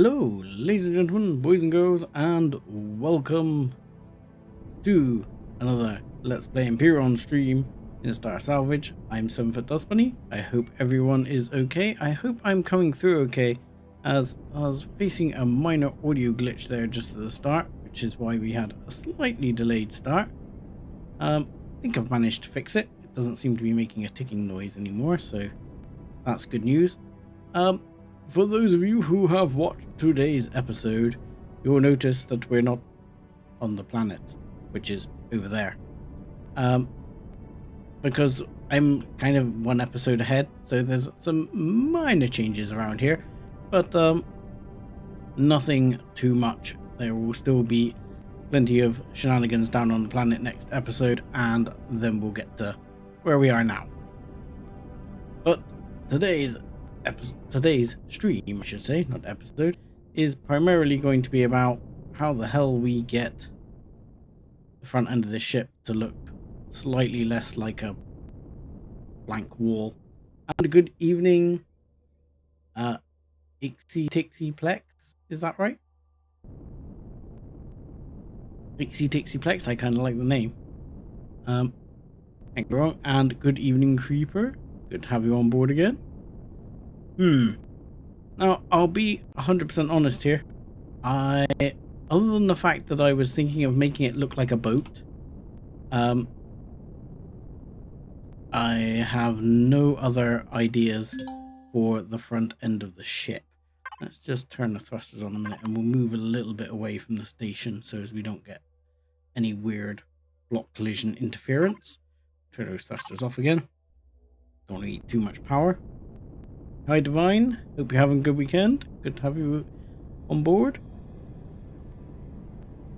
Hello, ladies and gentlemen, boys and girls, and welcome to another Let's Play Empyrion stream in Star Salvage. I'm 7foot Dustbunny. I hope everyone is okay. I hope I'm coming through okay, as I was facing a minor audio glitch there just at the start, which is why we had a slightly delayed start. I think I've managed to fix it. It doesn't seem to be making a ticking noise anymore, so that's good news. For those of you who have watched today's episode, you'll notice that we're not on the planet, which is over there. Because I'm kind of one episode ahead, so there's some minor changes around here, but nothing too much. There will still be plenty of shenanigans down on the planet next episode, and then we'll get to where we are now. But today's stream, I should say, not episode, is primarily going to be about how the hell we get the front end of this ship to look slightly less like a blank wall. And a good evening, Ixie-Tixie-Plex, is that right? Ixie-Tixie-Plex, I kind of like the name. Thank you, and good evening, Creeper. Good to have you on board again. Now, I'll be 100% honest here. Other than the fact that I was thinking of making it look like a boat, I have no other ideas for the front end of the ship. Let's just turn the thrusters on a minute and we'll move a little bit away from the station so as we don't get any weird block collision interference. Turn those thrusters off again. Don't want to eat too much power. Hi Divine, hope you're having a good weekend. Good to have you on board.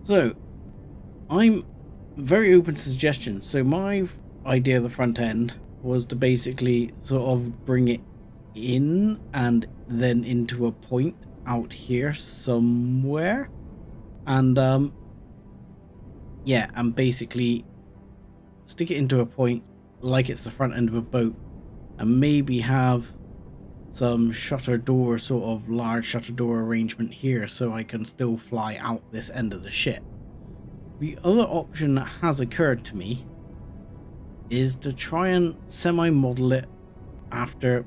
So, I'm very open to suggestions. So my idea of the front end was to basically sort of bring it in and then into a point out here somewhere. And yeah, and basically stick it into a point like it's the front end of a boat, and maybe have some shutter door, sort of large shutter door arrangement here, so I can still fly out this end of the ship. The other option that has occurred to me is to try and semi-model it after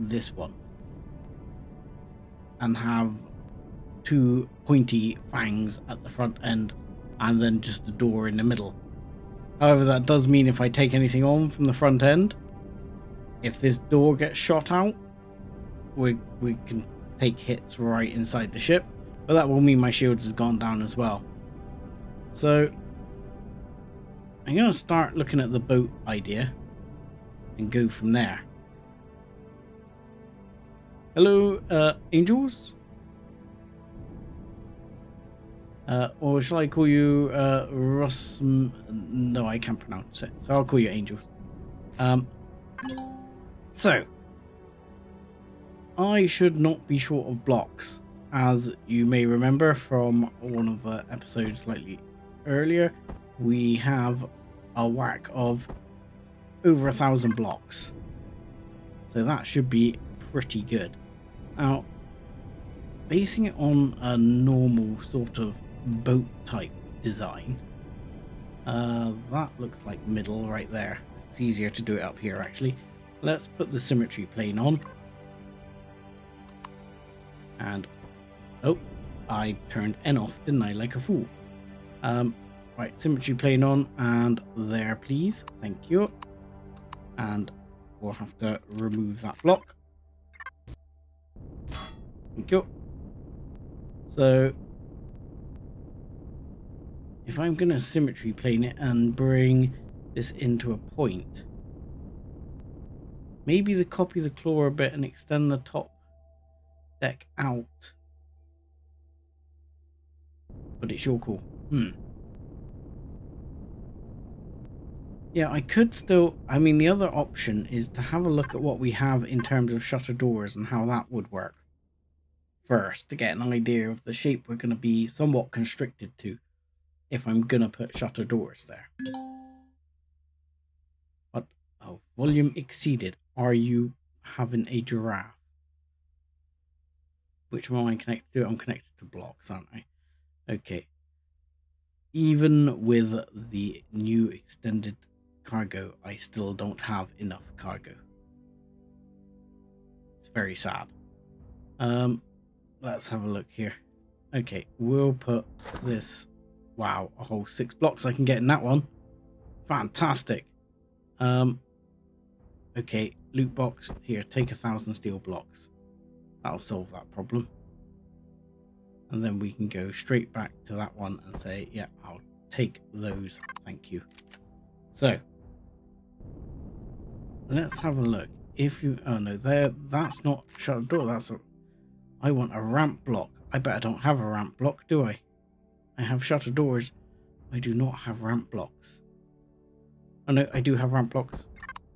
this one and have two pointy fangs at the front end and then just the door in the middle. However, that does mean if I take anything on from the front end, if this door gets shot out, we can take hits right inside the ship, but that will mean my shields has gone down as well. So I'm going to start looking at the boat idea and go from there. Hello, angels? Or shall I call you Russ? No, I can't pronounce it, so I'll call you angels. So I should not be short of blocks. As you may remember from one of the episodes slightly earlier, we have a whack of over 1,000 blocks. So that should be pretty good. Now, basing it on a normal sort of boat type design, that looks like middle right there. It's easier to do it up here actually. Let's put the symmetry plane on. And oh, I turned N off, didn't I, like a fool. Right, symmetry plane on, and there please, thank you. And we'll have to remove that block. Thank you. So if I'm gonna symmetry plane it and bring this into a point, maybe the copy the claw a bit and extend the top deck out, but it's your call. Yeah, I could still, I mean, the other option is to have a look at what we have in terms of shutter doors and how that would work first, to get an idea of the shape we're going to be somewhat constricted to if I'm going to put shutter doors there. But, oh, volume exceeded. Are you having a giraffe? Which one am I connected to? I'm connected to blocks, aren't I? Okay. Even with the new extended cargo, I still don't have enough cargo. It's very sad. Let's have a look here. Okay, we'll put this. Wow, a whole 6 blocks I can get in that one. Fantastic. Okay, loot box here. Take 1,000 steel blocks. That'll solve that problem. And then we can go straight back to that one and say, yeah, I'll take those. Thank you. So let's have a look. If you, oh no, that's not shut door. That's a, I want a ramp block. I bet I don't have a ramp block, do I? I have shutter doors. I do not have ramp blocks. Oh no, I do have ramp blocks.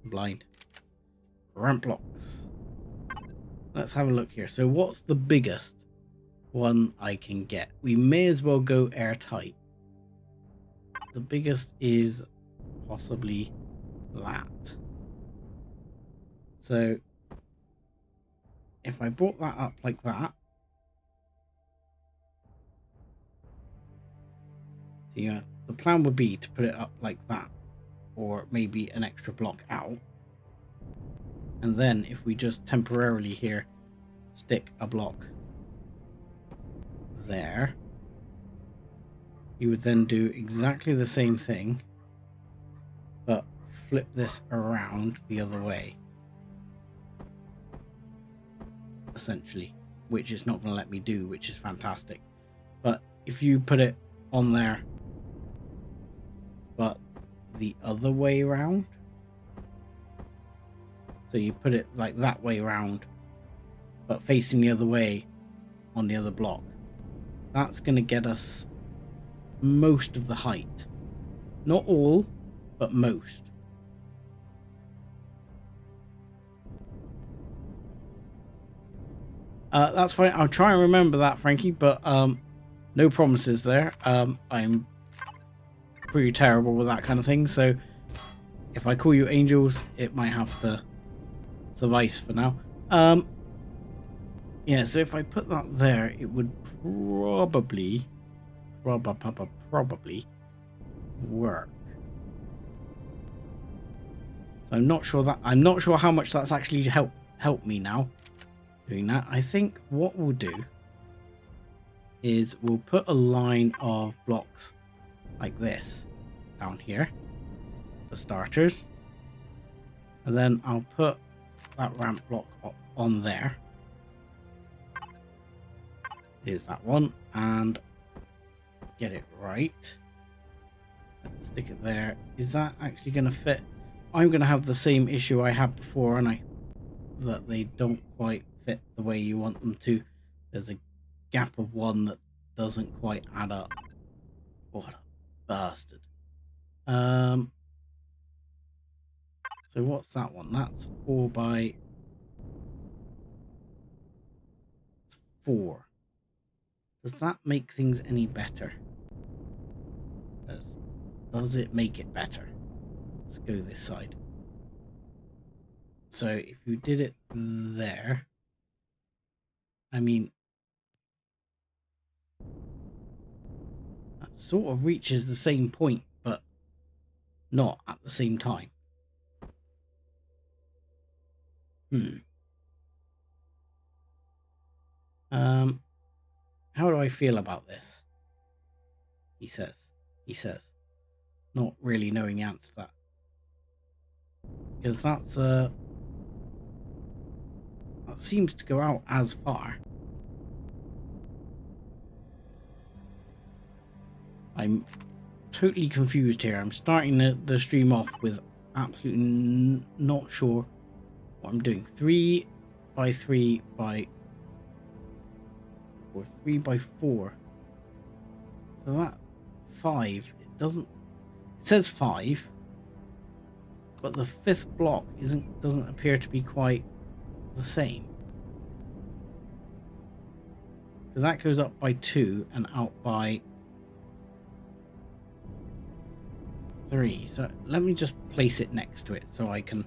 I'm blind. Ramp blocks. Let's have a look here. So what's the biggest one I can get? We may as well go airtight. The biggest is possibly that. So if I brought that up like that. So yeah, the plan would be to put it up like that, or maybe an extra block out. And then if we just temporarily here stick a block there, you would then do exactly the same thing, but flip this around the other way, essentially, which it's not going to let me do, which is fantastic. But if you put it on there, but the other way around, so you put it like that way around, but facing the other way on the other block, that's going to get us most of the height. Not all, but most. That's fine. I'll try and remember that, Frankie, but no promises there. I'm pretty terrible with that kind of thing, so if I call you angels, it might have to suffice for now. Yeah, so if I put that there, it would probably work. So I'm not sure how much that's actually helped me now doing that. I think what we'll do is we'll put a line of blocks like this down here for starters, and then I'll put that ramp block on there. Here's that one, and get it right. Let's stick it there. Is that actually going to fit? I'm going to have the same issue I had before, aren't I? That they don't quite fit the way you want them to. There's a gap of one that doesn't quite add up. What a bastard. So what's that one? That's 4 by 4. Does that make things any better? Does it make it better? Let's go this side. So if you did it there, I mean, that sort of reaches the same point, but not at the same time. How do I feel about this? He says, not really knowing the answer to that. Because that's that seems to go out as far. I'm totally confused here. I'm starting the stream off with absolutely not sure what I'm doing. 3 by 3 by, or 3 by 4. So that 5, it doesn't, it says 5, but the 5th block doesn't appear to be quite the same, because that goes up by 2 and out by 3. So let me just place it next to it so I can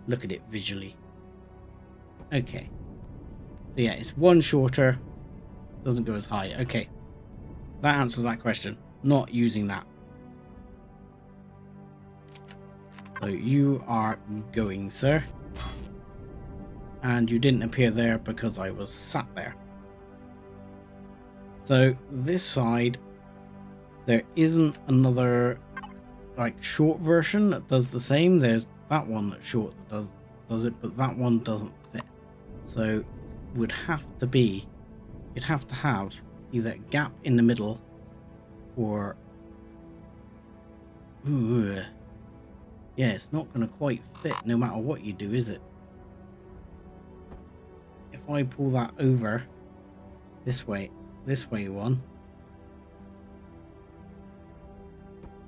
look at it visually. Okay, So yeah, it's one shorter, doesn't go as high. Okay, that answers that question. Not using that. So you are going, sir. And you didn't appear there because I was sat there. So this side, there isn't another like short version that does the same. There's that one that's short that does it, but that one doesn't fit. So it would have to be, you'd have to have either a gap in the middle or yeah, it's not going to quite fit no matter what you do, is it? If I pull that over this way one,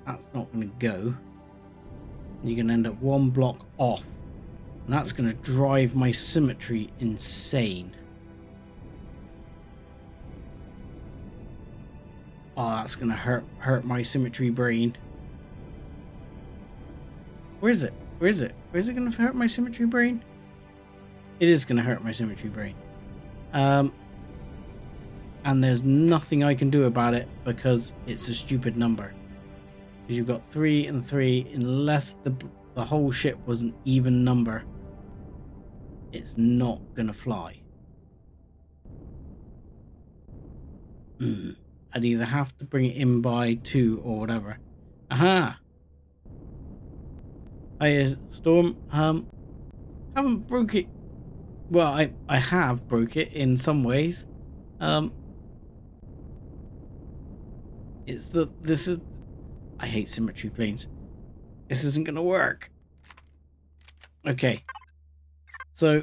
that's not going to go. You're going to end up one block off, and that's going to drive my symmetry insane. Oh, that's going to hurt my symmetry brain. Where is it? Where is it? Where is it going to hurt my symmetry brain? It is going to hurt my symmetry brain. And there's nothing I can do about it because it's a stupid number. Because you've got 3 and 3, unless the whole ship was an even number, it's not going to fly. I'd either have to bring it in by 2 or whatever. Aha! I Storm, haven't broke it. Well, I have broke it in some ways. This is, I hate symmetry planes. This isn't gonna work. Okay. So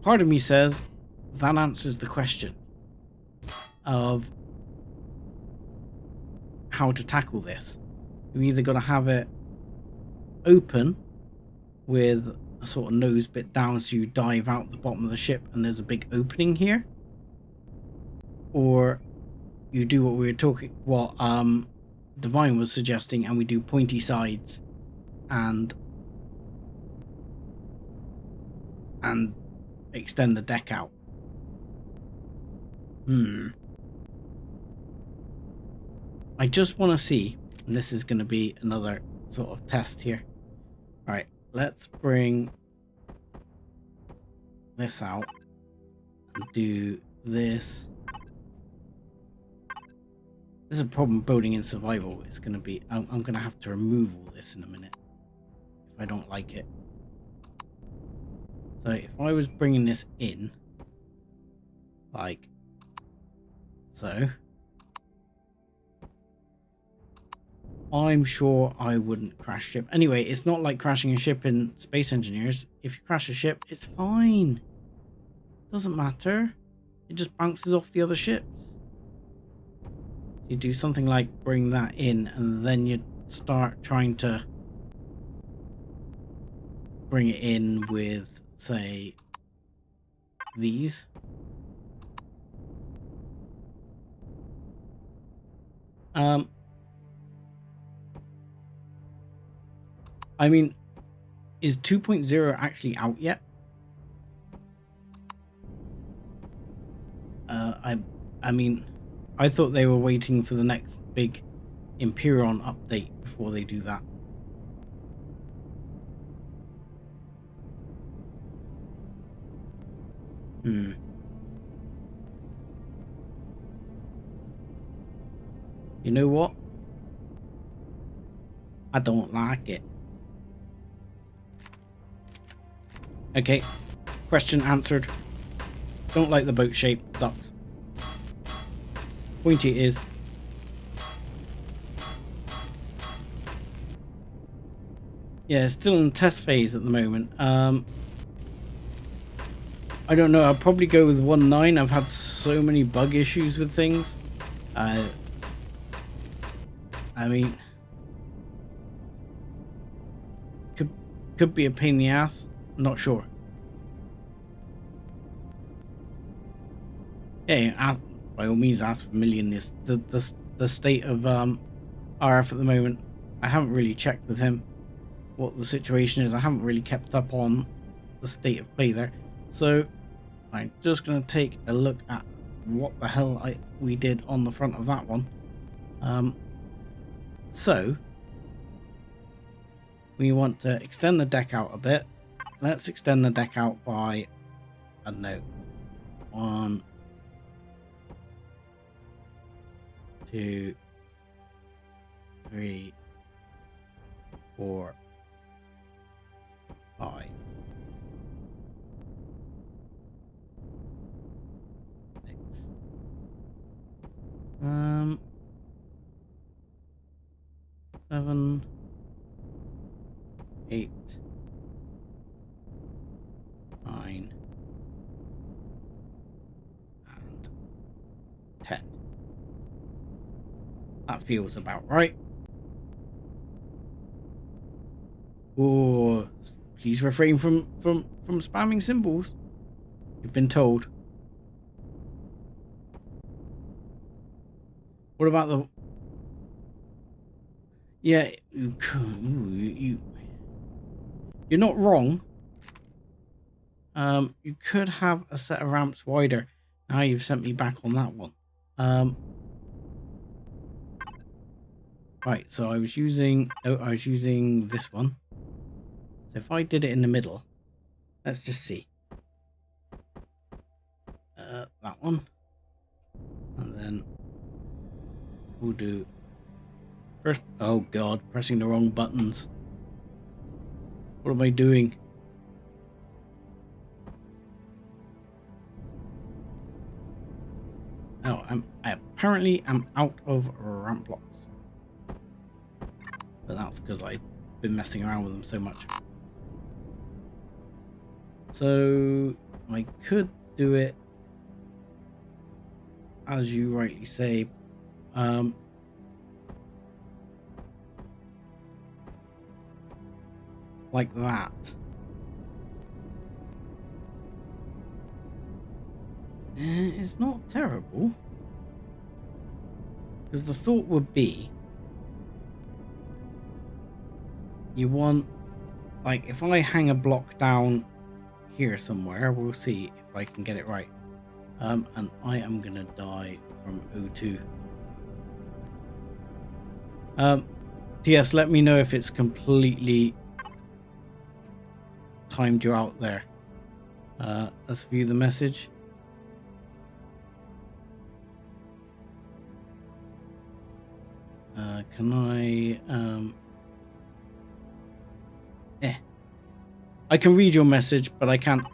part of me says that answers the question of how to tackle this. You've either got to have it open with a sort of nose bit down so you dive out the bottom of the ship and there's a big opening here, or you do what we were talking, what Divine was suggesting, and we do pointy sides and extend the deck out. I just want to see, and this is going to be another sort of test here. Alright, let's bring this out and do this. This is a problem building in survival. It's going to be, I'm going to have to remove all this in a minute if I don't like it. So if I was bringing this in like so, I'm sure I wouldn't crash ship. Anyway, it's not like crashing a ship in Space Engineers. If you crash a ship, it's fine. Doesn't matter. It just bounces off the other ships. You do something like bring that in, and then you start trying to bring it in with, say, these. I mean, is 2.0 actually out yet? I mean, I thought they were waiting for the next big Empyrion update before they do that. You know what? I don't like it. Okay, question answered. Don't like the boat shape, sucks. Pointy it is. Yeah, it's still in test phase at the moment. I don't know, I'll probably go with 1.9. I've had so many bug issues with things. I mean, could be a pain in the ass. Not sure. Yeah, by all means, ask for Million. This the state of RF at the moment. I haven't really checked with him what the situation is. I haven't really kept up on the state of play there. So I'm just going to take a look at what the hell we did on the front of that one. So we want to extend the deck out a bit. Let's extend the deck out by, I don't know, 1, 2, 3, 4, 5. 6. 7, 8, 9, and 10. That feels about right. Oh, please refrain from spamming symbols. You've been told. What about the... Yeah, you're not wrong. You could have a set of ramps wider. Now you've sent me back on that one. Right, so I was using this one. So if I did it in the middle, let's just see. That one. And then we'll do first. Oh God, pressing the wrong buttons. What am I doing? Oh, I apparently am out of ramp blocks. But that's because I've been messing around with them so much. So I could do it, as you rightly say, like that. It's not terrible, because the thought would be you want, like, if I hang a block down here somewhere, we'll see if I can get it right. And I am gonna die from O2. TS, let me know if it's completely timed you out there. Let's view the message. Can I I can read your message, but I can't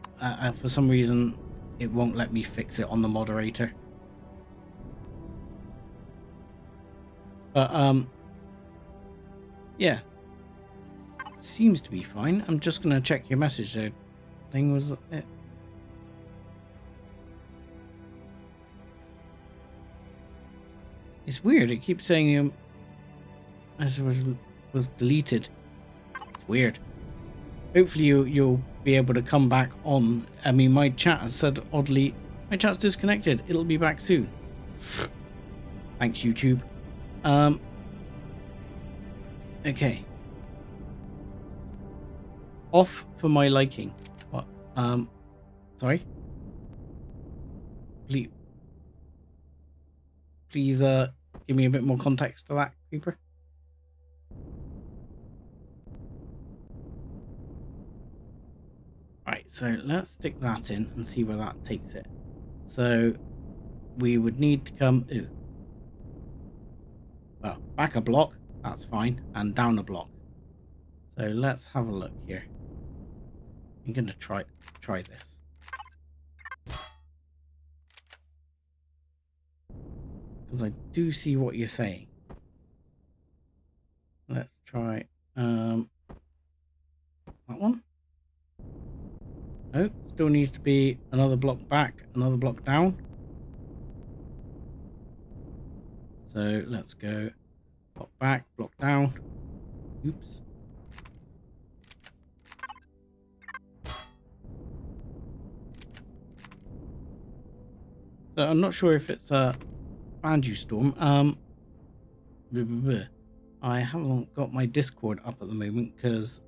for some reason it won't let me fix it on the moderator. But yeah, seems to be fine. I'm just gonna check your message there. Thing was it. It's weird. It keeps saying was deleted. It's weird. Hopefully you'll be able to come back on. I mean, my chat has said oddly, my chat's disconnected. It'll be back soon. Thanks, YouTube. Okay. Off for my liking. What? Sorry. Please, give me a bit more context to that, Creeper. Right, so let's stick that in and see where that takes it. So we would need to come, well, back a block, that's fine, and down a block. So let's have a look here. I'm gonna try this. Because I do see what you're saying. Let's try that one. Oh, still needs to be another block back, another block down. So let's go block back, block down. Oops. So I'm not sure if it's a Bandu storm. I haven't got my Discord up at the moment because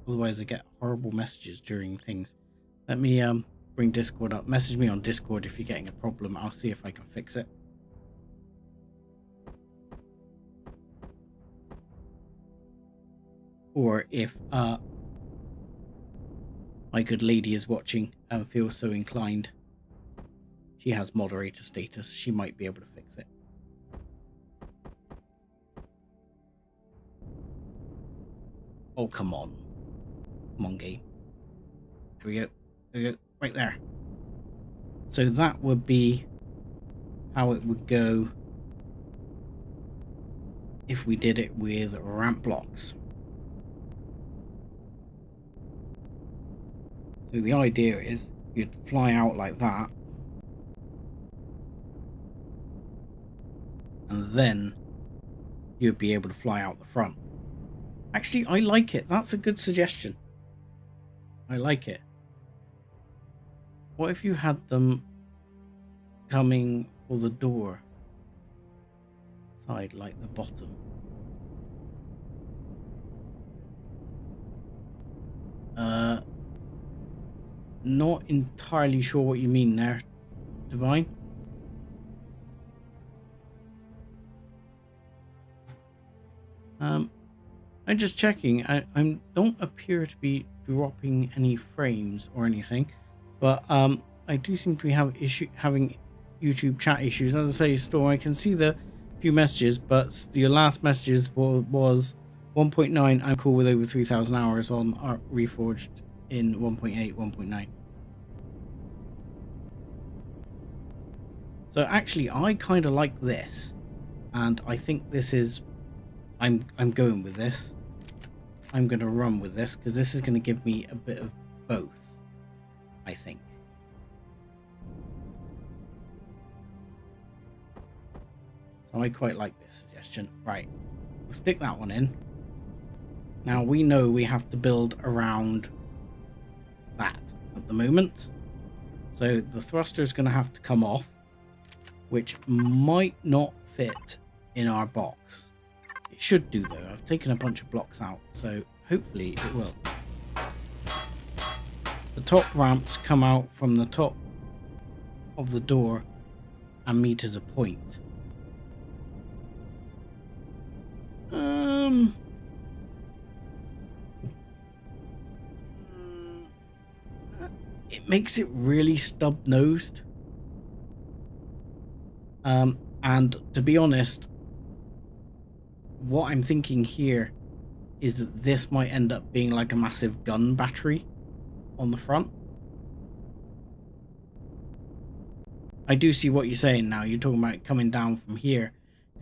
otherwise I get horrible messages during things. Let me bring Discord up. Message me on Discord if you're getting a problem. I'll see if I can fix it. Or if my good lady is watching and feels so inclined, she has moderator status, she might be able to fix it. Oh, come on. Come on, game. There we go. There we go. Right there. So that would be how it would go if we did it with ramp blocks. So the idea is you'd fly out like that, and then you'd be able to fly out the front. Actually, I like it. That's a good suggestion. I like it. What if you had them coming for the door side like the bottom? Not entirely sure what you mean there, Divine. I'm just checking. I don't appear to be dropping any frames or anything, but I do seem to be having YouTube chat issues. As I say, Storm, I can see the few messages, but your last messages was 1.9. I'm cool with over 3,000 hours on Art Reforged in 1.8, 1.9. So actually, I kind of like this, and I think this is. I'm going with this. I'm going to run with this because this is going to give me a bit of both, I think. So I quite like this suggestion. Right, we'll stick that one in. Now we know we have to build around that at the moment. So the thruster is going to have to come off, which might not fit in our box. It should do though. I've taken a bunch of blocks out, so hopefully it will. The top ramps come out from the top of the door and meet as a point. It makes it really stub-nosed. And to be honest, what I'm thinking here is that this might end up being like a massive gun battery on the front. I do see what you're saying now. You're talking about coming down from here,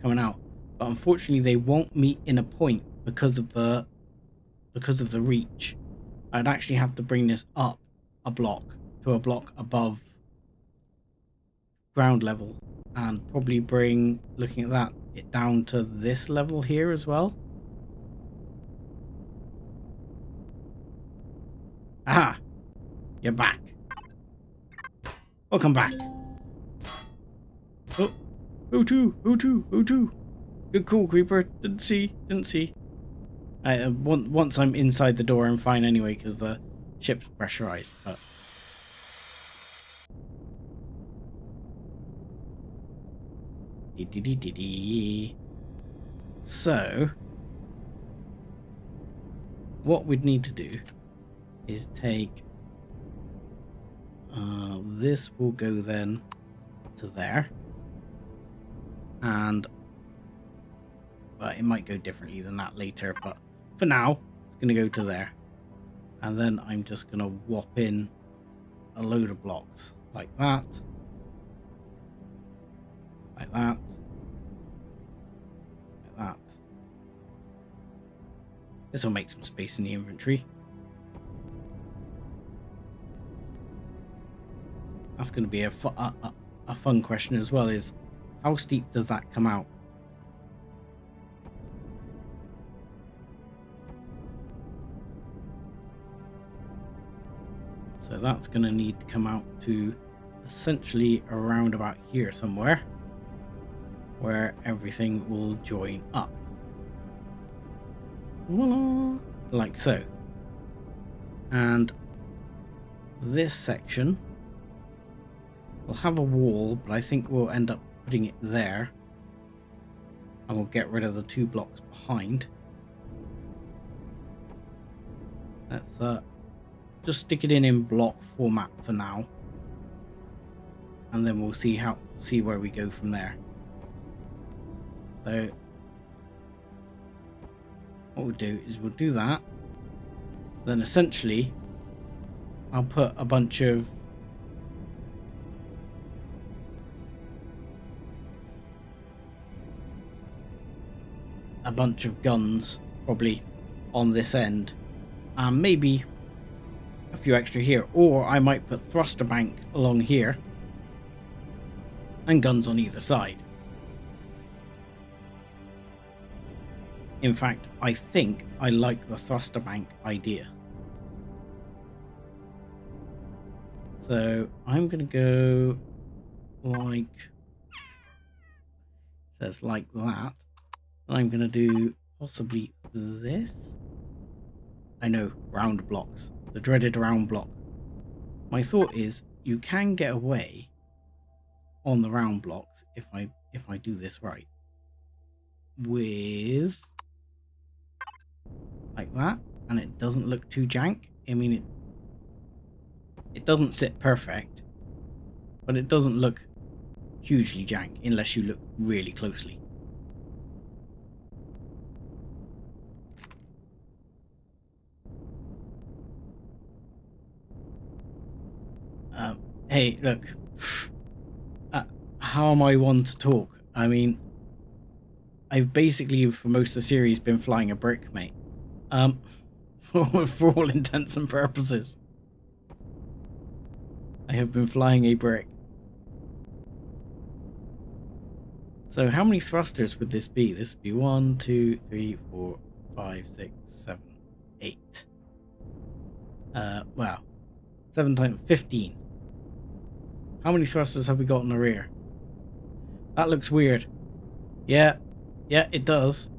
coming out. But unfortunately they won't meet in a point because of the reach. I'd actually have to bring this up a block to a block above ground level, and probably bring, looking at that, it down to this level here as well. Aha! You're back. Welcome back. Oh, O2. Good call, Creeper. Didn't see. Once I'm inside the door, I'm fine anyway, because the ship's pressurized, but... So, what we'd need to do is take this will go then to there, and it might go differently than that later, but for now it's going to go to there, and then I'm just going to whop in a load of blocks like that. Like that. Like that. This will make some space in the inventory. That's going to be a fun question as well, is how steep does that come out? So that's going to need to come out to essentially around about here somewhere, where everything will join up. Voila! Like so. And this section We'll have a wall, but I think we'll end up putting it there. And we'll get rid of the 2 blocks behind. Let's just stick it in block format for now. And then we'll see where we go from there. So what we'll do is we'll do that. Then essentially I'll put a bunch of guns probably on this end, and maybe a few extra here, or I might put thruster bank along here and guns on either side. In fact, I think I like the thruster bank idea. So I'm going to go like, says like that. I'm going to do possibly this. I know, round blocks. The dreaded round block. My thought is you can get away on the round blocks if I do this right. With like that, and it doesn't look too jank. I mean, it doesn't sit perfect, but it doesn't look hugely jank unless you look really closely. Hey, look, how am I one to talk? I mean, I've basically, for most of the series, been flying a brick, mate. For all intents and purposes. I have been flying a brick. So how many thrusters would this be? This would be 1, 2, 3, 4, 5, 6, 7, 8. Wow. 7 times 15. How many thrusters have we got in the rear? That looks weird. Yeah, it does.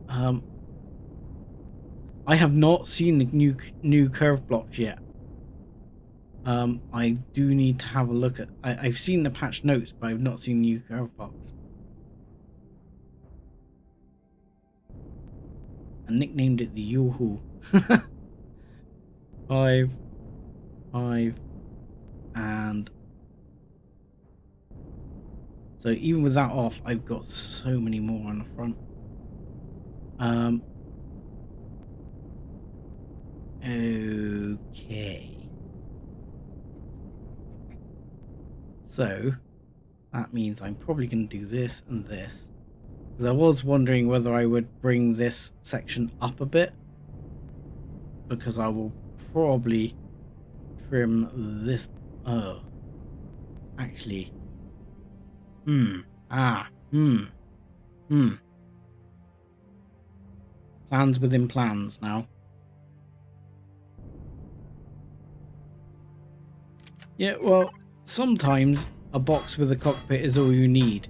I have not seen the new curve blocks yet. I do need to have a look at. I've seen the patch notes, but I've not seen new curve blocks. I nicknamed it the Yoo-Hoo. 5, 5, and so even with that off, I've got so many more on the front. Okay. So that means I'm probably going to do this and this. Because I was wondering whether I would bring this section up a bit. Because I will probably trim this. Oh. Actually. Plans within plans now. Yeah, well, sometimes a box with a cockpit is all you need.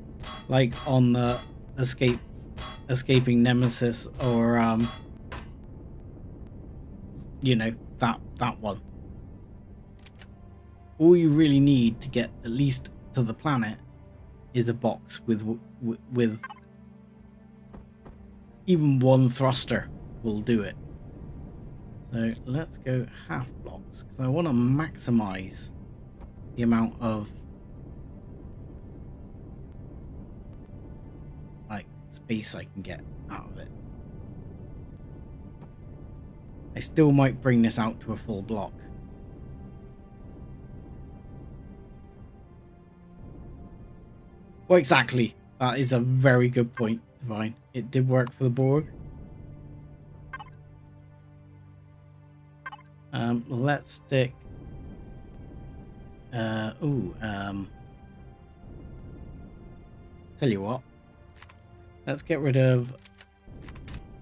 Like on the escaping Nemesis, or you know, that one. All you really need to get at least to the planet is a box with even one thruster will do it. So let's go half blocks, because I want to maximize the amount of like space I can get out of it. I still might bring this out to a full block. Well, exactly. That is a very good point, Divine. It did work for the Borg. Let's stick. Tell you what. Let's get rid of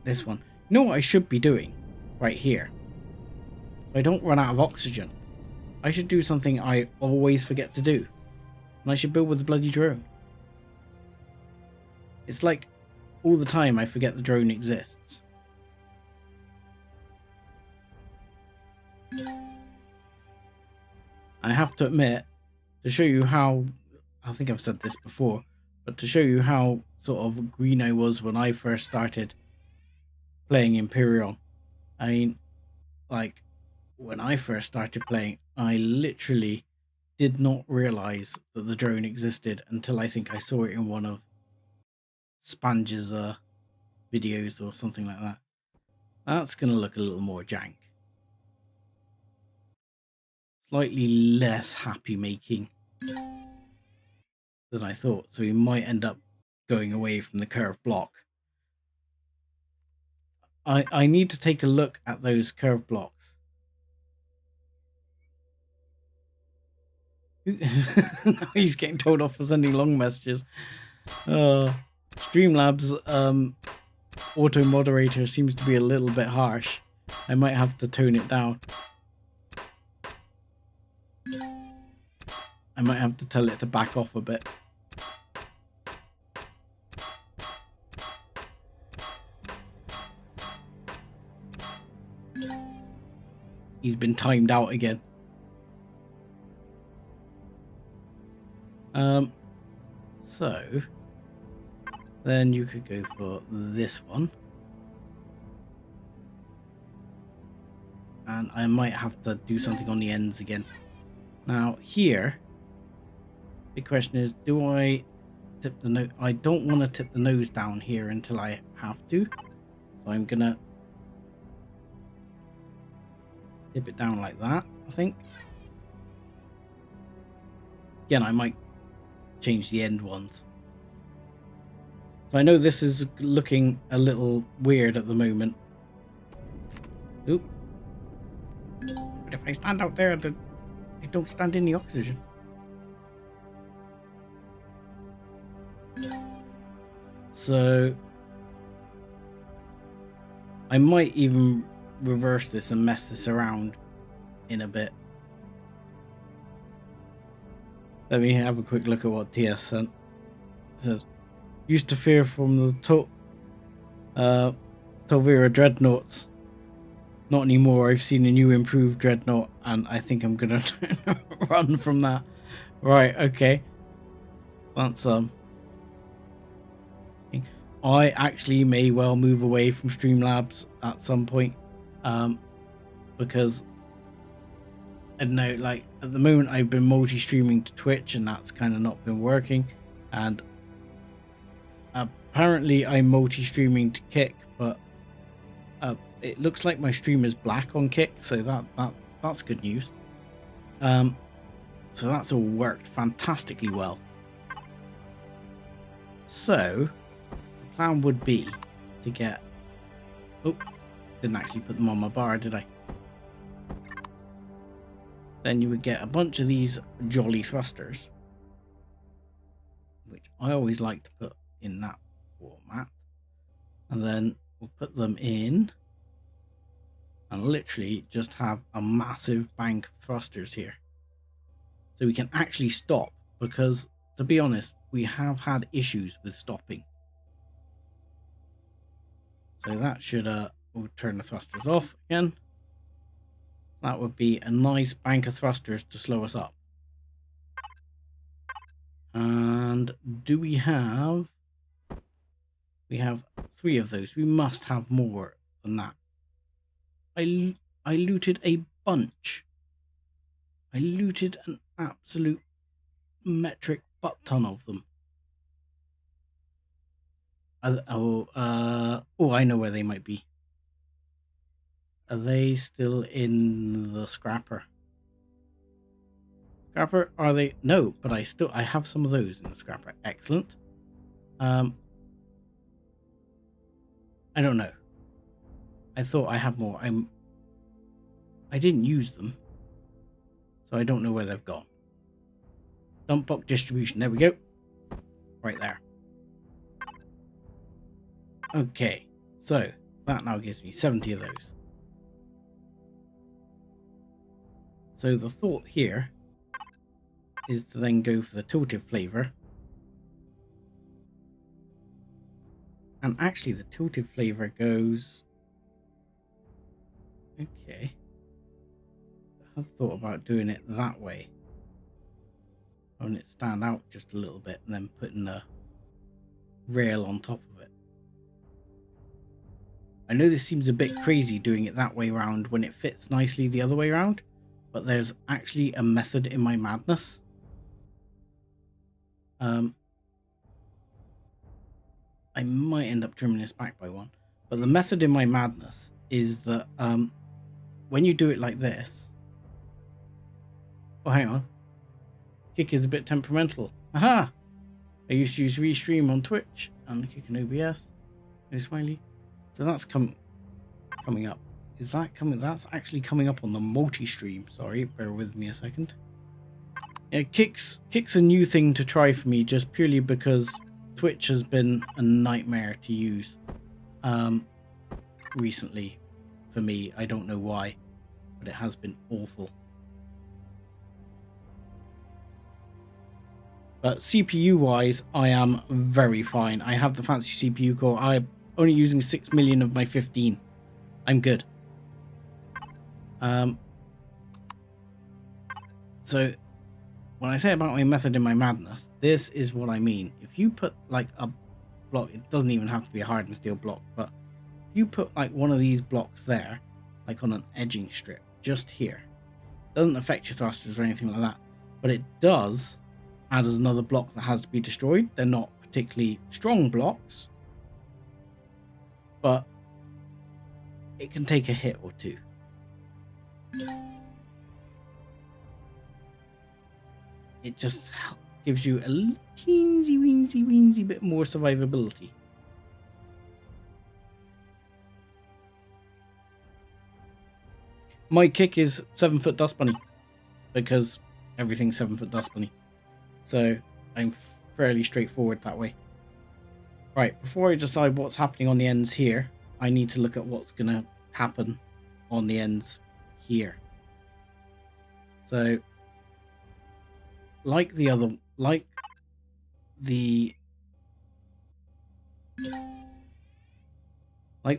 this one. You know what I should be doing right here? So I don't run out of oxygen. I should do something I always forget to do. And I should build with the bloody drone. It's like all the time I forget the drone exists. I have to admit, to show you how, I think I've said this before, but to show you how sort of green I was when I first started playing Empyrion. I mean, like, when I first started playing, I literally did not realize that the drone existed until I think I saw it in one of Spanj's videos or something like that. That's going to look a little more jank. Slightly less happy making than I thought, so we might end up going away from the curved block. I need to take a look at those curved blocks. He's getting told off for sending long messages. Streamlabs auto moderator seems to be a little bit harsh. I might have to tone it down. I might have to tell it to back off a bit. He's been timed out again. So then you could go for this one. And I might have to do something on the ends again. Now here, the question is, do I tip the nose? I don't want to tip the nose down here until I have to. So I'm gonna tip it down like that, I think. Again, I might change the end ones. So I know this is looking a little weird at the moment. Oop. But if I stand out there, I don't stand in the oxygen. So I might even reverse this and mess this around in a bit. Let me have a quick look at what TS sent. It says, used to fear from the Tolvira dreadnoughts. Not anymore. I've seen a new improved dreadnought and I think I'm gonna run from that. Right, okay. That's I actually may well move away from Streamlabs at some point. Because I don't know, like at the moment I've been multi-streaming to Twitch and that's kind of not been working, and apparently I'm multi-streaming to Kick, but it looks like my stream is black on Kick, so that's good news. So that's all worked fantastically well. So the plan would be to get, oh, didn't actually put them on my bar, did I? Then you would get a bunch of these jolly thrusters, which I always like to put in that format, and then we'll put them in and literally just have a massive bank of thrusters here, so we can actually stop, because to be honest we have had issues with stopping. So that should we'll turn the thrusters off again. That would be a nice bank of thrusters to slow us up. And do we have 3 of those. We must have more than that. I looted a bunch. I looted an absolute metric butt ton of them. Oh, I know where they might be. Are they still in the scrapper? Scrapper, are they? No, but I have some of those in the scrapper. Excellent. I don't know. I thought I had more. I didn't use them, so I don't know where they've gone. Dump box distribution. There we go. Right there. Okay, so that now gives me 70 of those. So the thought here is to then go for the tilted flavor. And actually the tilted flavor goes... Okay. I thought about doing it that way. having it stand out just a little bit and then putting the rail on top of it. I know this seems a bit crazy doing it that way around when it fits nicely the other way around, but there's actually a method in my madness. I might end up trimming this back by one, but the method in my madness is that when you do it like this, oh hang on, Kick is a bit temperamental. Aha! I used to use Restream on Twitch and Kick and OBS. No smiley. So that's coming up. Is that coming? That's actually coming up on the multi-stream. Sorry, bear with me a second. Yeah, Kick's a new thing to try for me, just purely because Twitch has been a nightmare to use recently for me. I don't know why, but it has been awful. But CPU wise, I am very fine. I have the fancy CPU core. I'm only using 6 million of my 15. I'm good. So when I say about my method in my madness, this is what I mean. If you put like a block, it doesn't even have to be a hardened steel block, but if you put like one of these blocks there, like on an edging strip, just here, doesn't affect your thrusters or anything like that, but it does add as another block that has to be destroyed. They're not particularly strong blocks, but it can take a hit or two. It just gives you a teensy bit more survivability. My kick is 7-foot dust bunny because everything's 7-foot dust bunny. So I'm fairly straightforward that way. Right, before I decide what's happening on the ends here, I need to look at what's going to happen on the ends here. So like the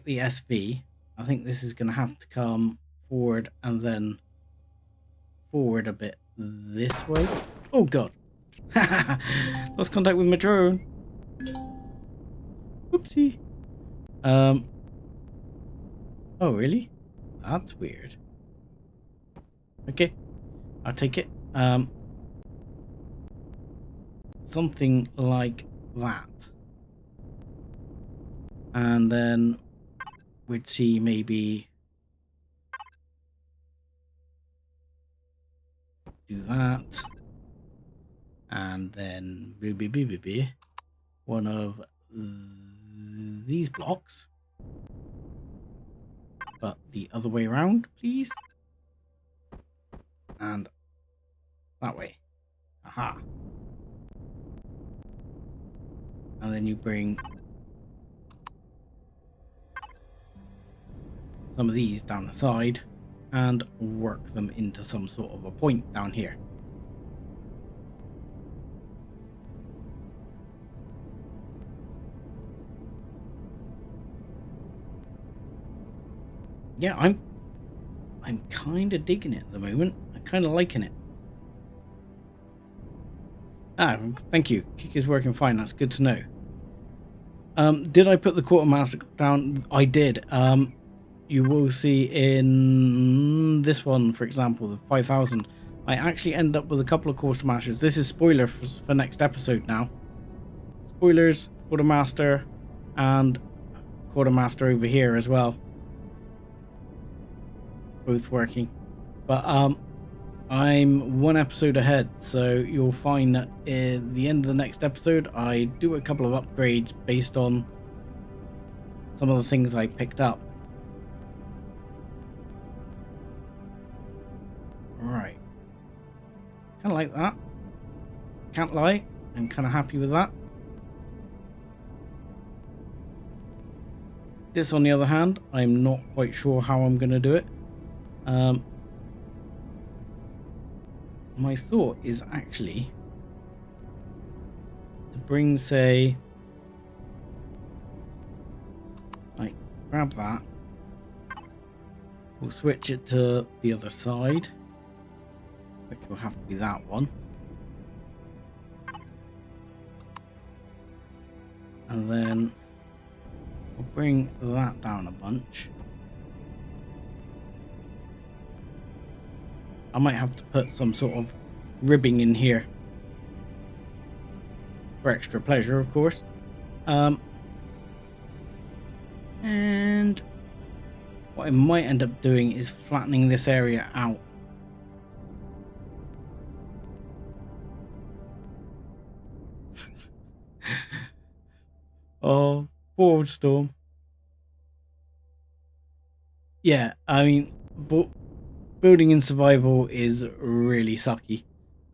SV, I think this is going to have to come forward and then forward a bit this way. Oh god. Lost contact with my drone. Whoopsie. Oh really? That's weird. Okay, I'll take it. Something like that. And then we'd see maybe do that. And then one of these blocks, but the other way around, please. And that way. Aha. And then you bring some of these down the side and work them into some sort of a point down here. Yeah, I'm kind of digging it at the moment. I'm kind of liking it. Ah, thank you. Kick is working fine. That's good to know. Did I put the quartermaster down? I did. You will see in this one, for example, the 5000. I actually end up with a couple of quartermasters. This is spoiler for next episode now. Spoilers, quartermaster, and quartermaster over here as well. Both working. But I'm one episode ahead, so you'll find that at the end of the next episode I do a couple of upgrades based on some of the things I picked up. Right, kind of like that. Can't lie, I'm kind of happy with that. This on the other hand, I'm not quite sure how I'm going to do it. My thought is actually to bring, say, like, grab that. We'll switch it to the other side, which will have to be that one. And then we'll bring that down a bunch. I might have to put some sort of ribbing in here for extra pleasure, of course. And what I might end up doing is flattening this area out. Oh, poor Storm. Yeah, I mean, building in survival is really sucky.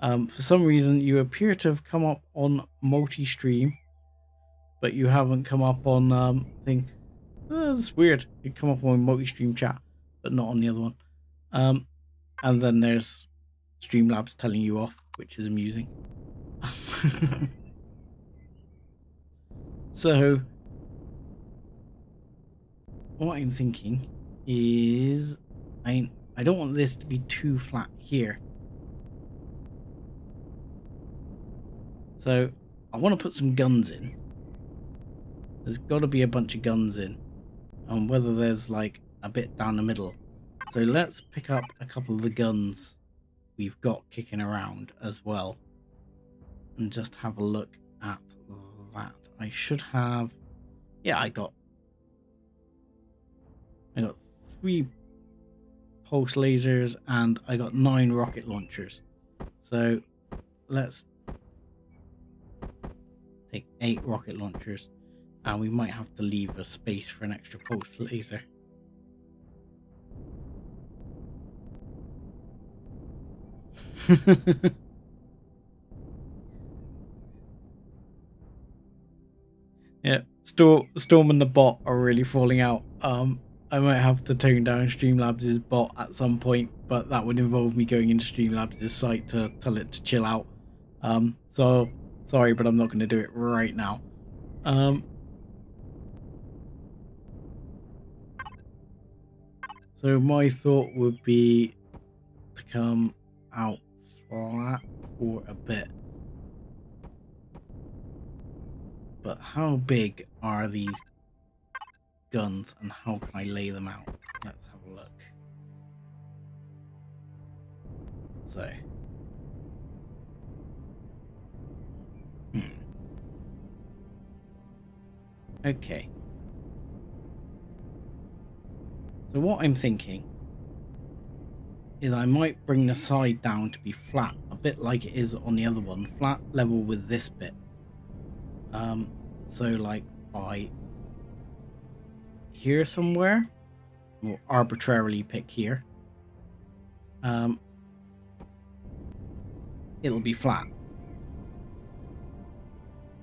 For some reason, you appear to have come up on multi-stream, but you haven't come up on thing. That's weird. You come up on multi-stream chat, but not on the other one. And then there's Streamlabs telling you off, which is amusing. So, what I'm thinking is, I don't want this to be too flat here. So, I want to put some guns in. There's got to be a bunch of guns in. And whether there's like a bit down the middle. So let's pick up a couple of the guns we've got kicking around as well. And just have a look at that. I should have... Yeah, I got 3 pulse lasers and I got 9 rocket launchers. So let's take 8 rocket launchers. And we might have to leave a space for an extra pulse laser. Yeah, Storm and the bot are really falling out. I might have to tone down Streamlabs' bot at some point, but that would involve me going into Streamlabs' site to tell it to chill out. So sorry, but I'm not going to do it right now. So my thought would be to come out flat for a bit. But how big are these guns and how can I lay them out? Let's have a look. So. Okay. So what I'm thinking is I might bring the side down to be flat, a bit like it is on the other one, flat level with this bit. So like by here somewhere, we'll arbitrarily pick here. It'll be flat,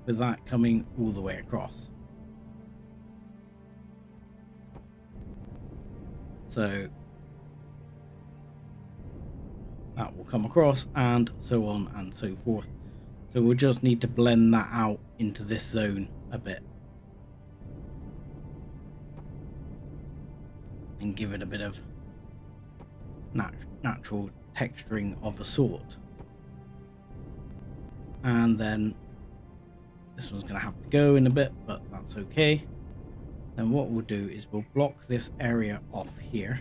with that coming all the way across. So that will come across and so on and so forth. So we'll just need to blend that out into this zone a bit. And give it a bit of natural texturing of a sort. And then this one's going to have to go in a bit, but that's okay. Then what we'll do is we'll block this area off here.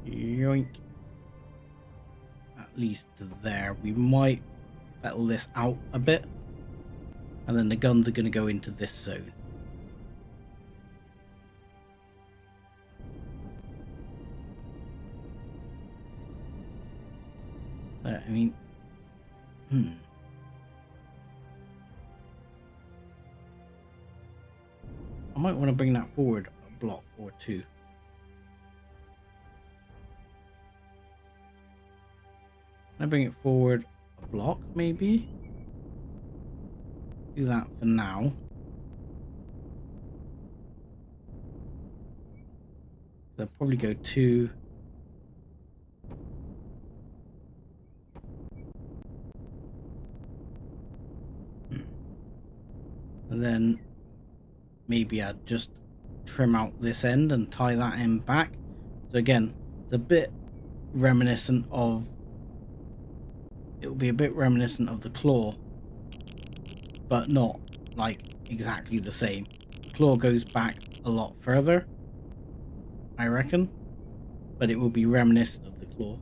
Yoink. At least to there. We might fettle this out a bit. And then the guns are going to go into this zone. So, I mean... I might want to bring that forward a block or two. Can I bring it forward a block, maybe? Do that for now. They'll probably go 2. And then maybe I'd just trim out this end and tie that end back. So again, it's a bit reminiscent of... It will be a bit reminiscent of the claw. but not like exactly the same. Claw goes back a lot further, I reckon, but it will be reminiscent of the claw.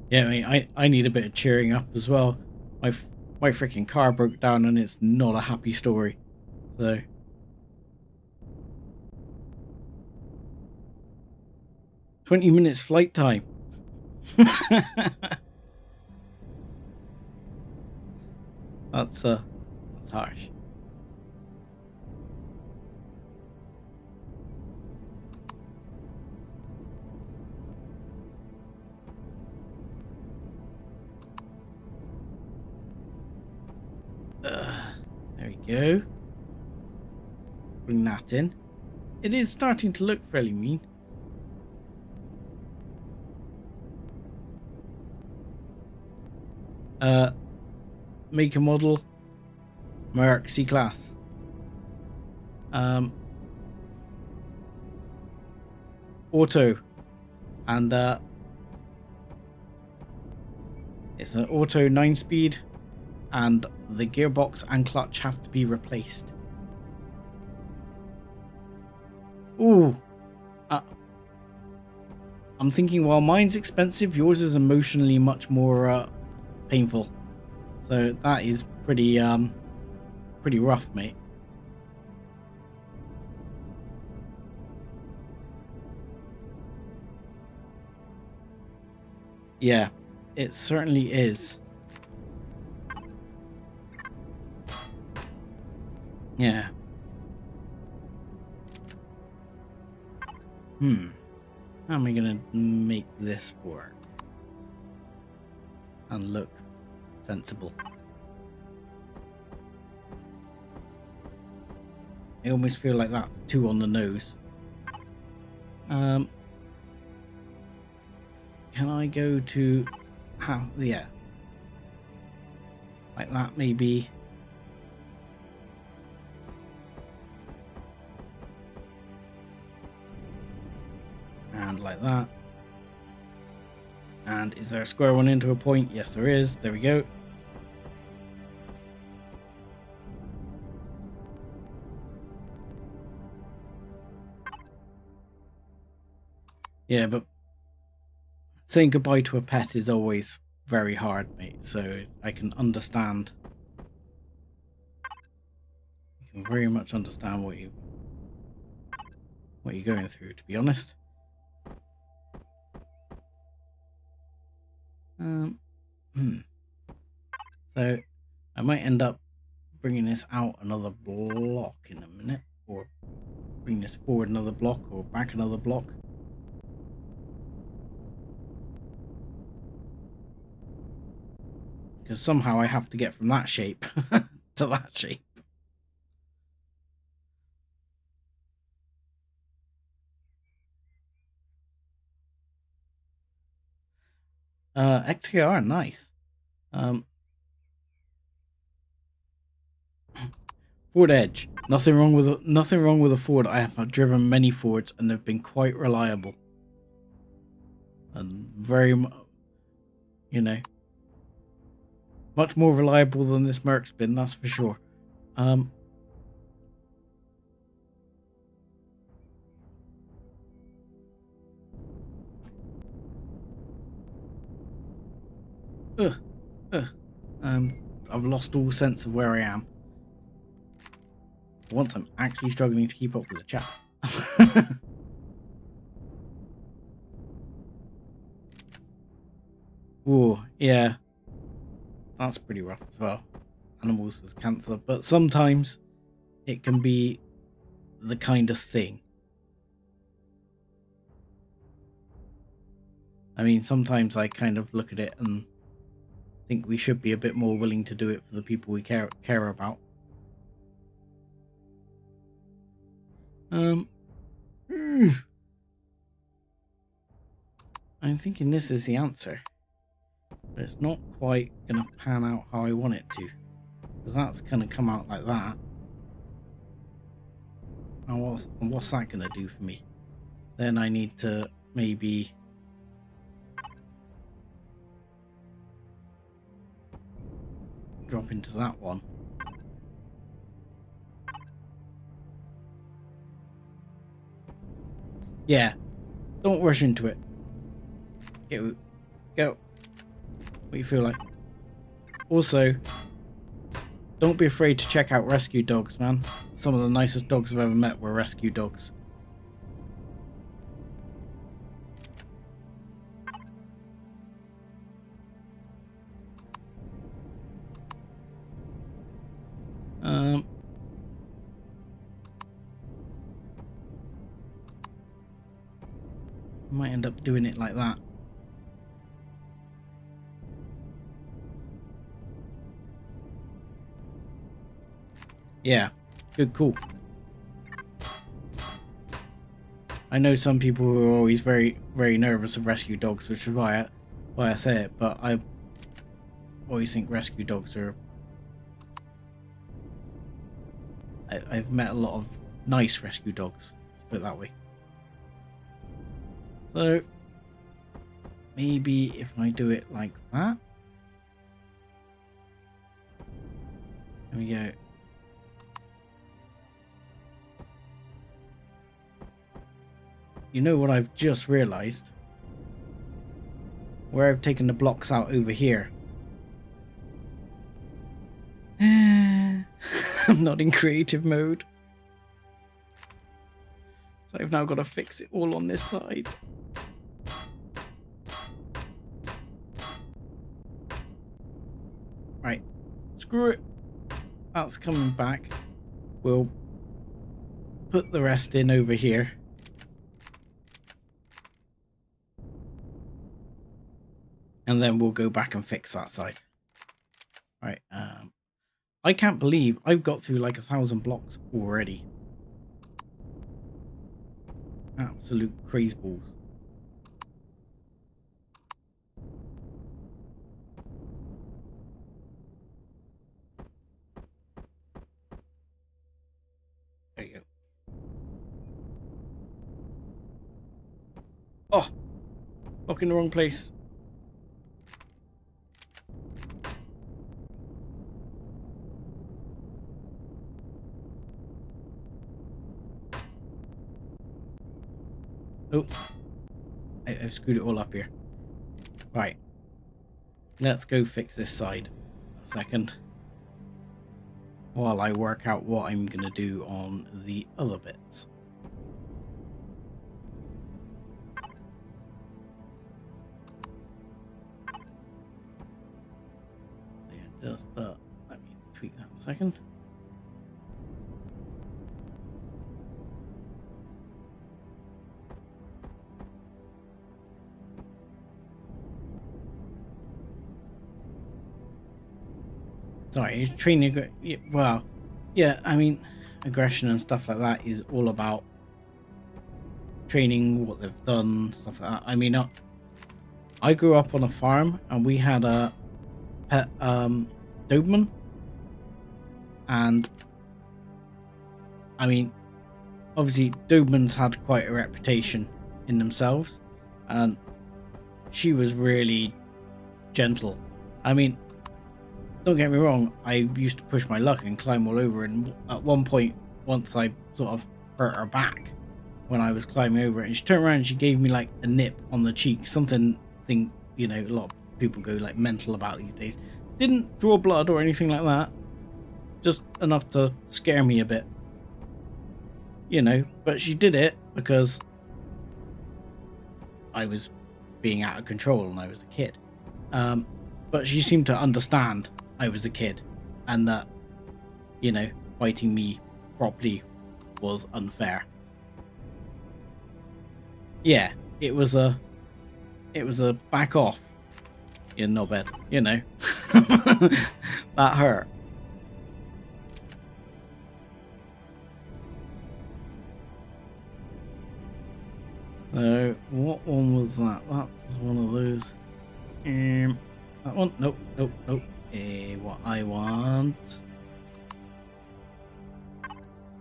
Yeah, I mean, I need a bit of cheering up as well. My freaking car broke down and it's not a happy story. So 20 minutes flight time. That's harsh. There we go. Bring that in. It is starting to look fairly mean. Make a model. Merc C-Class. Auto. And it's an auto 9-speed. And the gearbox and clutch have to be replaced. Ooh. I'm thinking while mine's expensive, yours is emotionally much more painful. So that is pretty rough, mate. Yeah, it certainly is. Yeah. How am I gonna make this work and look sensible? I almost feel like that's too on the nose. Can I go to how? Yeah, like that maybe. And like that. And is there a square one into a point? Yes, there is. There we go. Yeah, but saying goodbye to a pet is always very hard, mate. So I can understand. I can very much understand what you're going through, to be honest. So I might end up bringing this out another block in a minute, or bring this forward another block or back another block. Because somehow I have to get from that shape to that shape. XKR, nice. Ford Edge. Nothing wrong with a Ford. I have driven many Fords and they've been quite reliable. And very, you know, much more reliable than this Merc's been, that's for sure. I've lost all sense of where I am. Once I'm actually struggling to keep up with the chat. Ooh, yeah. That's pretty rough as well. Animals with cancer. But sometimes it can be the kindest thing. I mean, sometimes I kind of look at it and think we should be a bit more willing to do it for the people we care about. I'm thinking this is the answer, but it's not quite going to pan out how I want it to, because that's going to come out like that. And what's that going to do for me? Then I need to maybe drop into that one. Yeah, don't rush into it. Go. What do you feel like? Also, don't be afraid to check out rescue dogs, man. Some of the nicest dogs I've ever met were rescue dogs. Might end up doing it like that. Yeah, good call. I know some people who are always very, very nervous of rescue dogs, which is why I say it, but I always think rescue dogs are... I've met a lot of nice rescue dogs, put it that way. So, maybe if I do it like that. There we go. You know what I've just realized? Where I've taken the blocks out over here. I'm not in creative mode. So I've now got to fix it all on this side. Right, screw it. That's coming back. We'll put the rest in over here. And then we'll go back and fix that side. Right, I can't believe I've got through like 1,000 blocks already. Absolute craze balls. There you go. Oh! Look in the wrong place. Oh, I've screwed it all up here. Right, let's go fix this side a second while I work out what I'm gonna do on the other bits. Yeah, just let me tweak that a second. Sorry, training. Well, yeah, I mean, aggression and stuff like that is all about training, what they've done, stuff like that. I mean, I grew up on a farm and we had a pet Doberman, and I mean, obviously Dobermans had quite a reputation in themselves, and she was really gentle. I mean, don't get me wrong, I used to push my luck and climb all over, and at one point, once I sort of hurt her back when I was climbing over it, and she turned around and she gave me like a nip on the cheek, something, you know, a lot of people go like mental about these days. Didn't draw blood or anything like that, just enough to scare me a bit, you know, but she did it because I was being out of control and I was a kid. But she seemed to understand I was a kid and that, you know, fighting me properly was unfair. Yeah, it was a back off, you knobhead, you know. That hurt. So what one was that? That's one of those. That one? Nope. What I want,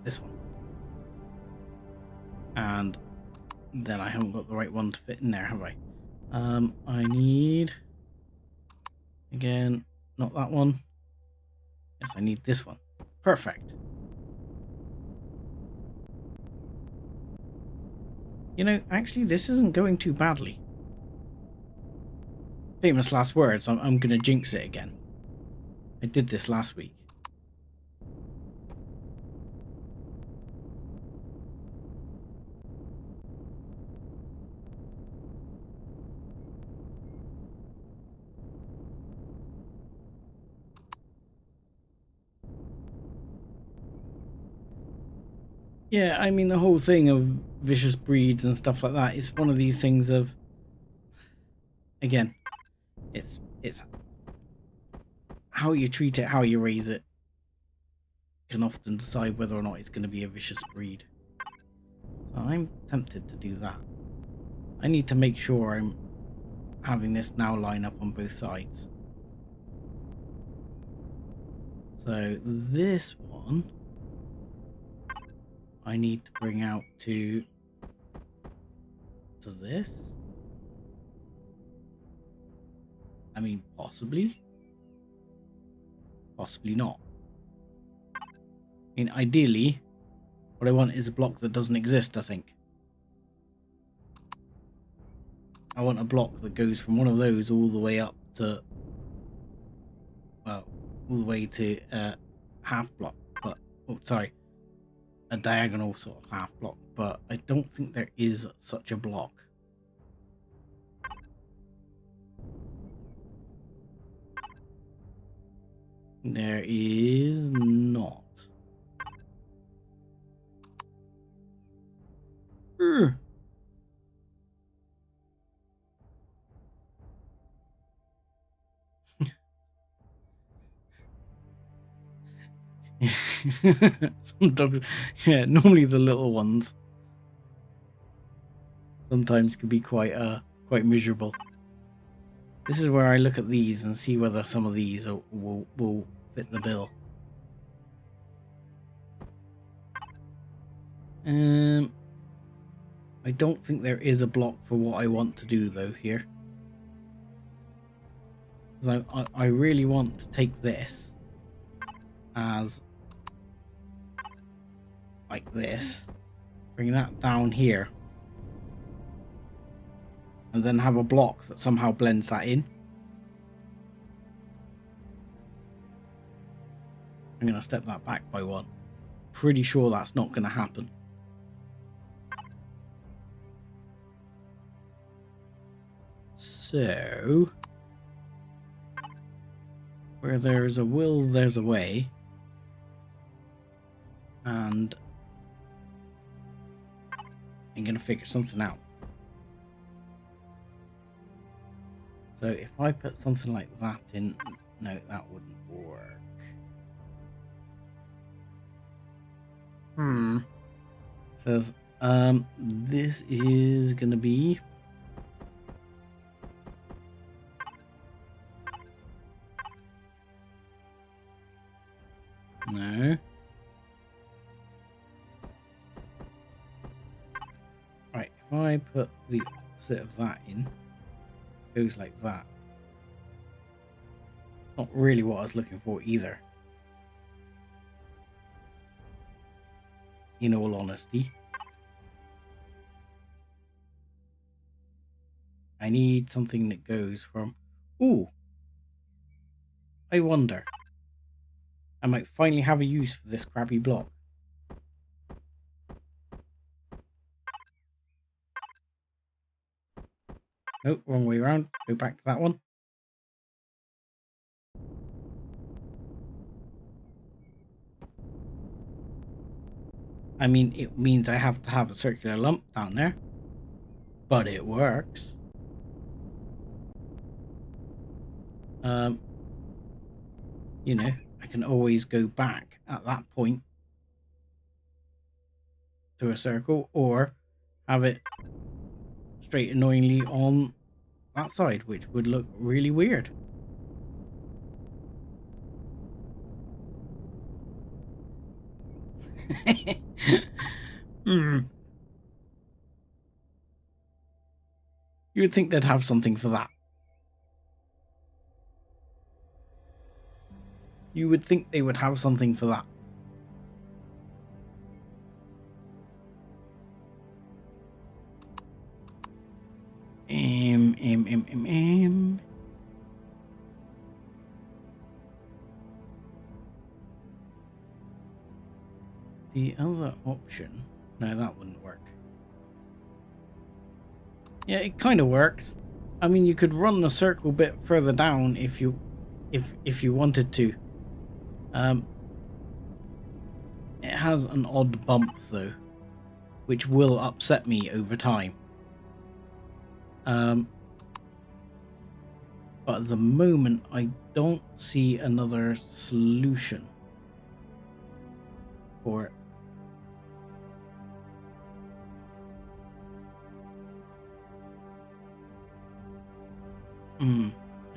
this one, and then I haven't got the right one to fit in there, have I? I need, again, not that one. Yes, I need this one. Perfect. You know, actually, this isn't going too badly. Famous last words, I'm going to jinx it again. I did this last week. Yeah, I mean, the whole thing of vicious breeds and stuff like that is one of these things of, again, it's how you treat it, how you raise it, can often decide whether or not it's going to be a vicious breed. So I'm tempted to do that. I need to make sure I'm having this now line up on both sides. So this one I need to bring out to this. I mean, possibly not. I mean, ideally, what I want is a block that doesn't exist, I think. I want a block that goes from one of those all the way up to, well, all the way to half block, but, oh, sorry, a diagonal sort of half block, but I don't think there is such a block. There is not. Some dogs, yeah, normally the little ones sometimes can be quite miserable. This is where I look at these and see whether some of these will fit the bill. I don't think there is a block for what I want to do though here. So I really want to take this as like this, bring that down here, and then have a block that somehow blends that in. I'm going to step that back by one. Pretty sure that's not going to happen. So, where there's a will, there's a way. And I'm going to figure something out. So if I put something like that in, no, that wouldn't work. Says, this is going to be no. Right, if I put the opposite of that in, it goes like that. Not really what I was looking for either, in all honesty. I need something that goes from, ooh, I wonder. I might finally have a use for this crappy block. Nope, wrong way around. Go back to that one. I mean, it means I have to have a circular lump down there, but it works. You know, I can always go back at that point to a circle, or have it straight annoyingly on that side, which would look really weird. You would think they'd have something for that. You would think they would have something for that. The other option... No, that wouldn't work. Yeah, it kind of works. I mean, you could run the circle bit further down if you wanted to. It has an odd bump though, which will upset me over time. But at the moment, I don't see another solution for it.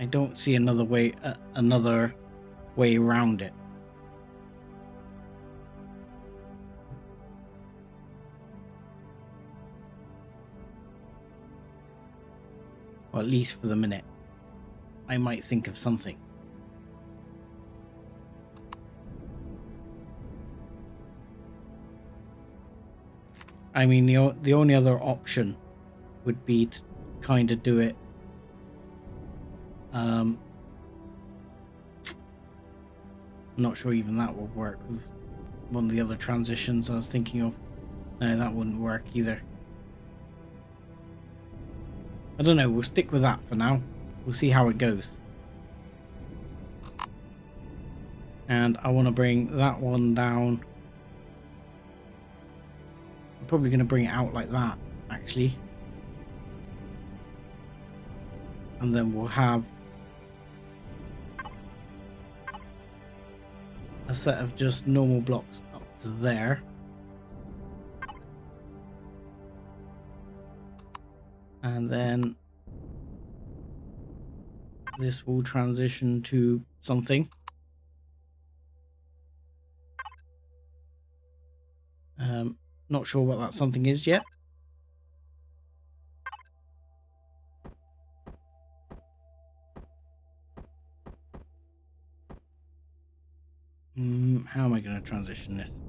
I don't see another way around it. Or at least for the minute. I might think of something. I mean, the only other option would be to kind of do it. I'm not sure even that would work with one of the other transitions I was thinking of. No, that wouldn't work either. I don't know, we'll stick with that for now. We'll see how it goes. And I want to bring that one down. I'm probably going to bring it out like that, actually. And then we'll have a set of just normal blocks up to there. And then this will transition to something. Not sure what that something is yet. How am I going to transition this?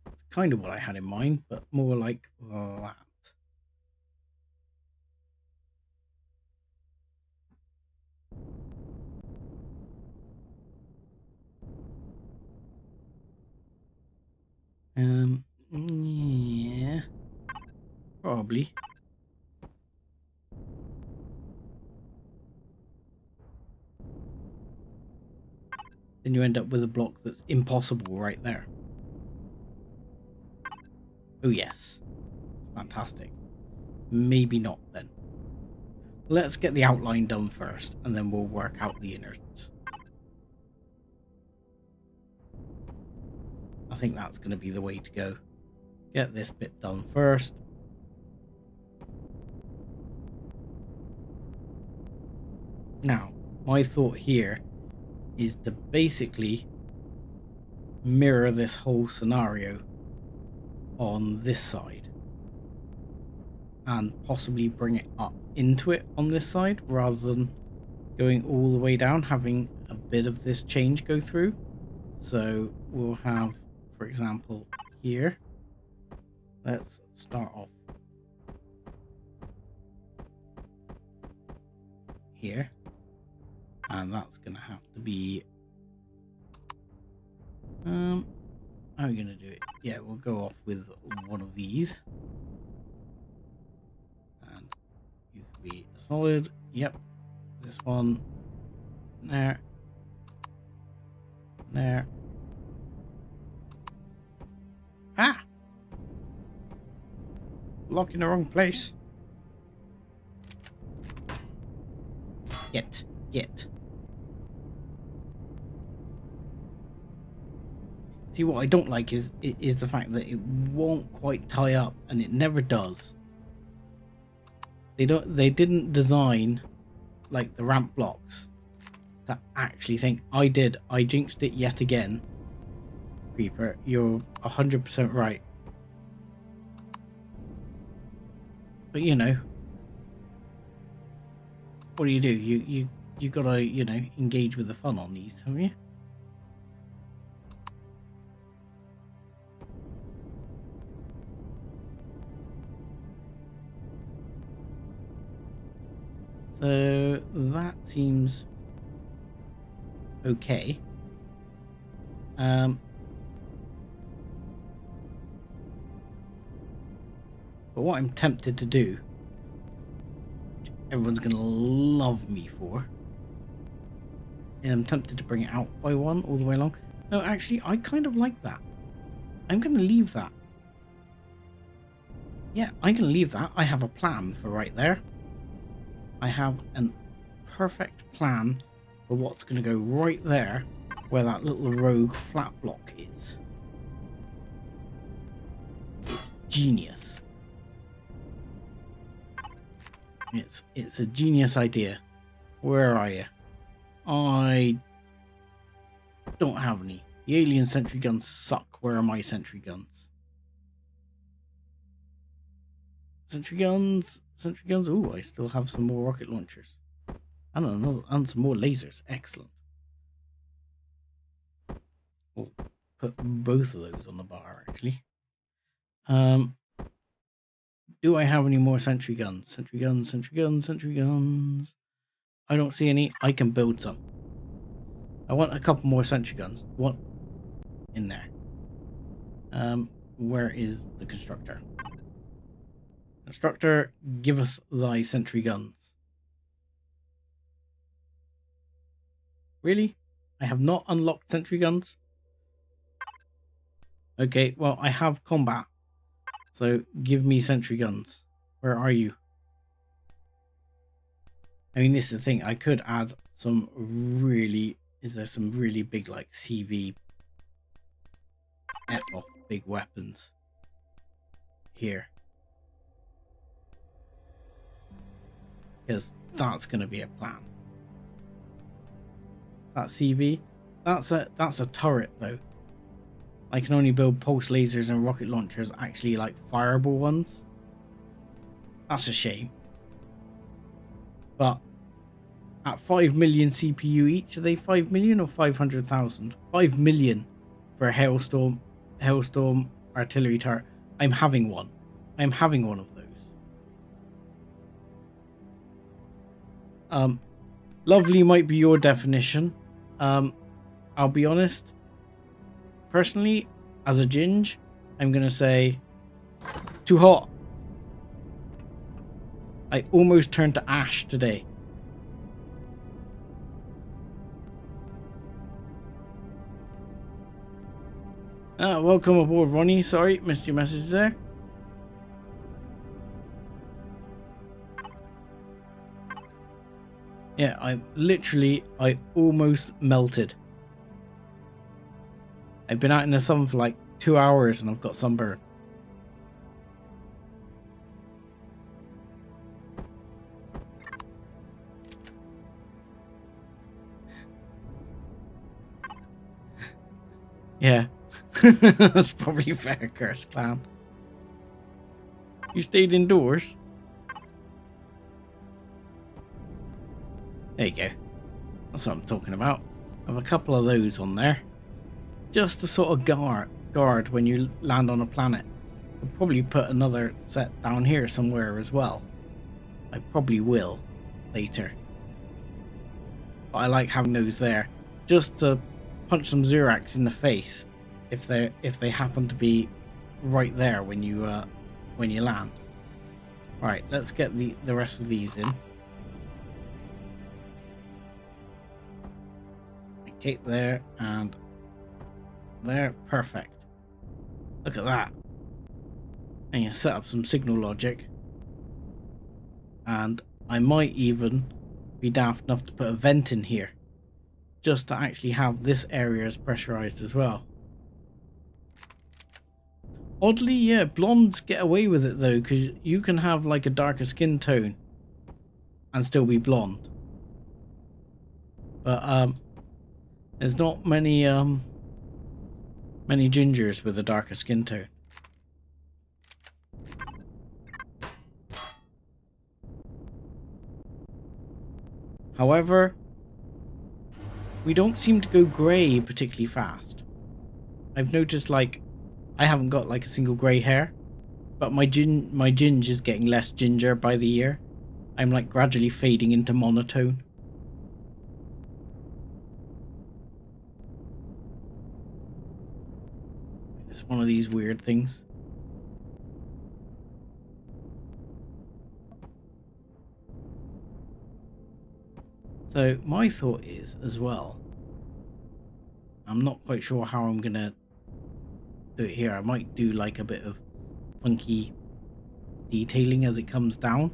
It's kind of what I had in mind, but more like that. Yeah, probably. Then you end up with a block that's impossible right there. Oh yes, fantastic. Maybe not then. Let's get the outline done first, and then we'll work out the innards. I think that's going to be the way to go. Get this bit done first. Now, my thought here is to basically mirror this whole scenario on this side and possibly bring it up into it on this side rather than going all the way down, having a bit of this change go through. So we'll have, for example, here, let's start off here, and that's gonna have to be how are we gonna do it? Yeah, we'll go off with one of these, and you can be solid. Yep, this one there, there. Ah! Lock in the wrong place. Get. See, what I don't like is the fact that it won't quite tie up, and it never does. They didn't design like the ramp blocks to actually think, I jinxed it yet again. Creeper. You're 100% right. But you know, what do? You gotta, you know, engage with the fun on these, haven't you? So that seems okay. But what I'm tempted to do, which everyone's gonna love me for, and I'm tempted to bring it out by one all the way along. No, actually, I kind of like that. I'm gonna leave that. Yeah, I'm gonna leave that. I have a plan for right there. I have a perfect plan for what's gonna go right there, where that little rogue flat block is. It's genius. It's a genius idea. Where are you? I don't have any. The alien sentry guns suck. Where are my sentry guns? Sentry guns. Sentry guns. Ooh, I still have some more rocket launchers. And some more lasers. Excellent. Oh, put both of those on the bar actually. Do I have any more sentry guns? Sentry guns, sentry guns, sentry guns. I don't see any. I can build some. I want a couple more sentry guns. What in there? Where is the constructor? Constructor, give us thy sentry guns. Really? I have not unlocked sentry guns? Okay, well, I have combat. So give me sentry guns. Where are you? I mean, this is the thing. I could add some really... Is there some really big, like, CV F-off big weapons here? Because that's going to be a plan. That CV, that's a turret, though. I can only build pulse lasers and rocket launchers, actually, like, fireable ones. That's a shame. But at 5 million CPU each, are they 5 million or 500,000? 5 million for a Hailstorm artillery turret. I'm having one. I'm having one of those. Lovely might be your definition. I'll be honest. Personally, as a ginge, I'm gonna say too hot. I almost turned to ash today. Welcome aboard, Ronnie. Sorry, missed your message there. Yeah, I almost melted. I've been out in the sun for like 2 hours and I've got sunburn. Yeah. That's probably fair, Curse Clown. You stayed indoors? There you go. That's what I'm talking about. I have a couple of those on there. Just to sort of guard when you land on a planet. I'll probably put another set down here somewhere as well. I probably will later. But I like having those there. Just to punch some Zurax in the face if they happen to be right there when you land. Right, let's get the rest of these in. Okay, there and there, perfect. Look at that. And you set up some signal logic. And I might even be daft enough to put a vent in here. Just to actually have this area as pressurized as well. Oddly, yeah, blondes get away with it though, because you can have like a darker skin tone and still be blonde. But there's not many Many gingers with a darker skin tone. However, we don't seem to go grey particularly fast. I've noticed, like, I haven't got like a single grey hair, but my ginge is getting less ginger by the year. I'm like gradually fading into monotone. It's one of these weird things. So my thought is as well, I'm not quite sure how I'm gonna do it here. I might do like a bit of funky detailing as it comes down,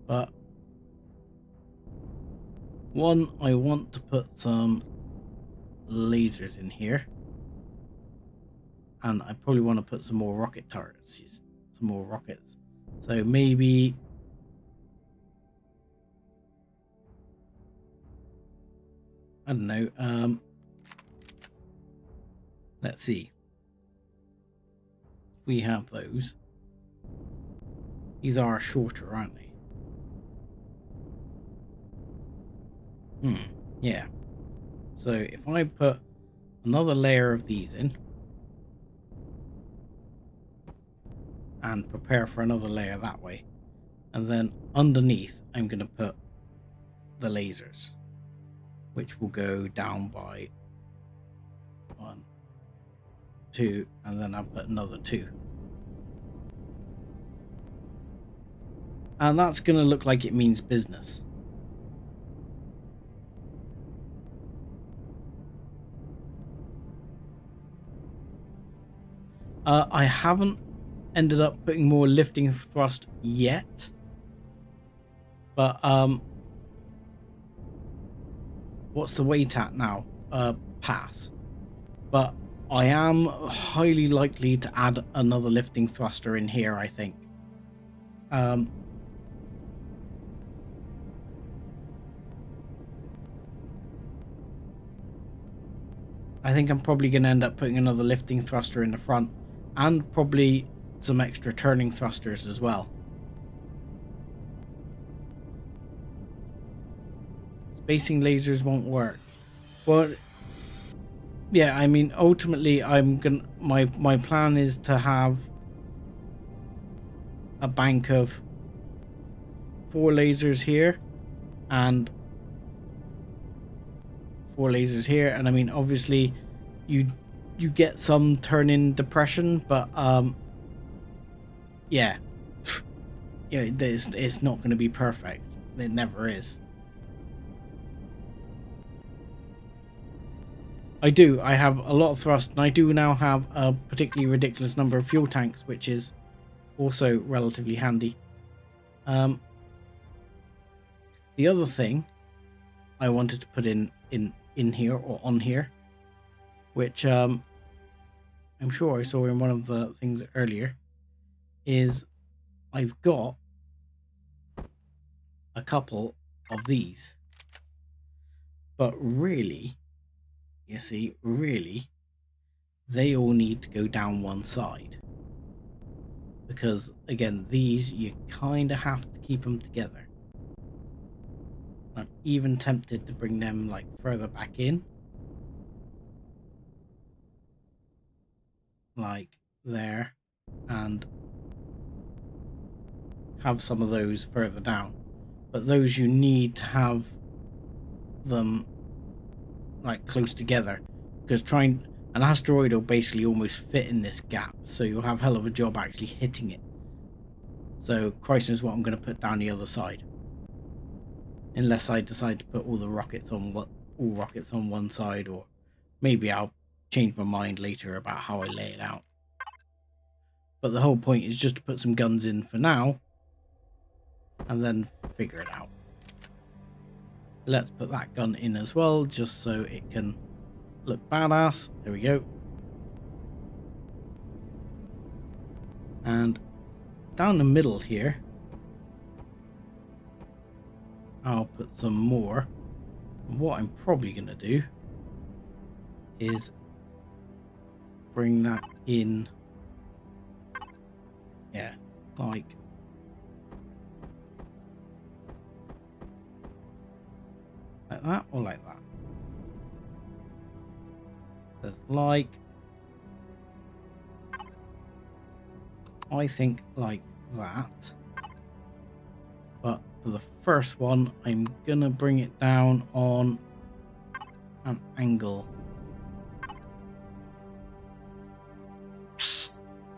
but one, I want to put some lasers in here, and I probably want to put some more rocket turrets, some more rockets. So maybe I don't know. Let's see. We have those. These are shorter, aren't they? Yeah. So if I put another layer of these in and prepare for another layer that way, and then underneath I'm going to put the lasers, which will go down by 1, 2, and then I'll put another 2. And that's going to look like it means business. I haven't ended up putting more lifting thrust yet, but what's the weight at now? Pass. But I am highly likely to add another lifting thruster in here, I think. I think I'm probably going to end up putting another lifting thruster in the front, and probably some extra turning thrusters as well. Spacing lasers won't work. Well, yeah, I mean, ultimately, my plan is to have a bank of 4 lasers here and 4 lasers here, and I mean, obviously, you get some turn-in depression, but yeah, yeah, it's not going to be perfect. It never is. I have a lot of thrust, and I do now have a particularly ridiculous number of fuel tanks, which is also relatively handy. The other thing I wanted to put in here or on here, which I'm sure I saw in one of the things earlier, is I've got a couple of these, but really, you see, really, they all need to go down one side, because again, these, you kind of have to keep them together. I'm even tempted to bring them like further back in, like there, and have some of those further down, but those you need to have them like close together, because an asteroid will basically almost fit in this gap, so you'll have hell of a job actually hitting it. So Christ knows what I'm going to put down the other side, unless I decide to put all rockets on one side, or maybe I'll change my mind later about how I lay it out. But the whole point is just to put some guns in for now, and then figure it out. Let's put that gun in as well, just so it can look badass. There we go. And down the middle here, I'll put some more. What I'm probably going to do is bring that in. Yeah, like that or like that. That's like, I think like that. But for the first one, I'm gonna bring it down on an angle,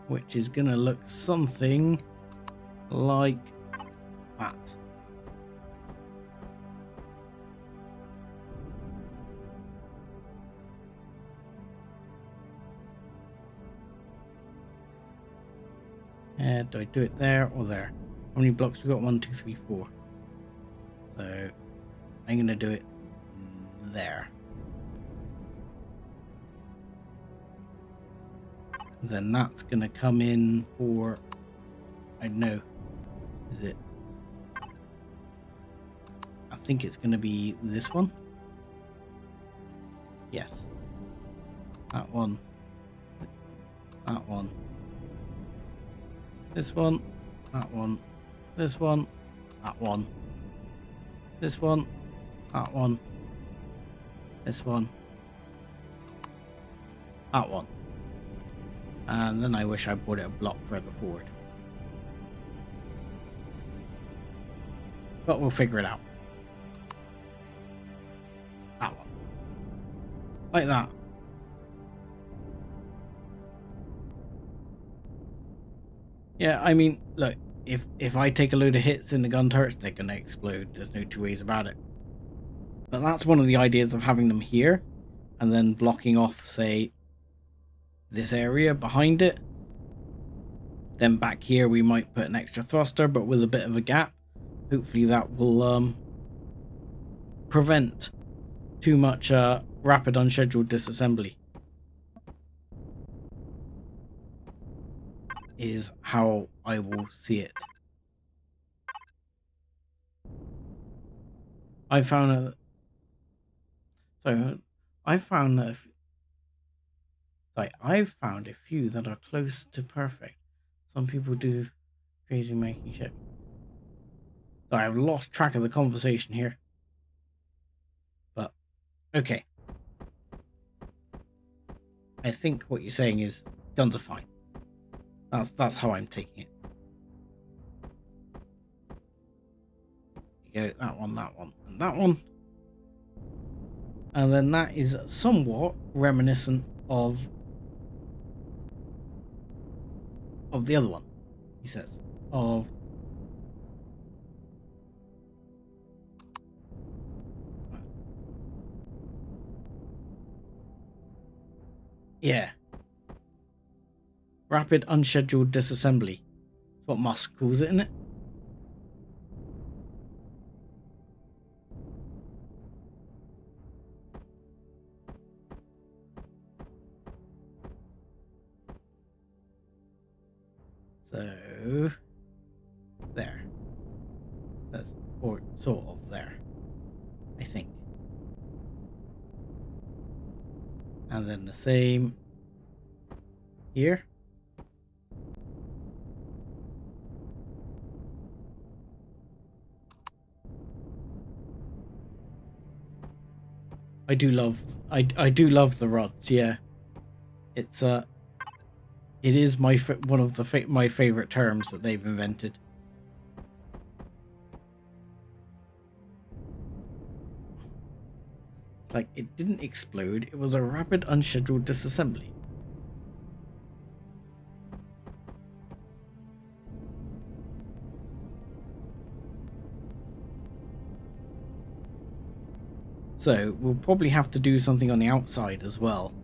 which is gonna look something like that. Do I do it there or there? How many blocks we got? 1, 2, 3, 4. So I'm gonna do it there. Then that's gonna come in for, I don't know, is it? I think it's gonna be this one. Yes. That one. That one. This one. That one. This one. That one. This one. That one. This one. That one. And then I wish I put it a block further forward. But we'll figure it out. That one. Like that. Yeah, I mean, look, if I take a load of hits in the gun turrets, they're going to explode. There's no two ways about it. But that's one of the ideas of having them here and then blocking off, say, this area behind it. Then back here we might put an extra thruster, but with a bit of a gap. Hopefully that will prevent too much rapid unscheduled disassembly. Is how I will see it. I found I've found a few that are close to perfect. Some people do crazy making shit. So I've lost track of the conversation here. But okay. I think what you're saying is guns are fine. That's how I'm taking it. You go that one, and that one. And then that is somewhat reminiscent of the other one, he says. Yeah. Rapid unscheduled disassembly. That's what Musk calls it, isn't it? So there. That's or sort of there, I think. And then the same here. I do love the rods. Yeah, it's it is one of my favorite terms that they've invented. It's like it didn't explode; it was a rapid unscheduled disassembly. So we'll probably have to do something on the outside as well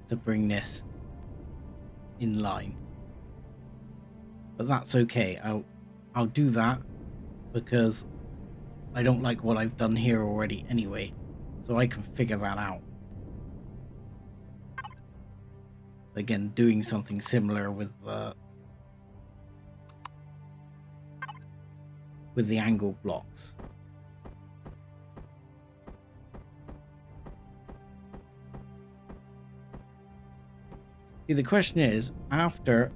to bring this in line. But that's okay. I'll do that because I don't like what I've done here already anyway. So I can figure that out. Again, doing something similar with the angle blocks. See, the question is, after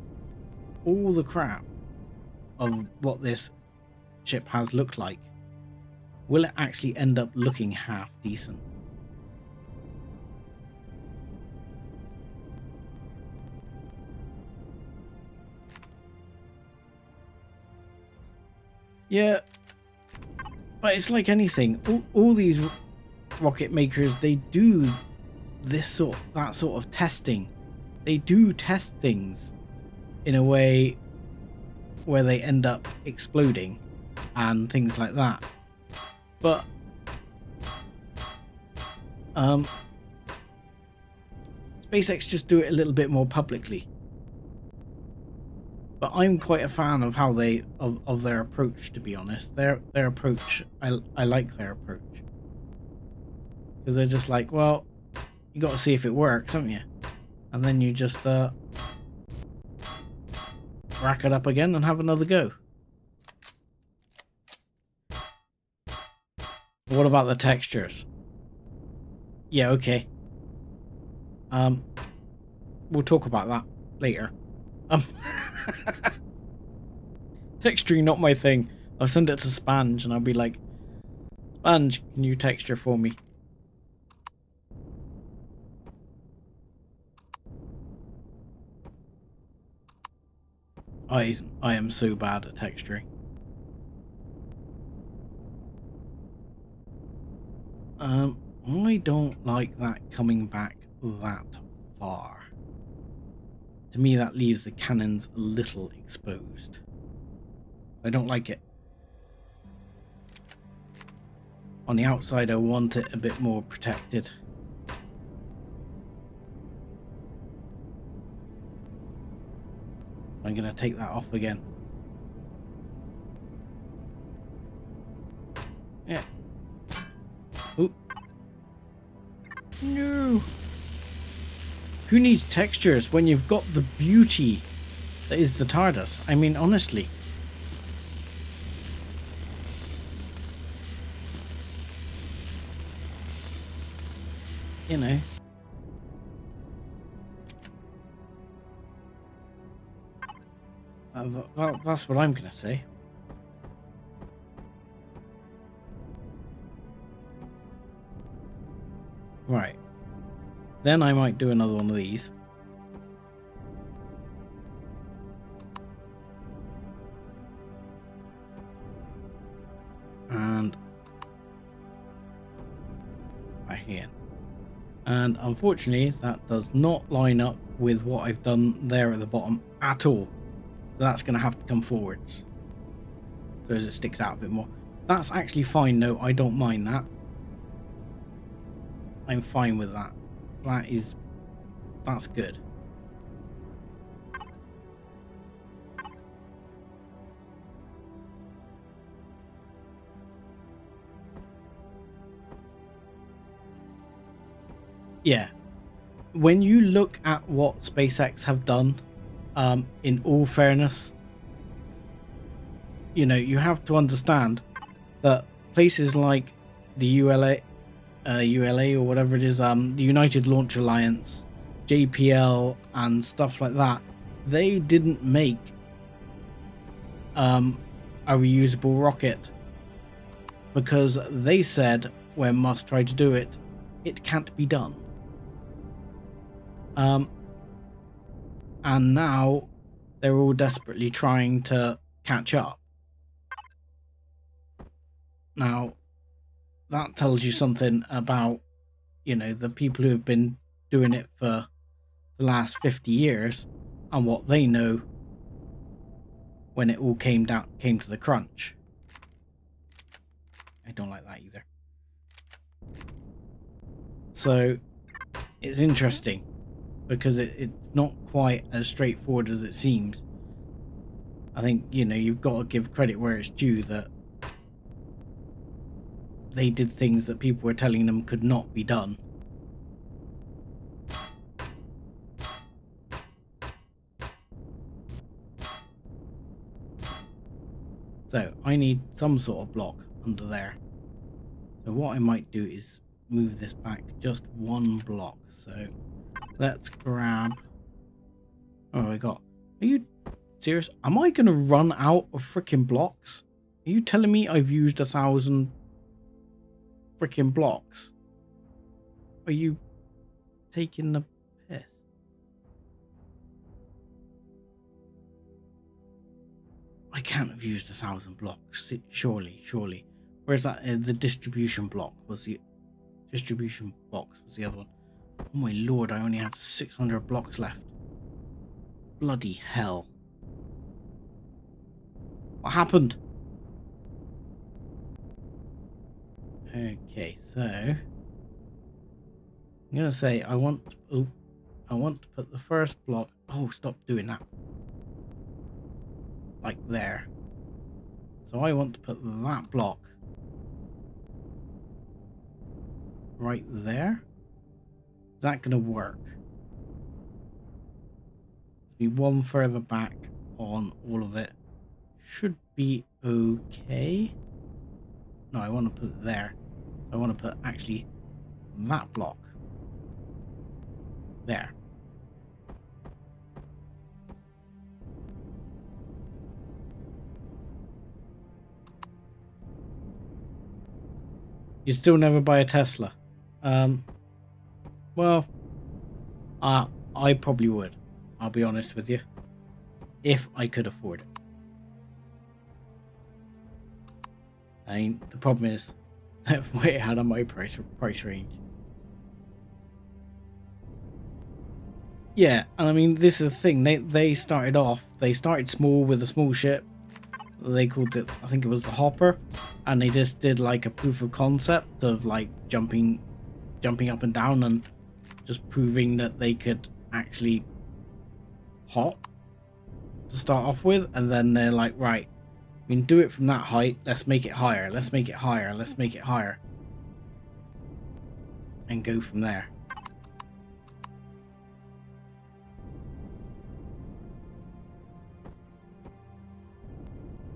all the crap of what this ship has looked like, will it actually end up looking half decent? Yeah, but it's like anything. All these rocket makers, they do that sort of testing. They do test things in a way where they end up exploding and things like that. But SpaceX just do it a little bit more publicly. But I'm quite a fan of how of their approach, to be honest. Their approach, I like their approach. Because they're just like, well, you got to see if it works, haven't you? And then you just rack it up again and have another go. What about the textures? Yeah, okay. We'll talk about that later. Texturing not my thing. I'll send it to Spanj and I'll be like, Spanj, can you texture for me? I am so bad at texturing. I don't like that coming back that far. To me, that leaves the cannons a little exposed. I don't like it. On the outside, I want it a bit more protected. I'm going to take that off again. Yeah. Oop. No. Who needs textures when you've got the beauty that is the TARDIS? I mean, honestly. You know. That's what I'm going to say. Right. Then I might do another one of these. And back again. And unfortunately, that does not line up with what I've done there at the bottom at all. So that's going to have to come forwards. So as it sticks out a bit more. That's actually fine, no, I don't mind that. I'm fine with that. That's good. Yeah. When you look at what SpaceX have done, in all fairness, you know, you have to understand that places like the ULA or whatever it is, the United Launch Alliance, JPL and stuff like that, they didn't make a reusable rocket because they said when Musk tried to do it, it can't be done. And now they're all desperately trying to catch up. Now, that tells you something about, you know, the people who have been doing it for the last 50 years and what they know when it all came to the crunch. I don't like that either. So it's interesting because it's not quite as straightforward as it seems. I think, you know, you've got to give credit where it's due that they did things that people were telling them could not be done. So I need some sort of block under there. So what I might do is move this back just one block. So let's grab Oh, I got. Are you serious? Am I going to run out of freaking blocks? Are you telling me I've used 1,000 freaking blocks? Are you taking the piss? I can't have used 1,000 blocks. Surely. Where's that? The distribution block was the distribution box was the other one. Oh my lord! I only have 600 blocks left. Bloody hell! What happened? Okay, so I'm gonna say I want to put the first block. Oh, stop doing that. Like there. So I want to put that block right there. Is that gonna work? Be one further back on all of it. Should be okay. No, I want to put it there. I want to put actually that block there. You still never buy a Tesla? Well, I probably would. I'll be honest with you. If I could afford it. I mean, the problem is that way out of my price range. Yeah, and I mean, this is the thing. They started small with a small ship. They called it, I think it was the Hopper, and they just did like a proof of concept of like jumping up and down and just proving that they could actually hop to start off with, and then they're like, right, we can do it from that height, let's make it higher, let's make it higher, let's make it higher, and go from there.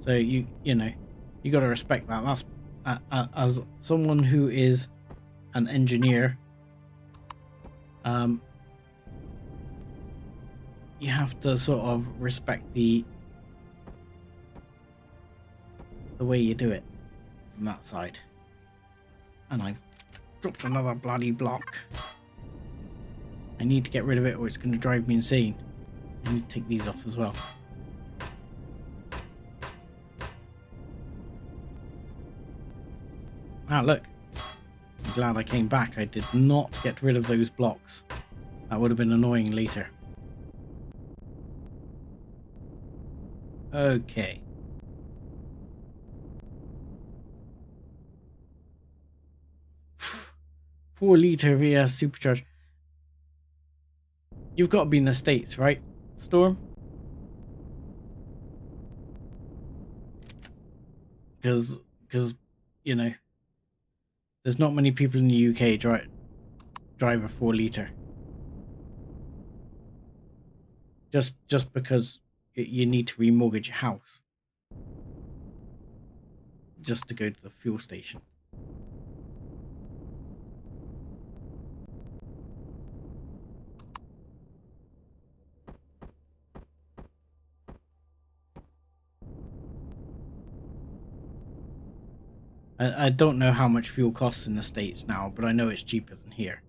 So you know, you got to respect that. That's as someone who is an engineer, you have to sort of respect the way you do it from that side. And I've dropped another bloody block. I need to get rid of it or it's going to drive me insane. I need to take these off as well. Ah, look. I'm glad I came back. I did not get rid of those blocks. That would have been annoying later. Okay. $4 via supercharge. You've got to be in the States, right, Storm? Because you know, there's not many people in the UK drive a 4 litre. Just because you need to remortgage your house just to go to the fuel station. I don't know how much fuel costs in the States now, but I know it's cheaper than here.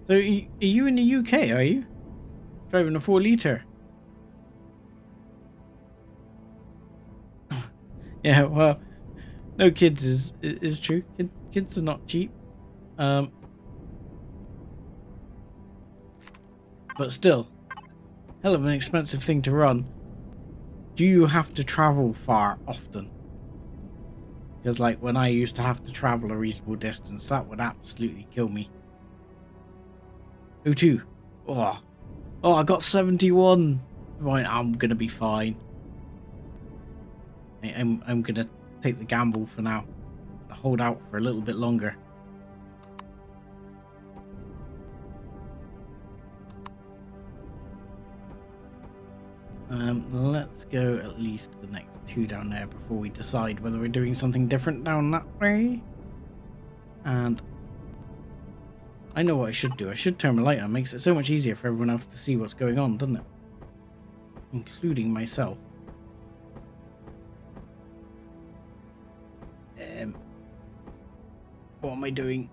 So are you in the UK, are you? Driving a 4 litre? Yeah, well, no kids is true. Kids are not cheap. But still, hell of an expensive thing to run. Do you have to travel far often? Because like when I used to have to travel a reasonable distance, that would absolutely kill me. O2. Oh, I got 71. Right, I'm gonna be fine. I'm gonna take the gamble for now. Hold out for a little bit longer. Let's go at least the next 2 down there before we decide whether we're doing something different down that way. And I know what I should do. I should turn my light on. It makes it so much easier for everyone else to see what's going on, doesn't it? Including myself. What am I doing?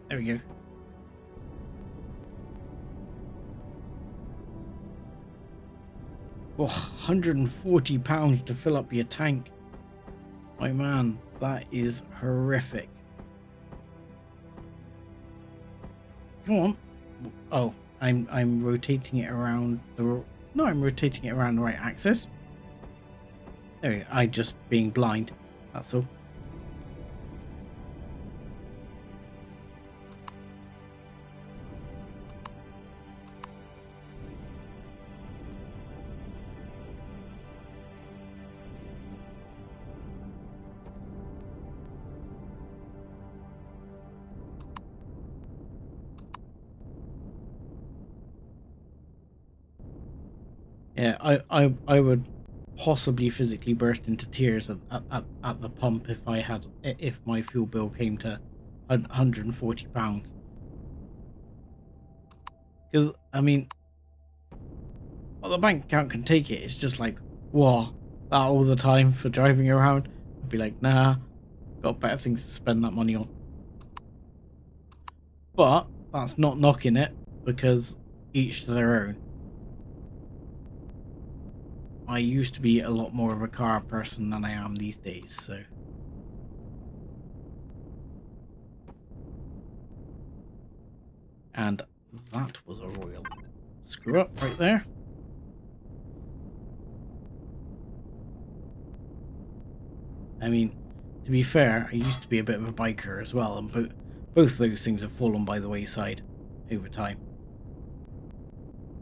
There we go. Oh, £140 to fill up your tank. My man, that is horrific. Come on. Oh, I'm rotating it around the... No, I'm rotating it around the right axis. There we go. I just being blind. That's all. Yeah, I would possibly physically burst into tears at the pump if my fuel bill came to £140. Because I mean, well, the bank account can take it. It's just like, whoa, that all the time for driving around. I'd be like, nah, got better things to spend that money on. But that's not knocking it, because each to their own. I used to be a lot more of a car person than I am these days, so. And that was a royal screw up right there. I mean, to be fair, I used to be a bit of a biker as well, and both those things have fallen by the wayside over time.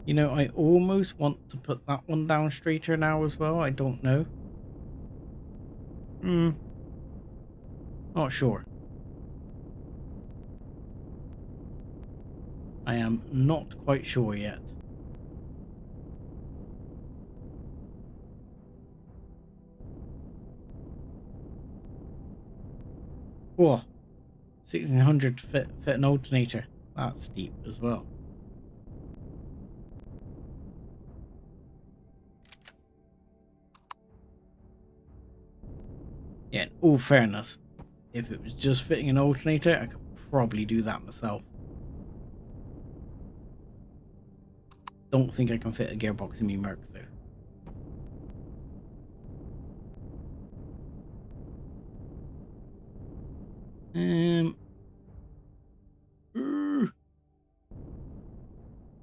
You know, I almost want to put that one down straighter now as well. I don't know. Not sure. I am not quite sure yet. Whoa. 1600 fit an alternator. That's steep as well. Yeah, in all fairness, if it was just fitting an alternator, I could probably do that myself. Don't think I can fit a gearbox in me Merc though.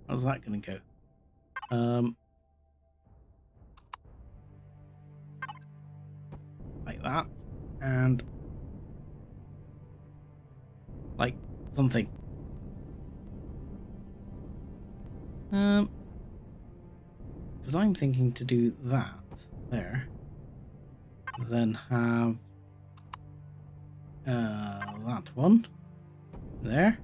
How's that gonna go? Like that, and like something. Because I'm thinking to do that there, then have that one there.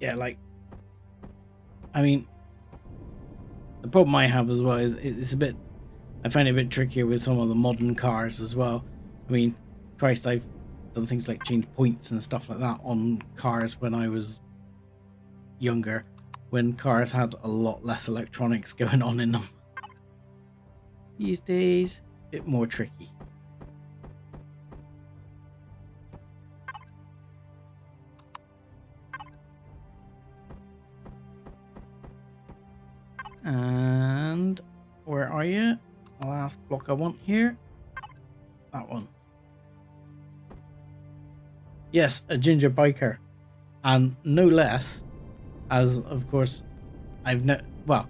Yeah, like, I mean, the problem I have as well is it's a bit, I find it a bit trickier with some of the modern cars as well. I mean, Christ, I've done things like change points and stuff like that on cars when I was younger, when cars had a lot less electronics going on in them. These days, a bit more tricky. And where are you? The last block I want here. That one. Yes, a ginger biker. And no less, as of course well,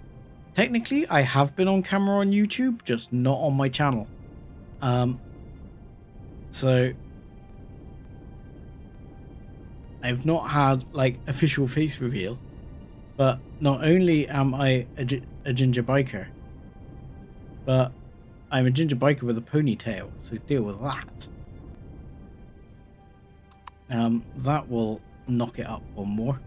technically I have been on camera on YouTube, just not on my channel. So I've not had like official face reveal, but not only am I a ginger biker, but I'm a ginger biker with a ponytail, so deal with that. That will knock it up one more.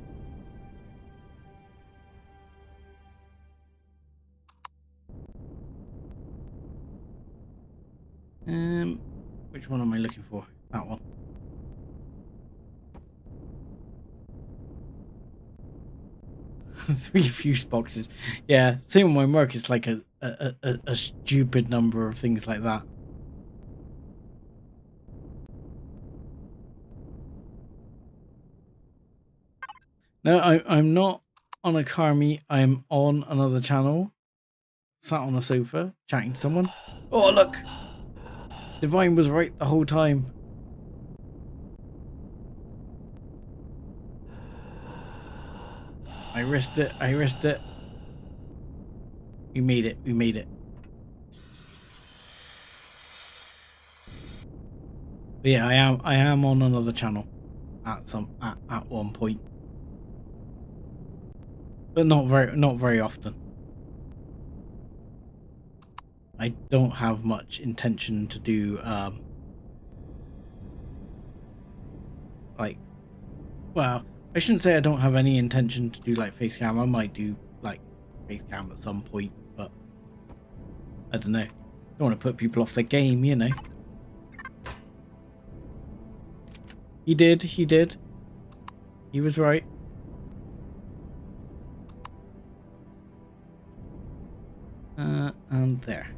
Which one am I looking for? That one. 3 fuse boxes. Yeah, same with my work. It's like a stupid number of things like that. No, I'm not on a car meet. I'm on another channel, sat on a sofa, chatting to someone. Oh, look! Divine was right the whole time. I risked it. I risked it. We made it. We made it. But yeah, I am on another channel at one point. But not very often. I don't have much intention to do like, well, I shouldn't say I don't have any intention to do like face cam. I might do like face cam at some point, but I don't know. Don't want to put people off their game, you know. He did. He was right. And there.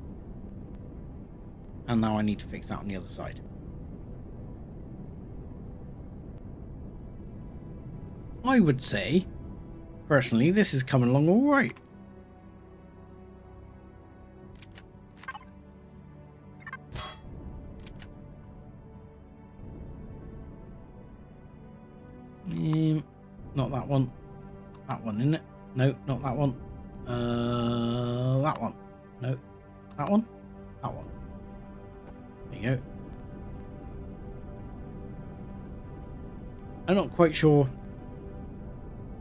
And now I need to fix that on the other side. I would say, personally, this is coming along all right. Not that one. That one, isn't it? No, not that one. That one. No. That one? That one. There you go. I'm not quite sure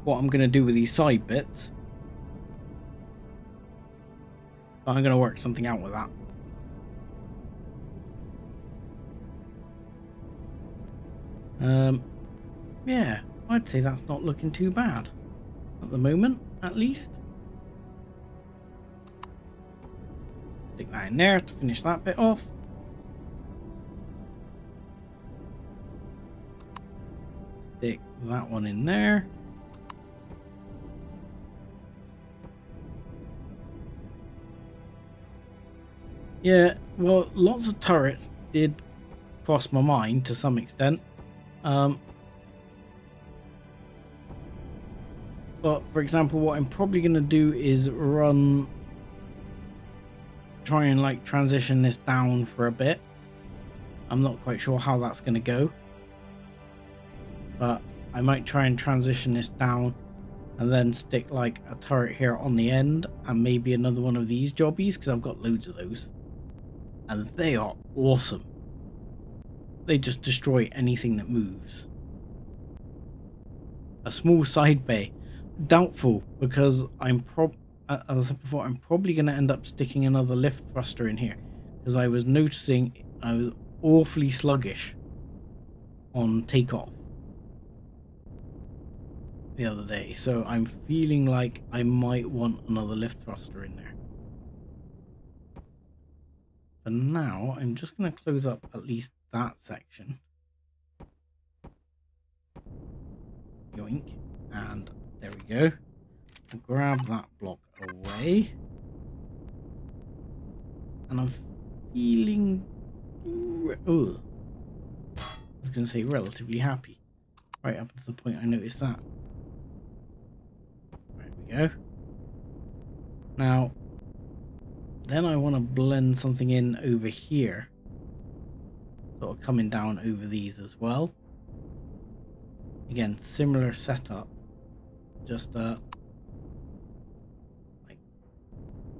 what I'm going to do with these side bits, but I'm going to work something out with that. Yeah, I'd say that's not looking too bad at the moment, at least. Stick that in there to finish that bit off. Stick that one in there. Yeah, well, lots of turrets did cross my mind to some extent. But for example, what I'm probably going to do is try and like transition this down for a bit. I'm not quite sure how that's going to go, but I might try and transition this down and then stick like a turret here on the end and maybe another one of these jobbies, because I've got loads of those and they are awesome. They just destroy anything that moves. A small side bay. Doubtful, because as I said before, I'm probably going to end up sticking another lift thruster in here, because I was noticing I was awfully sluggish on takeoff the other day, so I'm feeling like I might want another lift thruster in there. For now, I'm just going to close up at least that section. Yoink. And there we go. I'll grab that block away. And I'm feeling... oh, I was going to say relatively happy. Right up to the point I noticed that. There we go. Now, then I want to blend something in over here. Sort of coming down over these as well. Again, similar setup. Just like,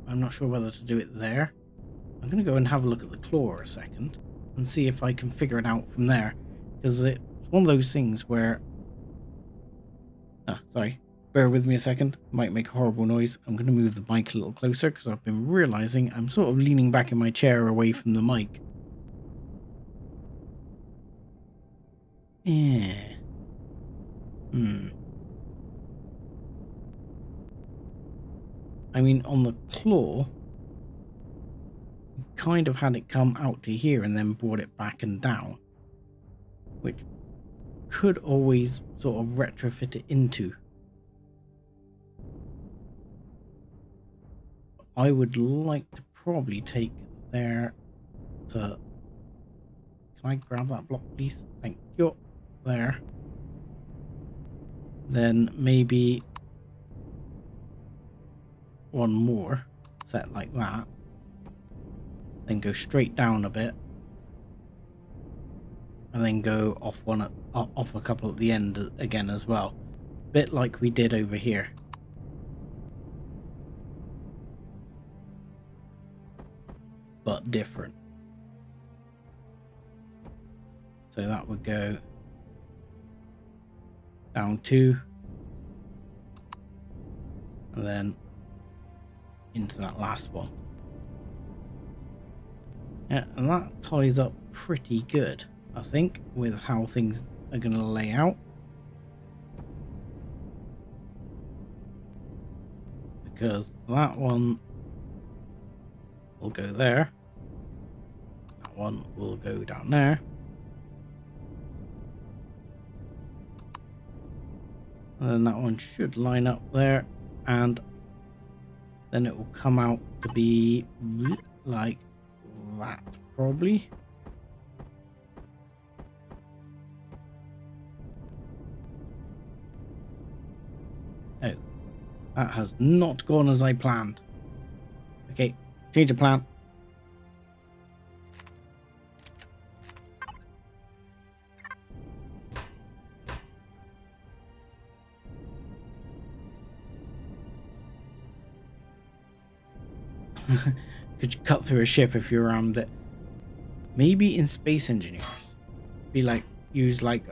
I'm not sure whether to do it there. I'm going to go and have a look at the claw a second and see if I can figure it out from there, because it's one of those things where Bear with me a second. Might make a horrible noise. I'm going to move the mic a little closer because I've been realizing I'm sort of leaning back in my chair away from the mic. Yeah. I mean, on the claw, we kind of had it come out to here and then brought it back and down, which could always sort of retrofit it into. I would like to probably take there to... Can I grab that block, please? Thank you. There. Then maybe one more set like that. Then go straight down a bit. And then go off off a couple at the end again as well. Bit like we did over here. But different. So that would go down 2 and then into that last one. Yeah, and that ties up pretty good, I think, with how things are going to lay out. Because that one will go there. That one will go down there. And then that one should line up there, and then it will come out to be like that, probably. Oh, that has not gone as I planned. Okay, change of plan. Could you cut through a ship if you rammed it? Maybe in Space Engineers. Be like, use like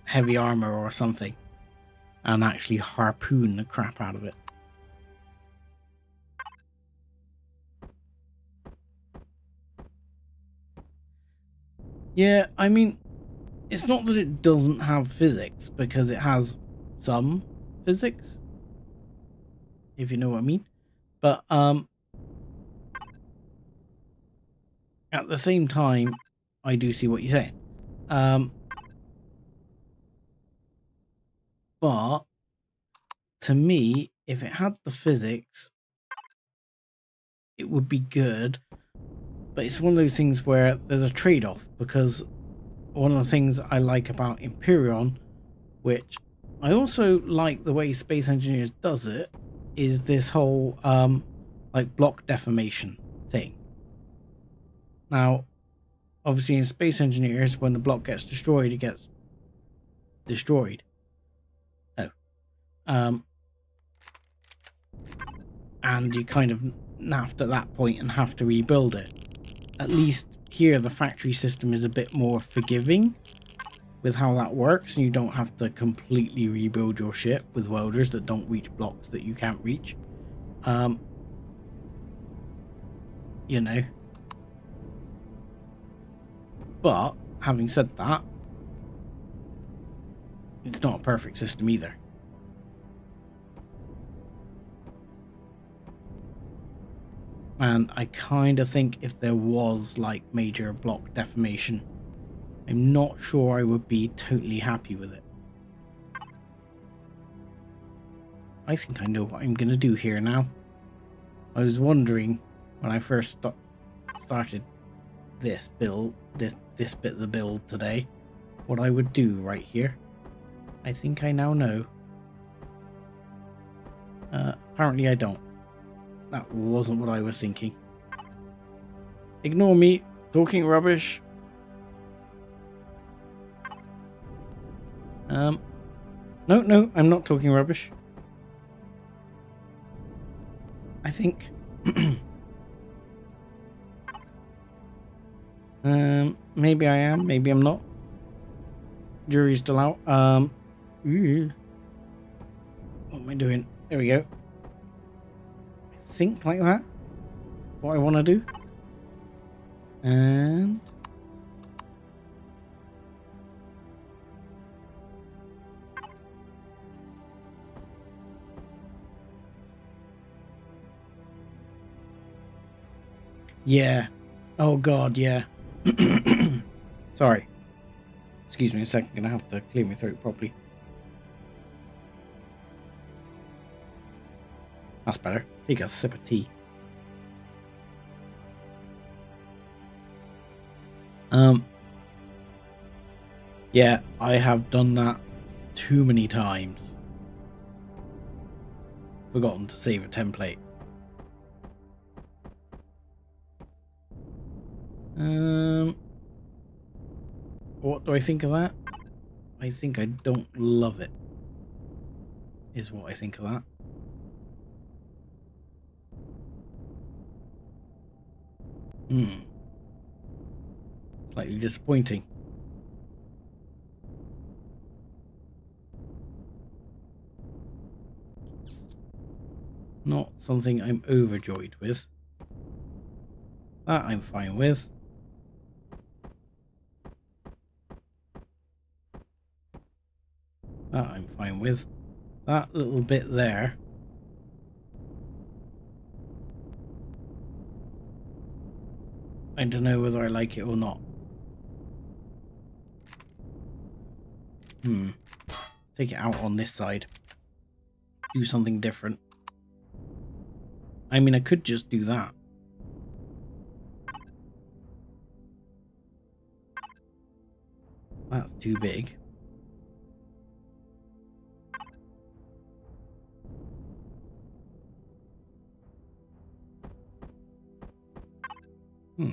heavy armor or something and actually harpoon the crap out of it. Yeah, I mean, it's not that it doesn't have physics, because it has some physics, if you know what I mean. But at the same time, I do see what you're saying. But to me, if it had the physics, it would be good. But it's one of those things where there's a trade-off, because one of the things I like about Empyrion, which I also like the way Space Engineers does it, is this whole like block deformation thing. Now, obviously in Space Engineers, when the block gets destroyed, it gets destroyed. Oh. And you kind of naffed at that point and have to rebuild it. At least here the factory system is a bit more forgiving with how that works, and you don't have to completely rebuild your ship with welders that don't reach blocks that you can't reach. You know. But having said that, it's not a perfect system either. And I kind of think if there was like major block deformation, I'm not sure I would be totally happy with it. I think I know what I'm going to do here now. I was wondering when I first started this build, this bit of the build today, what I would do right here. I think I now know. Apparently I don't. That wasn't what I was thinking. Ignore me talking rubbish. No, I'm not talking rubbish. I think maybe I am, maybe I'm not. Jury's still out. What am I doing? There we go. I think like that. What I want to do. And yeah. Oh god, yeah. Sorry. Excuse me a second, gonna have to clear my throat properly. That's better. Take a sip of tea. Yeah, I have done that too many times. Forgotten to save a template. What do I think of that? I think I don't love it, is what I think of that. Slightly disappointing. Not something I'm overjoyed with. That I'm fine with. That I'm fine with. That little bit there. I don't know whether I like it or not. Take it out on this side. Do something different. I mean, I could just do that. That's too big. Just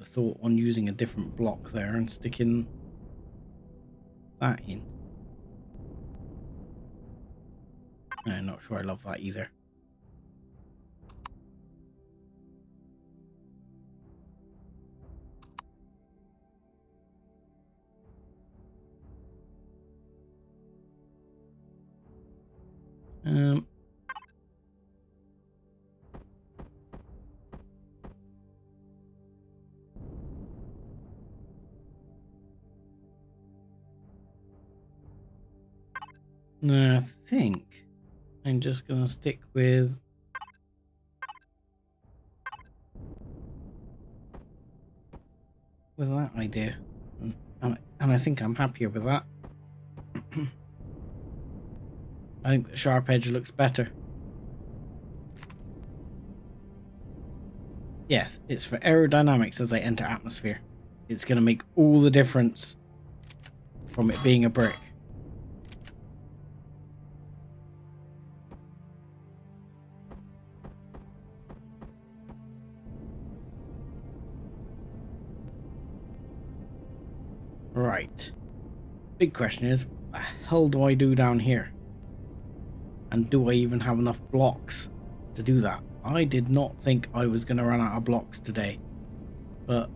a thought on using a different block there and sticking that in. I'm not sure I love that either. I think I'm just going to stick with that idea, and I think I'm happier with that. I think the sharp edge looks better. Yes, it's for aerodynamics as I enter atmosphere. It's going to make all the difference from it being a brick. Right. Big question is, what the hell do I do down here? And do I even have enough blocks to do that? I did not think I was going to run out of blocks today. But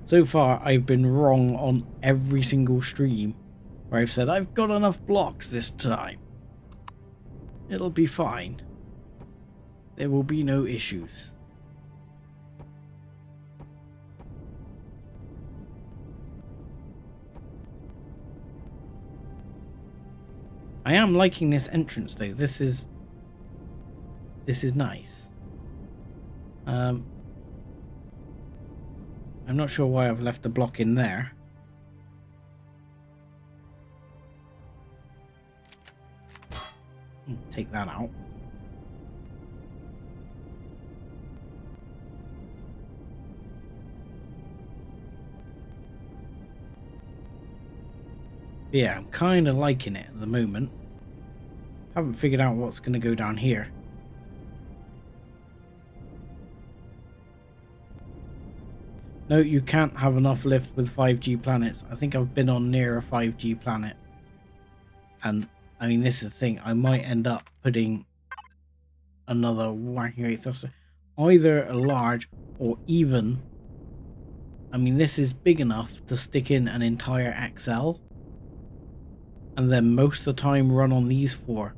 so far I've been wrong on every single stream where I've said I've got enough blocks this time. It'll be fine. There will be no issues. I am liking this entrance though. This is nice. I'm not sure why I've left the block in there. Take that out. Yeah, I'm kind of liking it at the moment. Haven't figured out what's going to go down here. No, you can't have enough lift with 5G planets. I think I've been on near a 5G planet. And, I mean, this is the thing. I might end up putting another whacking rate thruster. Either a large or even... I mean, this is big enough to stick in an entire XL. and then most of the time run on these 4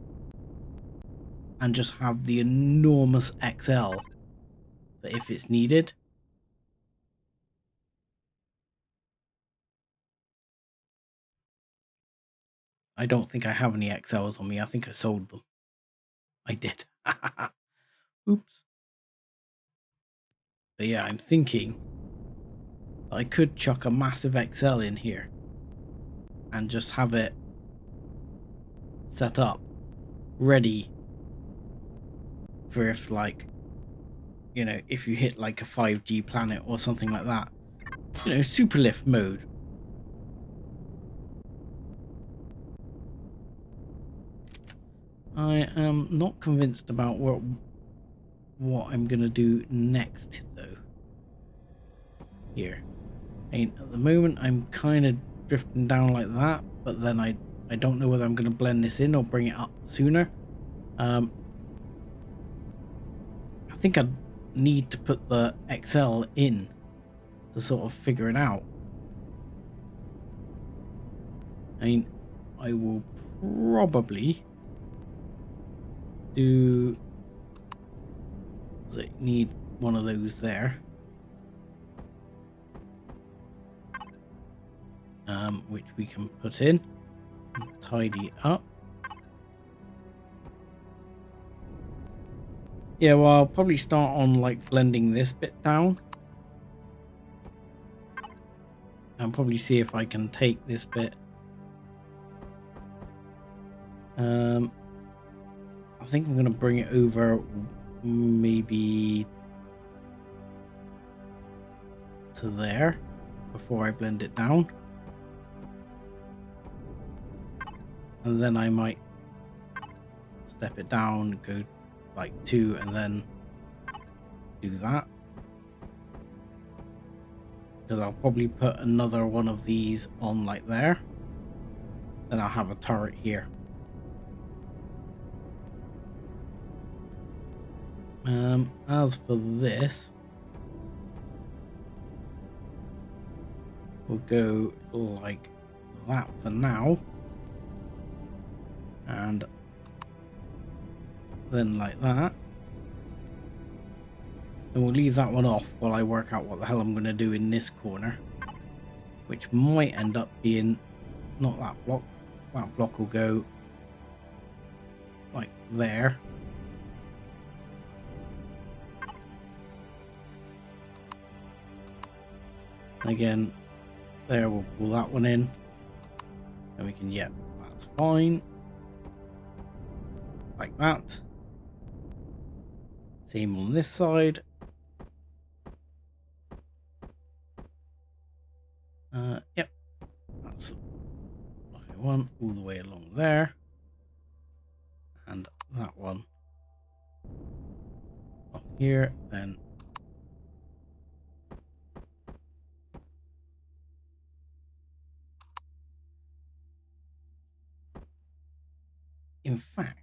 and just have the enormous XL for if it's needed. I don't think I have any XLs on me. I think I sold them. I did. Oops. But yeah, I'm thinking I could chuck a massive XL in here and just have it set up ready for if, like, you know, if you hit like a 5G planet or something like that, you know, super lift mode. I am not convinced about what I'm gonna do next though. Here, I mean, at the moment I'm kind of drifting down like that, but then I don't know whether I'm gonna blend this in or bring it up sooner. I think I need to put the XL in to sort of figure it out. I mean, I will probably do. Does it need one of those there? Which we can put in and tidy up. Yeah, well, I'll probably start on like blending this bit down and probably see if I can take this bit. I think I'm going to bring it over maybe to there before I blend it down. And then I might step it down, go like 2 and then do that. Because I'll probably put another one of these on like there. Then I'll have a turret here. As for this, we'll go like that for now. And then like that. And we'll leave that one off while I work out what the hell I'm going to do in this corner. Which might end up being not that block. That block will go like there. Again, there, we'll pull that one in. And we can, yeah, that's fine. Like that. Same on this side. Yep, that's one all the way along there, and that one up here. Then in fact,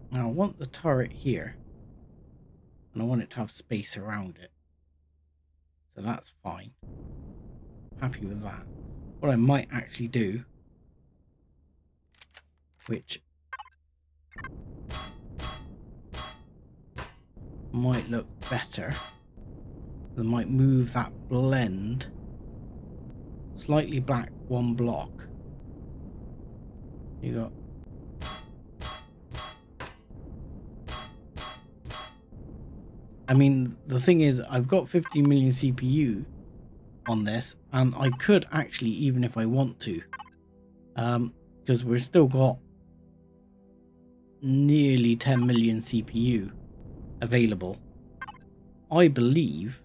now I want the turret here, and I want it to have space around it, so that's fine. Happy with that. What I might actually do, which might look better, I might move that blend slightly back 1 block. You got I mean, the thing is, I've got 50 million CPU on this, and I could actually, even if I want to, because we've still got nearly 10 million CPU available. I believe,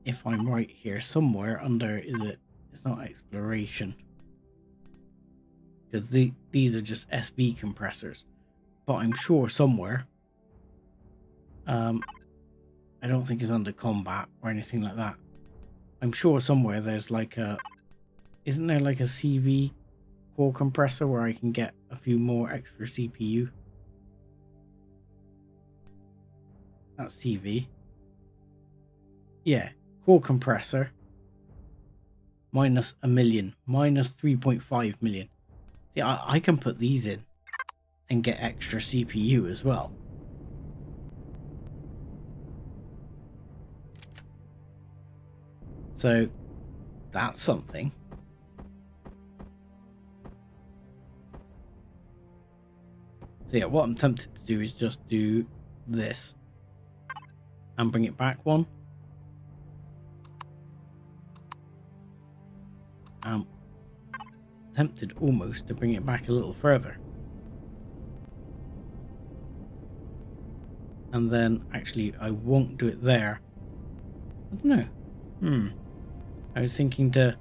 if I'm right here, somewhere under, it's not exploration, because these are just SV compressors, but I'm sure somewhere, I don't think it's under combat or anything like that. I'm sure somewhere there's like a, isn't there like a CV core compressor where I can get a few more extra CPU? That's CV. yeah, core compressor, minus a million, minus 3.5 million. See, I can put these in and get extra CPU as well. So that's something. So yeah, what I'm tempted to do is just do this and bring it back one. I'm tempted almost to bring it back a little further. And then actually I won't do it there. I don't know. I was thinking to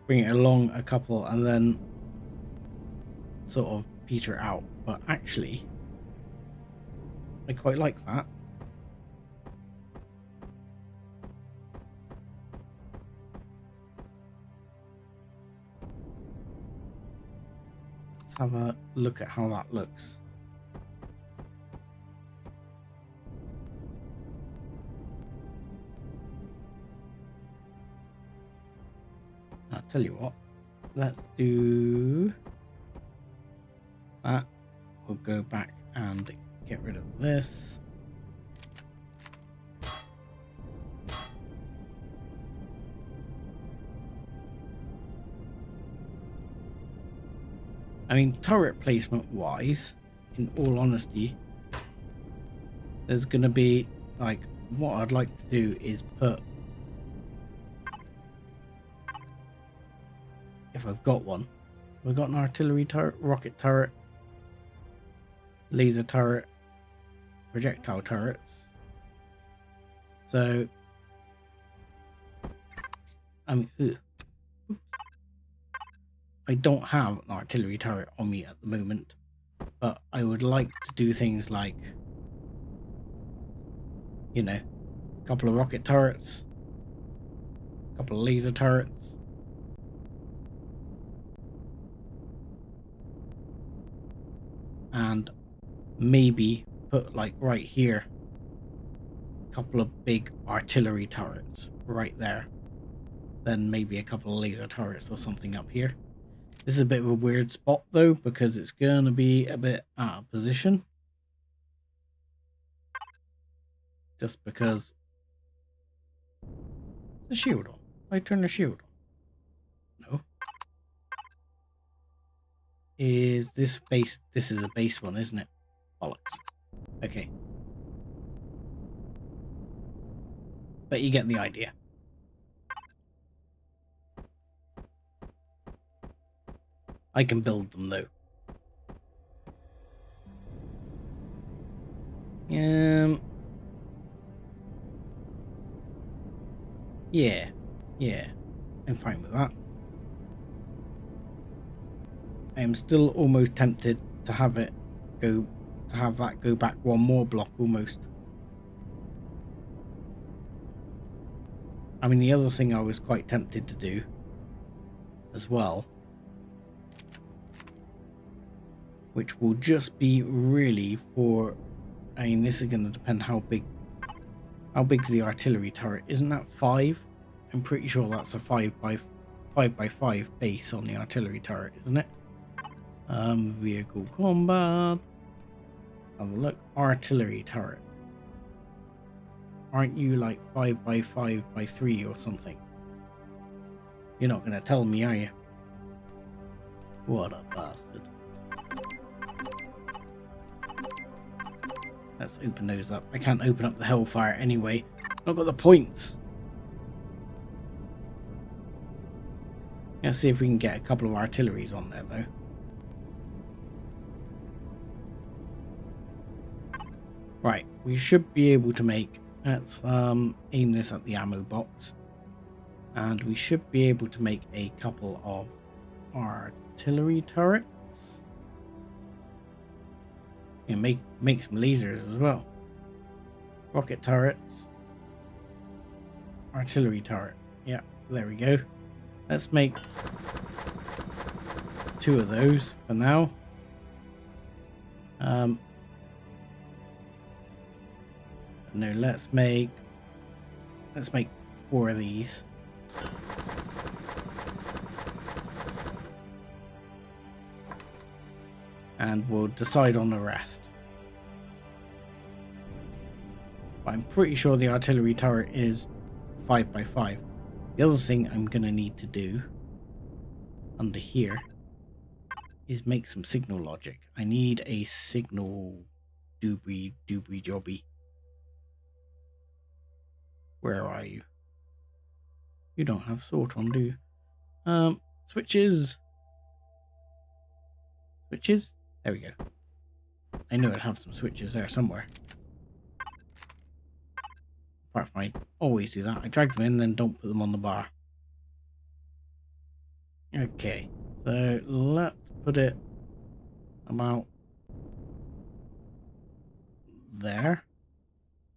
bring it along a couple and then sort of peter out, but actually I quite like that. Let's have a look at how that looks. I'll tell you what, let's do that. We'll go back and get rid of this. I mean, turret placement wise, in all honesty, there's going to be, like, what I'd like to do is put, if I've got one, we've got an artillery turret, rocket turret, laser turret, projectile turrets. So, I mean, I don't have an artillery turret on me at the moment, but I would like to do things like, you know, a couple of rocket turrets, a couple of laser turrets, and maybe put, like, right here a couple of big artillery turrets right there, then maybe a couple of laser turrets or something up here. This is a bit of a weird spot though, because it's gonna be a bit out of position, just because the shield on. I turn the shield on. No. Is this base? This is a base one, isn't it? Bollocks. Okay. But you get the idea. I can build them though. Yeah, I'm fine with that. I am still almost tempted to have it go, to have that go back one more block almost. I mean, the other thing I was quite tempted to do as well, which will just be really for, I mean, this is going to depend how big's the artillery turret. Isn't that 5? I'm pretty sure that's a 5x5 base on the artillery turret, isn't it? Vehicle combat. Have a look. Artillery turret. Aren't you like 5x5x3 or something? You're not going to tell me, are you? What a bastard. Let's open those up. I can't open up the Hellfire anyway. I've not got the points. Let's see if we can get a couple of artilleries on there though. Right, we should be able to make, let's aim this at the ammo box, and we should be able to make a couple of artillery turrets. And make some lasers as well. Rocket turrets, artillery turret. Yeah, there we go. Let's make 2 of those for now. No, let's make let's make 4 of these. And we'll decide on the rest. But I'm pretty sure the artillery turret is 5x5. The other thing I'm going to need to do under here is make some signal logic. I need a signal doobie jobby. Where are you? You don't have sort on, do you? Switches. Switches? There we go. I knew I'd have some switches there somewhere. Apart from I always do that. I drag them in, then don't put them on the bar. Okay, so let's put it about there.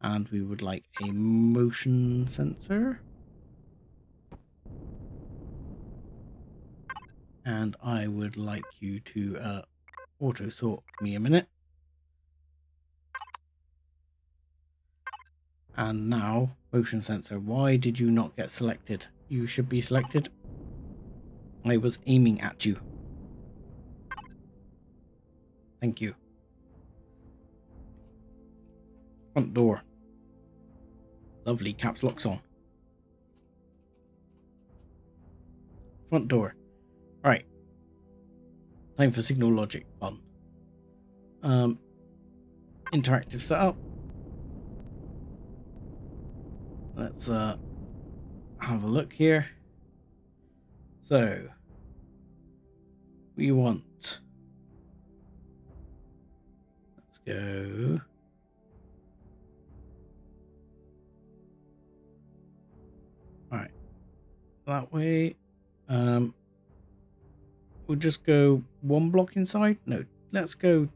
And we would like a motion sensor. And I would like you to auto sort me a minute. And now, motion sensor, why did you not get selected? You should be selected. I was aiming at you. Thank you. Front door. Lovely, caps lock's on. Front door. Right. Time for signal logic fun. Interactive setup. Let's have a look here. So we want, let's go right that way. We'll just go 1 block inside. No, let's go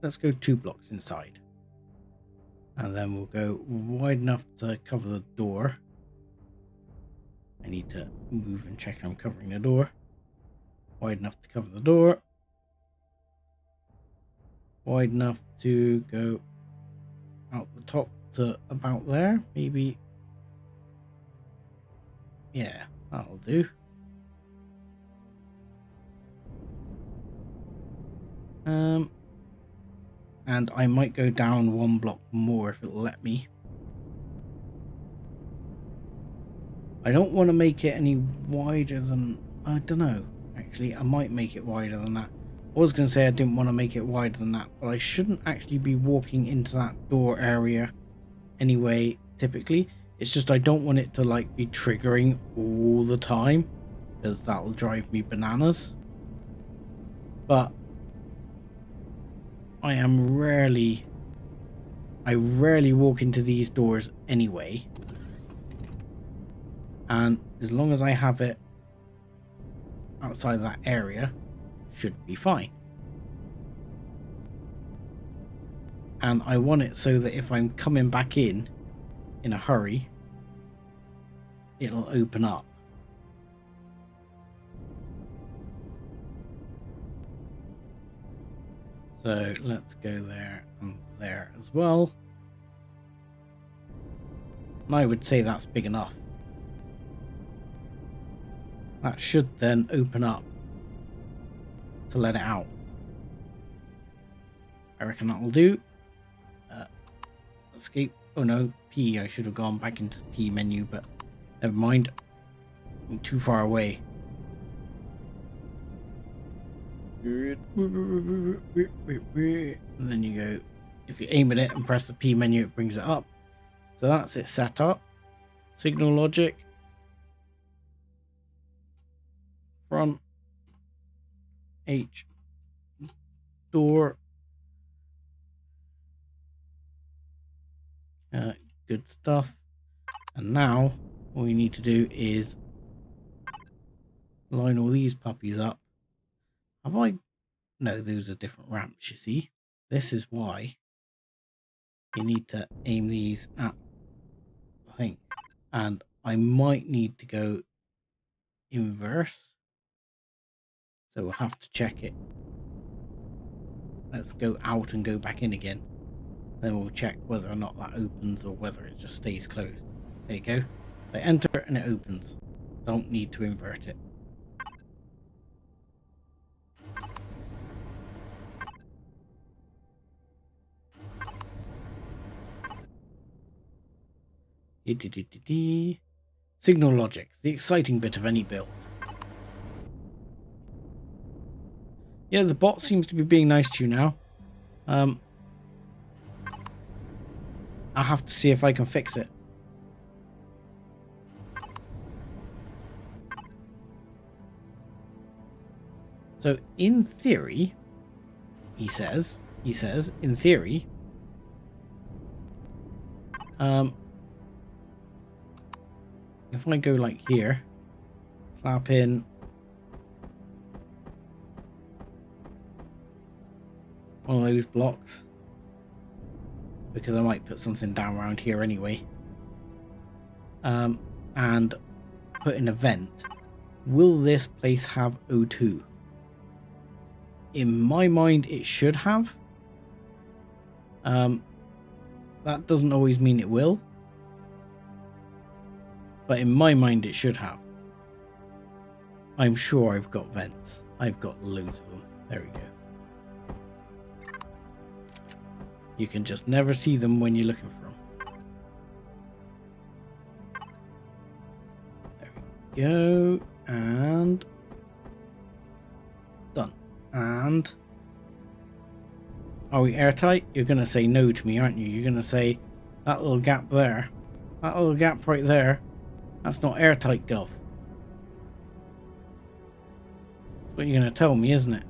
2 blocks inside. And then we'll go wide enough to cover the door. I need to move and check I'm covering the door. Wide enough to cover the door. Wide enough to go out the top to about there. Maybe. Yeah, that'll do. And I might go down 1 block more if it'll let me. I don't want to make it any wider than, I don't know. Actually, I might make it wider than that. I was going to say I didn't want to make it wider than that, but I shouldn't actually be walking into that door area anyway, typically. It's just I don't want it to like be triggering all the time, because that'll drive me bananas. But I rarely walk into these doors anyway. And as long as I have it outside of that area, should be fine. And I want it so that if I'm coming back in a hurry, it'll open up. So let's go there and there as well. And I would say that's big enough. That should then open up to let it out. I reckon that'll do. Escape. Oh no, P. I should have gone back into the P menu, but never mind. I'm too far away. And then you go, if you aim at it and press the P menu, it brings it up. So that's it set up. Signal logic. Front. H. Door. Good stuff. And now all we need to do is line all these puppies up. Have I? No, those are different ramps, you see. This is why you need to aim these at the thing. And I might need to go inverse. So we'll have to check it. Let's go out and go back in again. Then we'll check whether or not that opens or whether it just stays closed. There you go. I enter and it opens. Don't need to invert it. Signal logic, the exciting bit of any build. Yeah, the bot seems to be being nice to you now. I'll have to see if I can fix it. So in theory, he says, in theory, if I go like here, slap in one of those blocks, because I might put something down around here anyway, and put in a vent, will this place have O2? In my mind, it should have. That doesn't always mean it will, but in my mind it should have. I'm sure I've got vents. I've got loads of them. There we go. You can just never see them when you're looking for them. There we go. And done. And are we airtight? You're going to say no to me, aren't you? You're going to say that little gap there, that little gap right there, that's not airtight, Gov. That's what you're going to tell me, isn't it?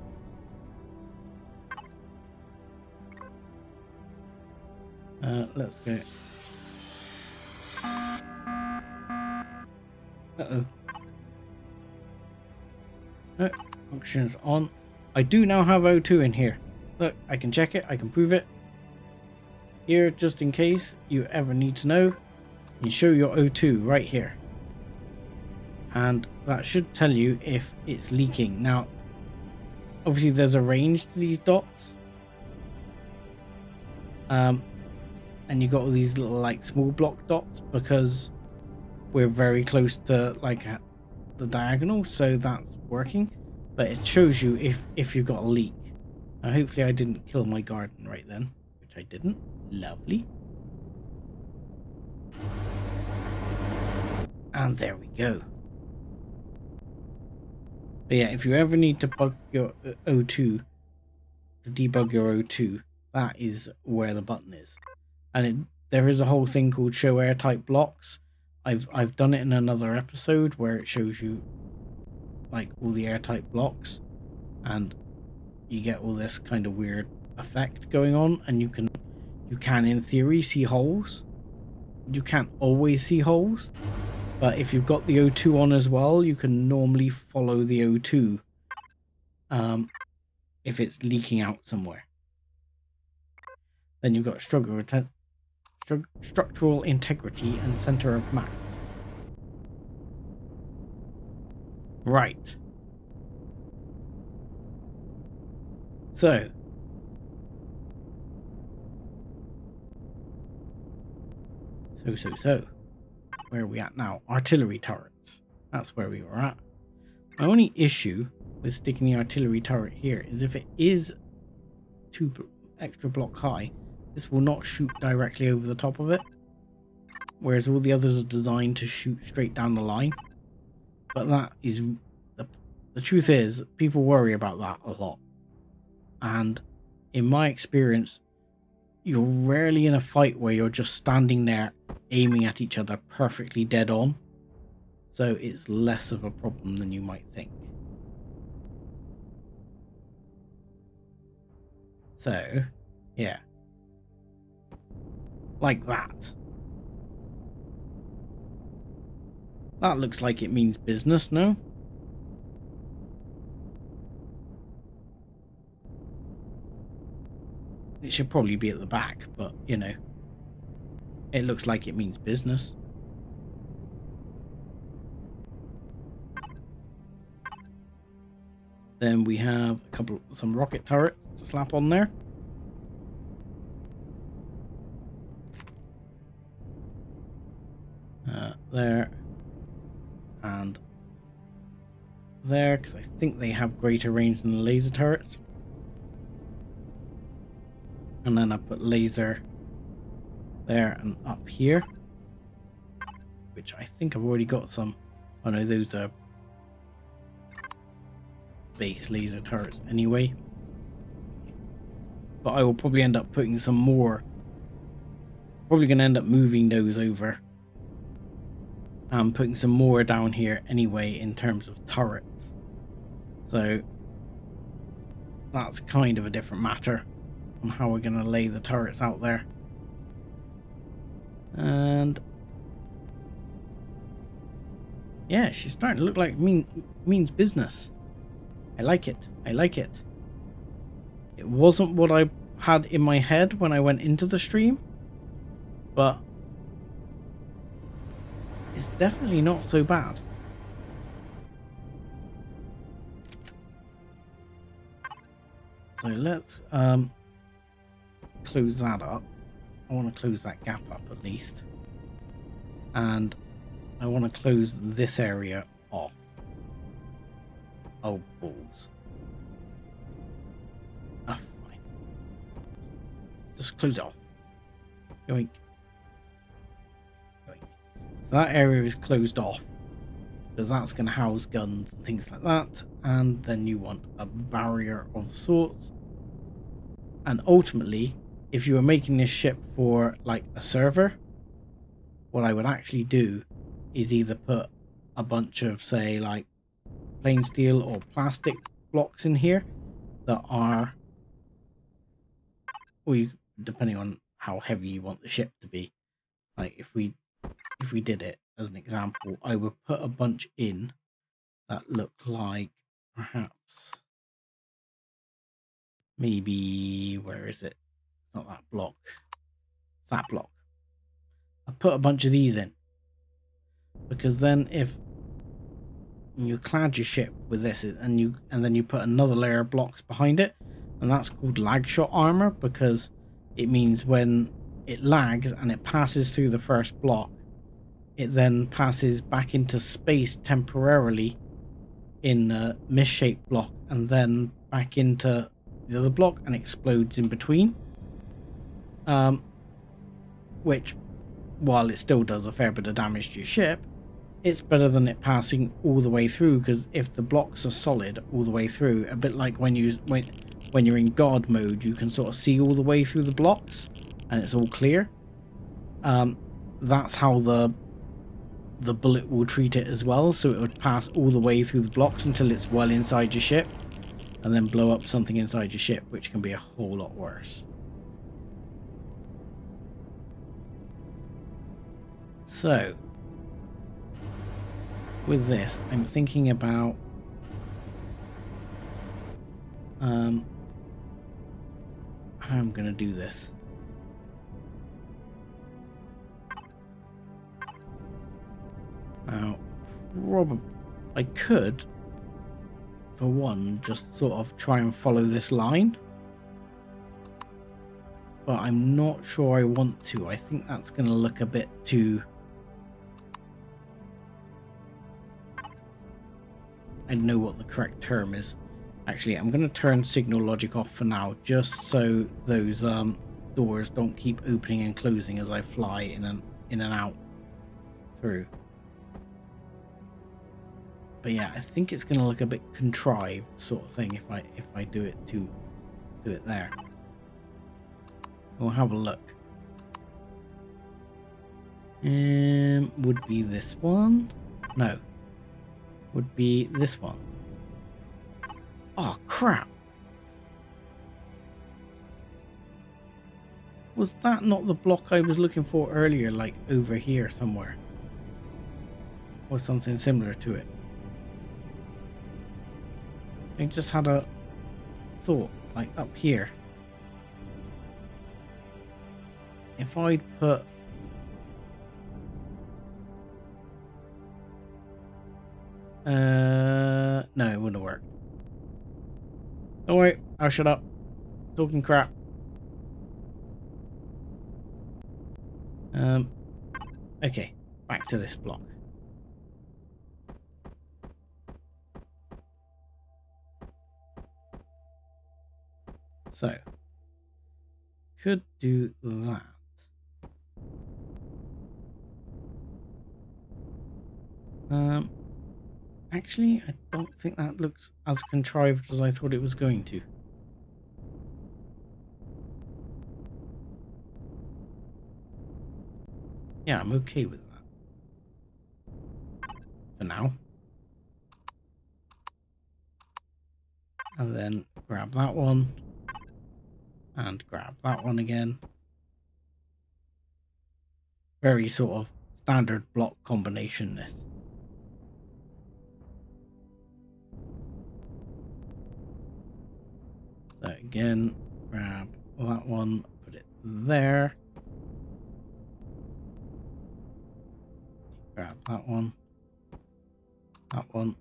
Let's go. Uh-oh. No, functions on. I do now have O2 in here. Look, I can check it, I can prove it. Here, just in case you ever need to know, you show your O2 right here. And that should tell you if it's leaking. Now, obviously there's a range to these dots. And you got all these little like small block dots because we're very close to like the diagonal, so that's working. But it shows you if you've got a leak. Now hopefully I didn't kill my garden right then, which I didn't. Lovely. And there we go. But yeah, if you ever need to bug your O2, to debug your O2, that is where the button is. And there is a whole thing called show airtight blocks. I've done it in another episode where it shows you like all the airtight blocks, and you get all this kind of weird effect going on, and you can in theory see holes. You can't always see holes, but if you've got the O2 on as well, you can normally follow the O2 if it's leaking out somewhere. Then you've got structural integrity and center of mass. Right. So where are we at now? Artillery turrets. That's where we were at. My only issue with sticking the artillery turret here is if it is 2 extra block high, this will not shoot directly over the top of it, whereas all the others are designed to shoot straight down the line. But that is the truth is, people worry about that a lot, and in my experience, you're rarely in a fight where you're just standing there aiming at each other perfectly dead on, so it's less of a problem than you might think. So yeah, like that. That looks like it means business, no? It should probably be at the back, but you know, it looks like it means business. Then we have some rocket turrets to slap on there. there, and there, because I think they have greater range than the laser turrets. And then I put laser there and up here, which I think I've already got some. Oh no, those are base laser turrets anyway. But I will probably end up putting some more. Probably going to end up moving those over. I'm putting some more down here anyway in terms of turrets. So that's kind of a different matter on how we're going to lay the turrets out there. And yeah, she's starting to look like means business. I like it. I like it. It wasn't what I had in my head when I went into the stream, but it's definitely not so bad. So let's close that up. I want to close that gap up at least. And I want to close this area off. Oh, balls. Ah, fine. Just close it off. Yoink. Yoink. So that area is closed off, because that's going to house guns and things like that. And then you want a barrier of sorts. And ultimately, if you were making this ship for like a server, what I would actually do is either put a bunch of, say, like plain steel or plastic blocks in here that are, or you, depending on how heavy you want the ship to be. Like if we did it as an example, I would put a bunch in that look like perhaps maybe, where is it? Not that block. That block. I put a bunch of these in, because then if you clad your ship with this and then you put another layer of blocks behind it, and that's called lag shot armor, because it means when it lags and it passes through the first block, it then passes back into space temporarily in a misshaped block and then back into the other block and explodes in between. Which, while it still does a fair bit of damage to your ship, it's better than it passing all the way through, because if the blocks are solid all the way through, a bit like when you're in guard mode, you can sort of see all the way through the blocks and it's all clear. That's how the bullet will treat it as well, so it would pass all the way through the blocks until it's well inside your ship, and then blow up something inside your ship, which can be a whole lot worse. So with this, I'm thinking about how I'm going to do this. Now, probably I could, for one, just sort of try and follow this line, but I'm not sure I want to. I think that's going to look a bit too... I don't know what the correct term is. Actually, I'm going to turn signal logic off for now, just so those doors don't keep opening and closing as I fly in and out through. But yeah, I think it's going to look a bit contrived sort of thing if I do it there. We'll have a look. Would be this one? No. Would be this one. Oh crap! Was that not the block I was looking for earlier, like over here somewhere? Or something similar to it? I just had a thought, like up here. If I'd put... no, it wouldn't work. Don't worry, I'll shut up. Talking crap. Okay, back to this block. So, could do that. Actually, I don't think that looks as contrived as I thought it was going to. Yeah, I'm okay with that. For now. And then grab that one. And grab that one again. Very sort of standard block combination this. So again, grab that one, put it there. Grab that one. That one.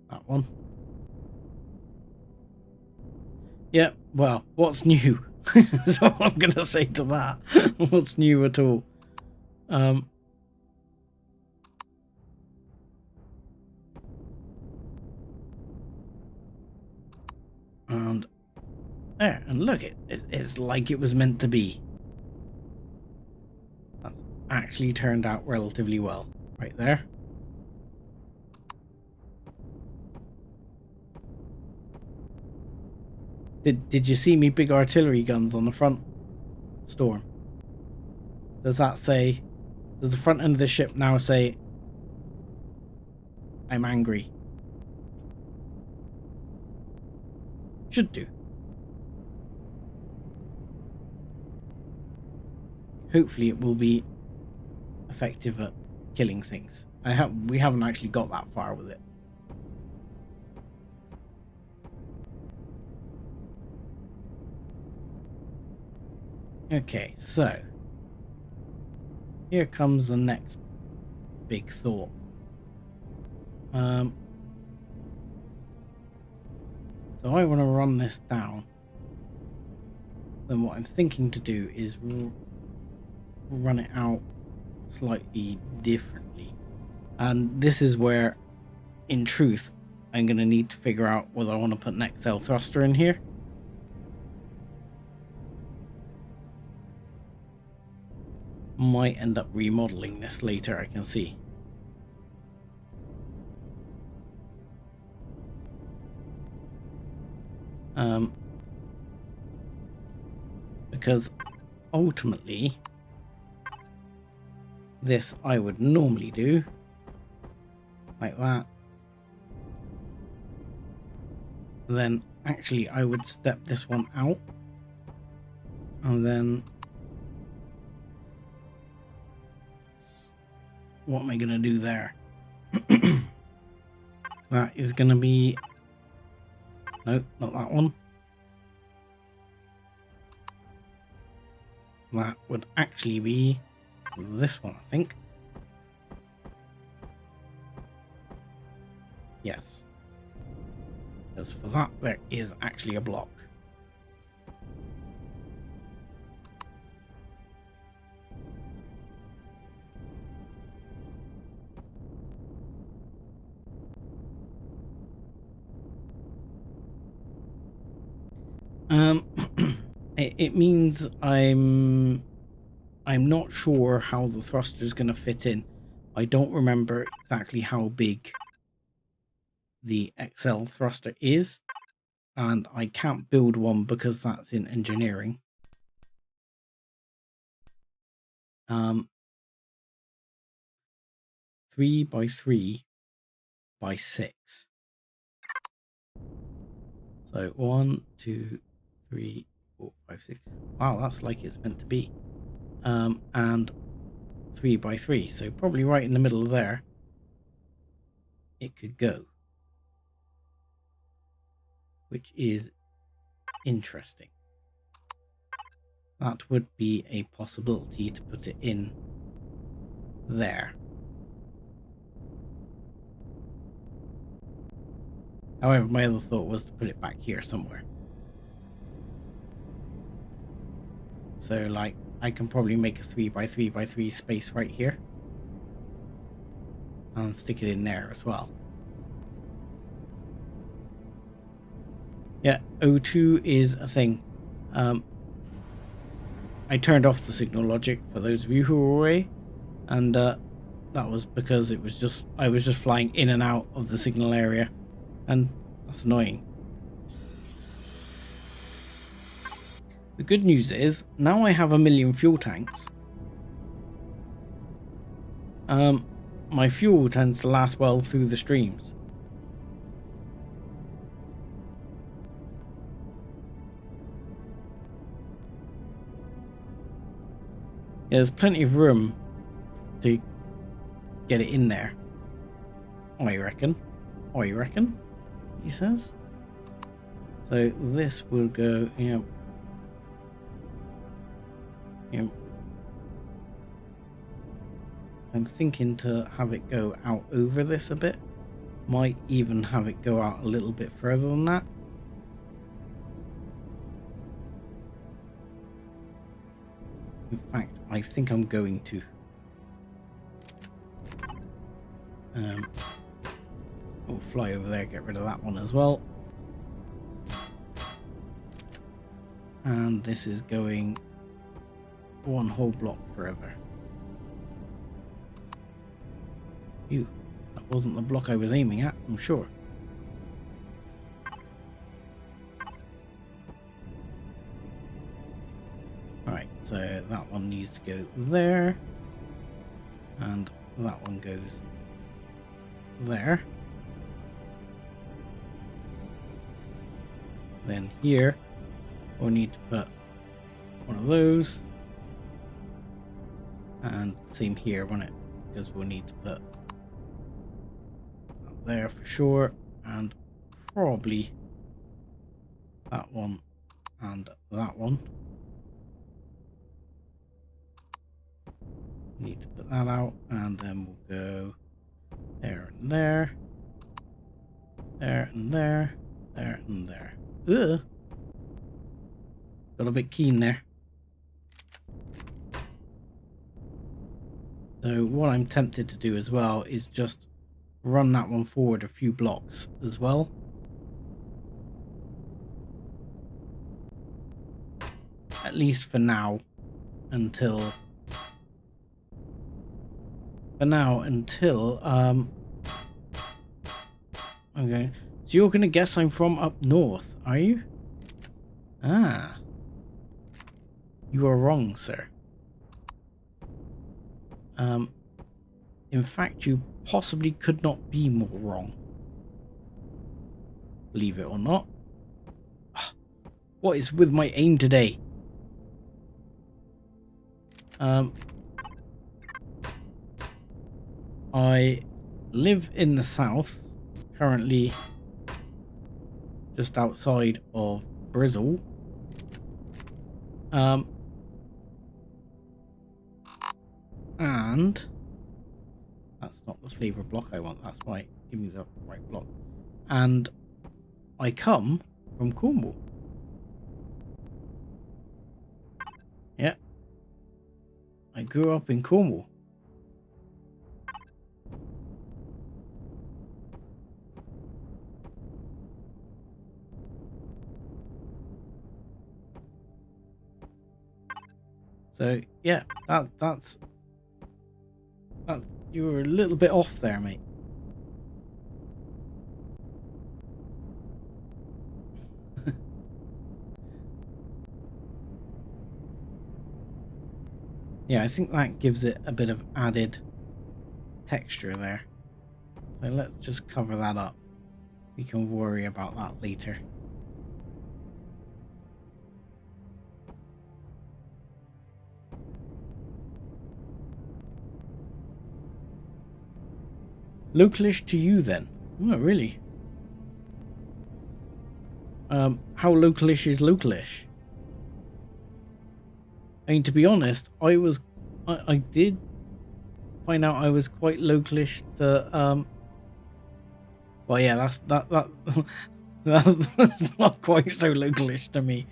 That one. Yeah, well, what's new? That's all I'm going to say to that. What's new at all? And there, and look, it's like it was meant to be. That's actually turned out relatively well. Right there. Did you see me big artillery guns on the front, Storm? Does that say... Does the front end of the ship now say... I'm angry? Should do. Hopefully it will be effective at killing things. We haven't actually got that far with it. Okay, so here comes the next big thought. So I want to run this down. Then what I'm thinking to do is run it out slightly differently. And this is where, in truth, I'm going to need to figure out whether I want to put an XL thruster in here. Might end up remodeling this later, I can see. Because ultimately, this I would normally do like that. Then actually I would step this one out, and then what am I going to do there? That is going to be... No, not that one. That would actually be this one, I think. Yes. Because for that, there is actually a block. It means I'm not sure how the thruster is going to fit in. I don't remember exactly how big the XL thruster is, and I can't build one because that's in engineering. 3x3x6. So 1, 2, 3, 4, 5, 6. Wow, that's like it's meant to be. And 3x3. So probably right in the middle there, it could go, which is interesting. That would be a possibility to put it in there. However, my other thought was to put it back here somewhere. So, like, I can probably make a 3x3x3 space right here. And stick it in there as well. Yeah, O2 is a thing. I turned off the signal logic for those of you who were away, and that was because I was just flying in and out of the signal area, and that's annoying. The good news is now I have 1,000,000 fuel tanks. My fuel tends to last well through the streams. Yeah, there's plenty of room to get it in there. I reckon. I reckon, he says. So this will go, yeah. Yeah. I'm thinking to have it go out over this a bit. Might even have it go out a little bit further than that. In fact, I think I'm going to. We'll fly over there, get rid of that one as well. And this is going one whole block further. Ew, that wasn't the block I was aiming at, I'm sure. Alright, so that one needs to go there. And that one goes there. Then here, we'll need to put one of those. And same here, won't it? Because we'll need to put that there for sure. And probably that one and that one. Need to put that out, and then we'll go there and there, there and there, there and there. Ugh. Got a bit keen there. So what I'm tempted to do as well is just run that one forward a few blocks as well. At least for now, until okay, so you're gonna guess I'm from up north, are you? Ah, you are wrong, sir. In fact, you possibly could not be more wrong, believe it or not. What is with my aim today? I live in the south, currently just outside of Bristol. And that's not the flavor block I want, that's right, give me the right block. And I come from Cornwall. Yeah, I grew up in Cornwall. So yeah, that's you were a little bit off there, mate. Yeah, I think that gives it a bit of added texture there. So let's just cover that up. We can worry about that later. Localish to you then? Oh, really? How localish is localish? I mean, to be honest, I did find out I was quite localish to, well, yeah, that's not quite so localish to me.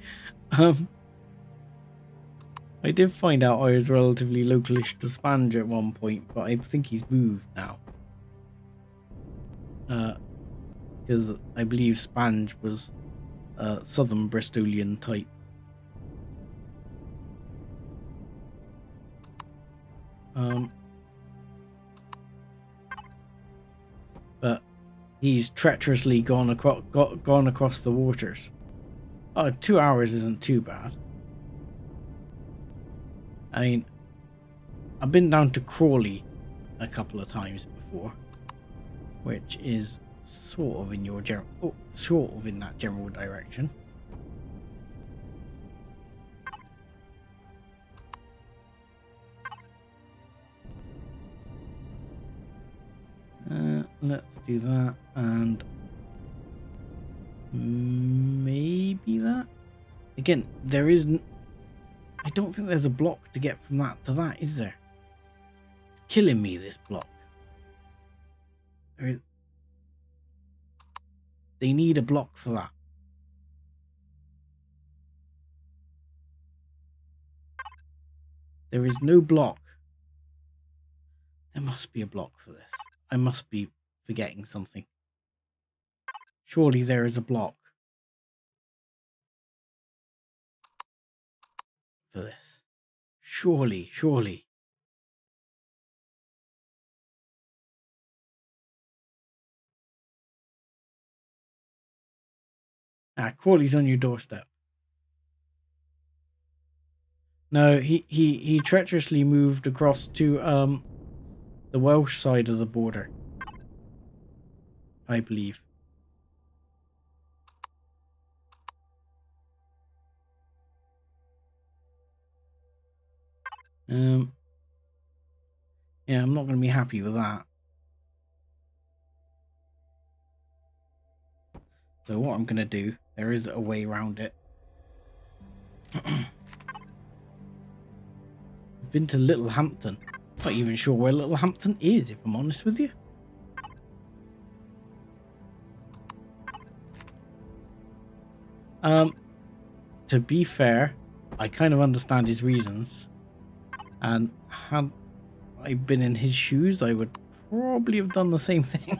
I did find out I was relatively localish to Spanj at one point, but I think he's moved now. Because I believe Spanj was southern Bristolian type. But he's treacherously gone across the waters. Oh, 2 hours isn't too bad. I mean, I've been down to Crawley a couple of times before, which is sort of in your sort of in that general direction. Let's do that, and maybe that. Again, there isn't. I don't think there's a block to get from that to that, is there? It's killing me, this block. They need a block for that. There is no block. There must be a block for this. I must be forgetting something. Surely there is a block for this. Surely. Crawley's on your doorstep. No, he treacherously moved across to the Welsh side of the border, I believe. Yeah, I'm not going to be happy with that. So what I'm going to do, there is a way around it. I've been to Littlehampton. Not even sure where Littlehampton is, if I'm honest with you. To be fair, I kind of understand his reasons. And had I been in his shoes, I would probably have done the same thing.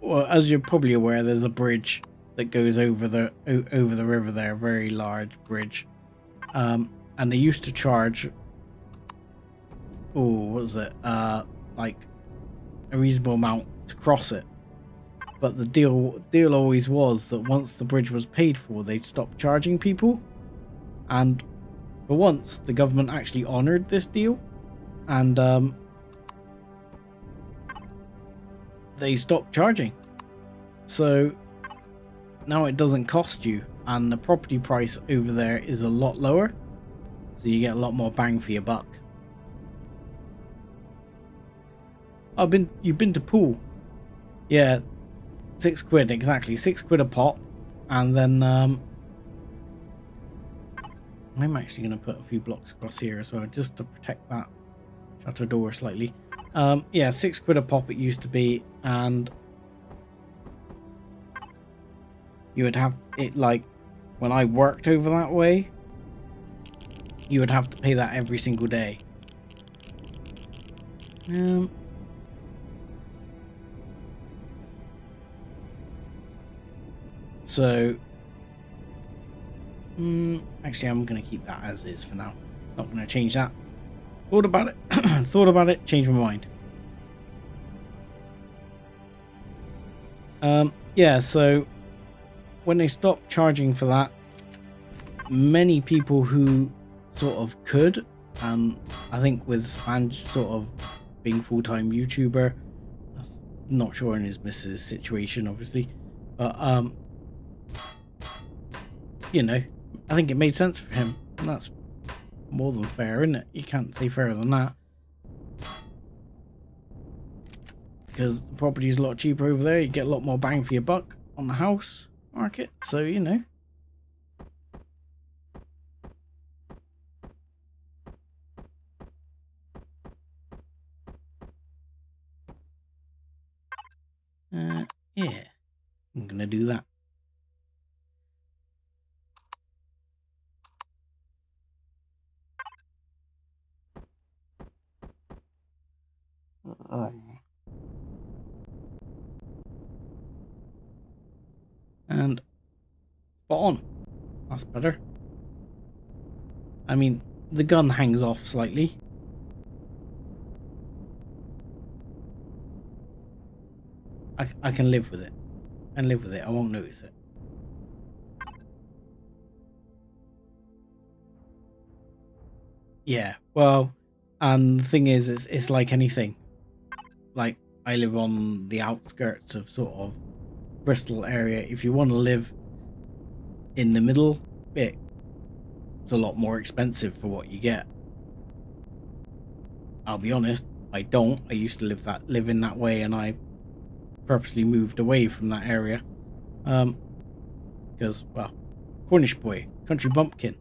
Well, as you're probably aware, there's a bridge that goes over the river there, a very large bridge. And they used to charge, what was it? Like a reasonable amount to cross it. But the deal always was that once the bridge was paid for, they'd stop charging people. And for once, the government actually honoured this deal, and they stopped charging. So now it doesn't cost you, and the property price over there is a lot lower, so you get a lot more bang for your buck. You've been to Poole? Yeah, £6 exactly, £6 a pop, and then I'm actually going to put a few blocks across here as well, just to protect that shutter door slightly. Yeah, £6 a pop it used to be, and you would have it, like, when I worked over that way, you would have to pay that every single day. So actually, I'm going to keep that as is for now. Not going to change that. Thought about it, changed my mind. Yeah, so when they stopped charging for that, many people who sort of could, I think with Spanj sort of being full-time YouTuber, not sure in his missus situation obviously, but you know, I think it made sense for him, and that's more than fair, isn't it? You can't say fairer than that, because the property is a lot cheaper over there. You get a lot more bang for your buck on the house market, so you know. Yeah, I'm gonna do that. And spot on. That's better. I mean, the gun hangs off slightly. I can live with it. And live with it. I won't notice it. Yeah, well, and the thing is, it's like anything. Like, I live on the outskirts of sort of Bristol area. If you want to live in the middle, it's a lot more expensive for what you get. I'll be honest, I don't. I used to live in that way, and I purposely moved away from that area. Because, well, Cornish boy, country bumpkin.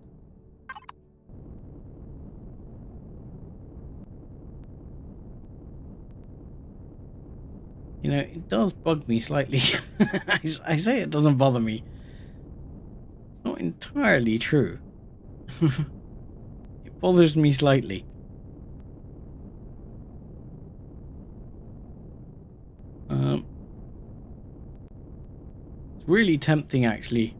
You know, it does bug me slightly. I say it doesn't bother me. It's not entirely true. It bothers me slightly. It's really tempting, actually,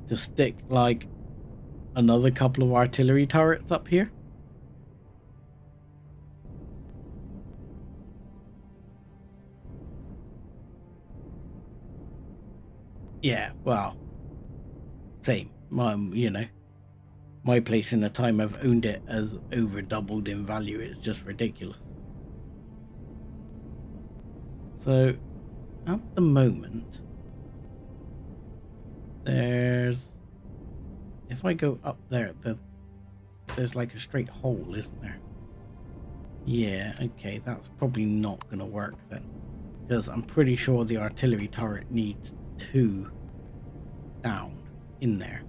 to stick, like, another couple of artillery turrets up here. Yeah, well, same. You know, my place in the time I've owned it has over doubled in value. It's just ridiculous. So, at the moment, there's... If I go up there, there's like a straight hole, isn't there? Yeah, okay, that's probably not going to work then. Because I'm pretty sure the artillery turret needs 2 down in there.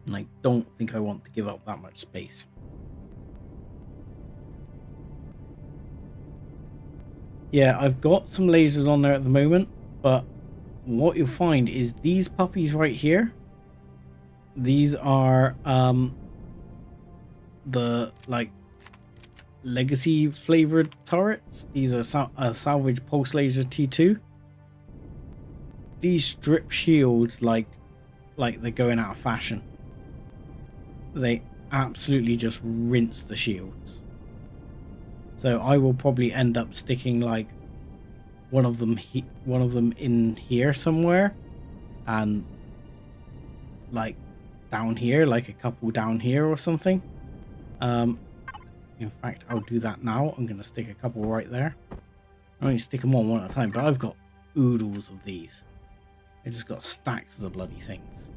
And I don't think I want to give up that much space. Yeah, I've got some lasers on there at the moment, but what you'll find is these puppies right here, these are the like legacy flavored turrets. These are Salvage Pulse Laser T2. These strip shields like they're going out of fashion. They absolutely just rinse the shields. So I will probably end up sticking like one of them in here somewhere, and like down here, like a couple down here or something. In fact, I'll do that now. I'm going to stick a couple right there. I only stick them on one at a time, but I've got oodles of these. I just got stacks of the bloody things.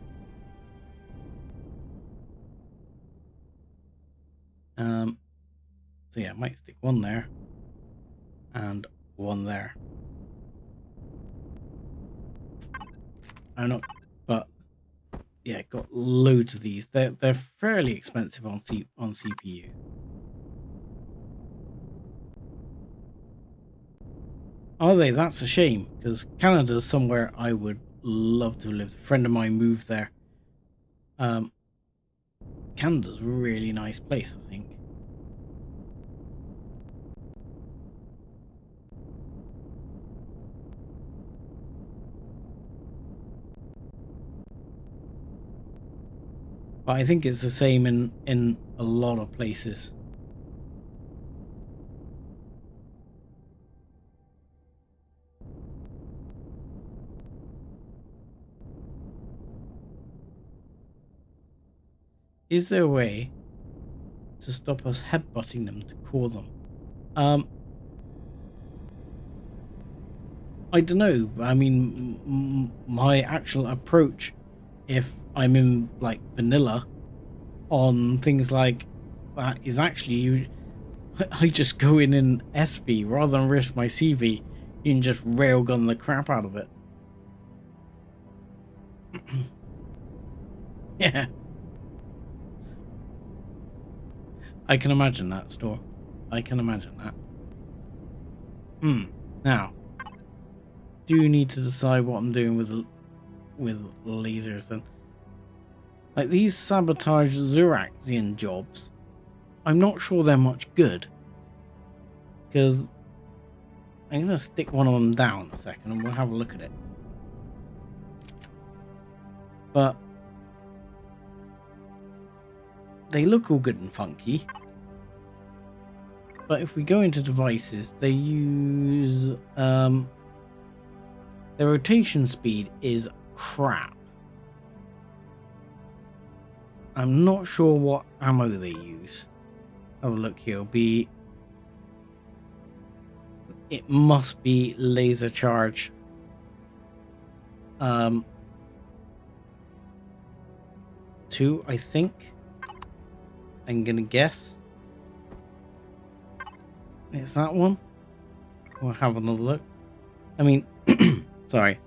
So yeah, I might stick one there and one there. I don't know, but yeah, got loads of these. They're fairly expensive on CPU. Are they? That's a shame, because Canada's somewhere I would love to live. A friend of mine moved there. Canada's a really nice place, I think. But I think it's the same in a lot of places. Is there a way to stop us headbutting them to core them? I don't know. I mean, my actual approach, if I'm in like vanilla on things like that, is actually I just go in SV rather than risk my CV. You can just railgun the crap out of it. Yeah. I can imagine that, Storm. I can imagine that. Now, do need to decide what I'm doing with lasers then. Like these sabotage Zuraxian jobs, I'm not sure they're much good, because I'm going to stick one of them down a second and we'll have a look at it. But they look all good and funky. But if we go into devices, they use their rotation speed is crap. I'm not sure what ammo they use. Have a look here. It must be laser charge. 2, I think. I'm gonna guess. It's that one. We'll have another look. I mean, sorry.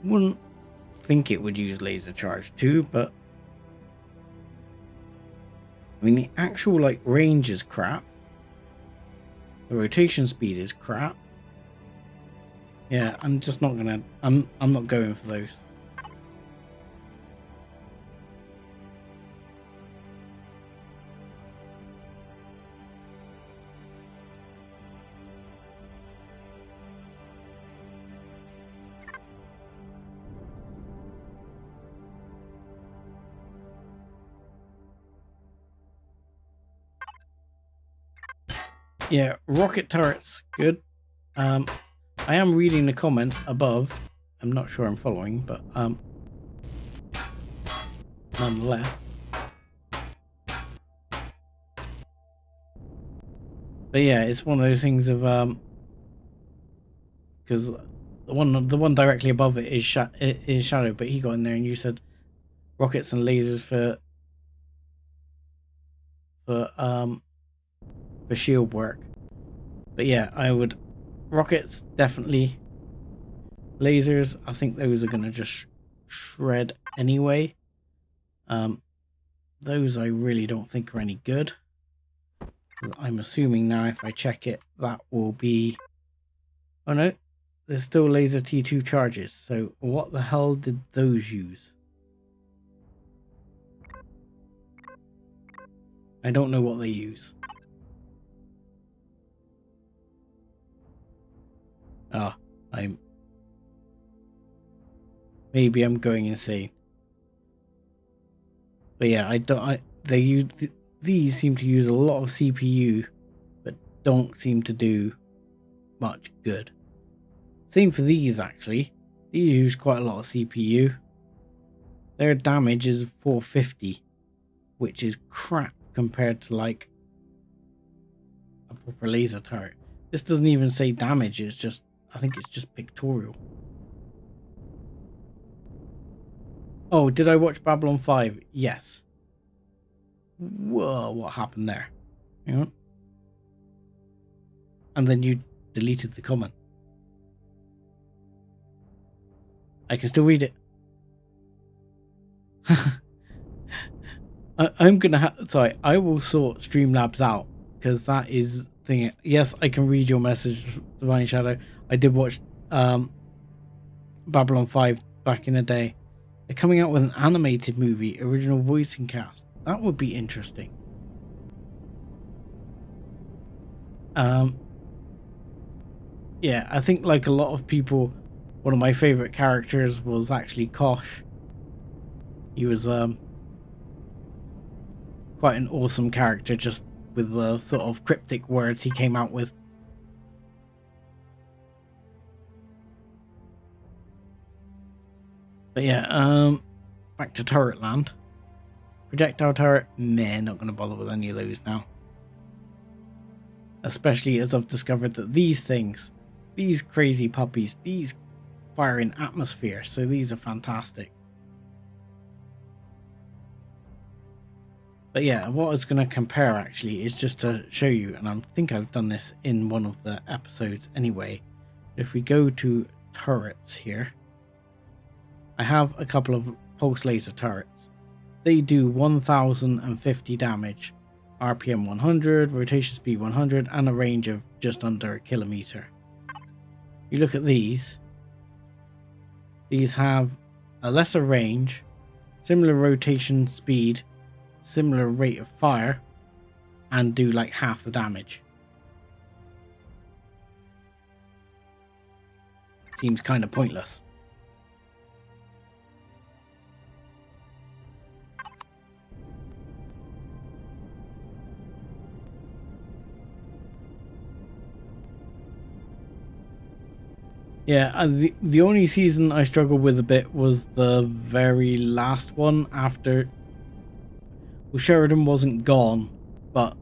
Wouldn't think it would use laser charge 2, but I mean the actual like range is crap. The rotation speed is crap. Yeah, I'm just not gonna. I'm not going for those. Yeah, rocket turrets, good. I am reading the comment above. I'm not sure I'm following, but nonetheless. But yeah, it's one of those things of because the one directly above it is Shadow, but he got in there and you said rockets and lasers for shield work. But yeah, I would rockets definitely. Lasers, I think those are gonna just shred anyway. Those I really don't think are any good. I'm assuming now if I check it, that will be. Oh no, there's still laser T2 charges. So what the hell did those use? I don't know what they use. Ah, maybe I'm going insane. But yeah, these seem to use a lot of CPU, but don't seem to do much good. Same for these actually. These use quite a lot of CPU. Their damage is 450, which is crap compared to like a proper laser turret. This doesn't even say damage, it's just, I think it's just pictorial. Oh, did I watch Babylon 5? Yes. Whoa, what happened there? Hang on. And then you deleted the comment. I can still read it. I'm gonna have, sorry, I will sort Streamlabs out because that is thing. Yes, I can read your message, Divine Shadow. I did watch Babylon 5 back in the day. They're coming out with an animated movie, original voicing cast. That would be interesting. Yeah, I think like a lot of people, one of my favorite characters was actually Kosh. He was quite an awesome character, just with the sort of cryptic words he came out with. But yeah, back to turret land. Projectile turret, meh, not going to bother with any of those now. Especially as I've discovered that these things, these crazy puppies, these fire in atmosphere, so these are fantastic. But yeah, what I was going to compare actually is just to show you, and I think I've done this in one of the episodes anyway. If we go to turrets here, I have a couple of pulse laser turrets. They do 1050 damage, RPM 100, rotation speed 100, and a range of just under a kilometer. You look at these have a lesser range, similar rotation speed, similar rate of fire, and do like half the damage. seems kind of pointless. Yeah, the only season I struggled with a bit was the very last one after... Well, Sheridan wasn't gone, but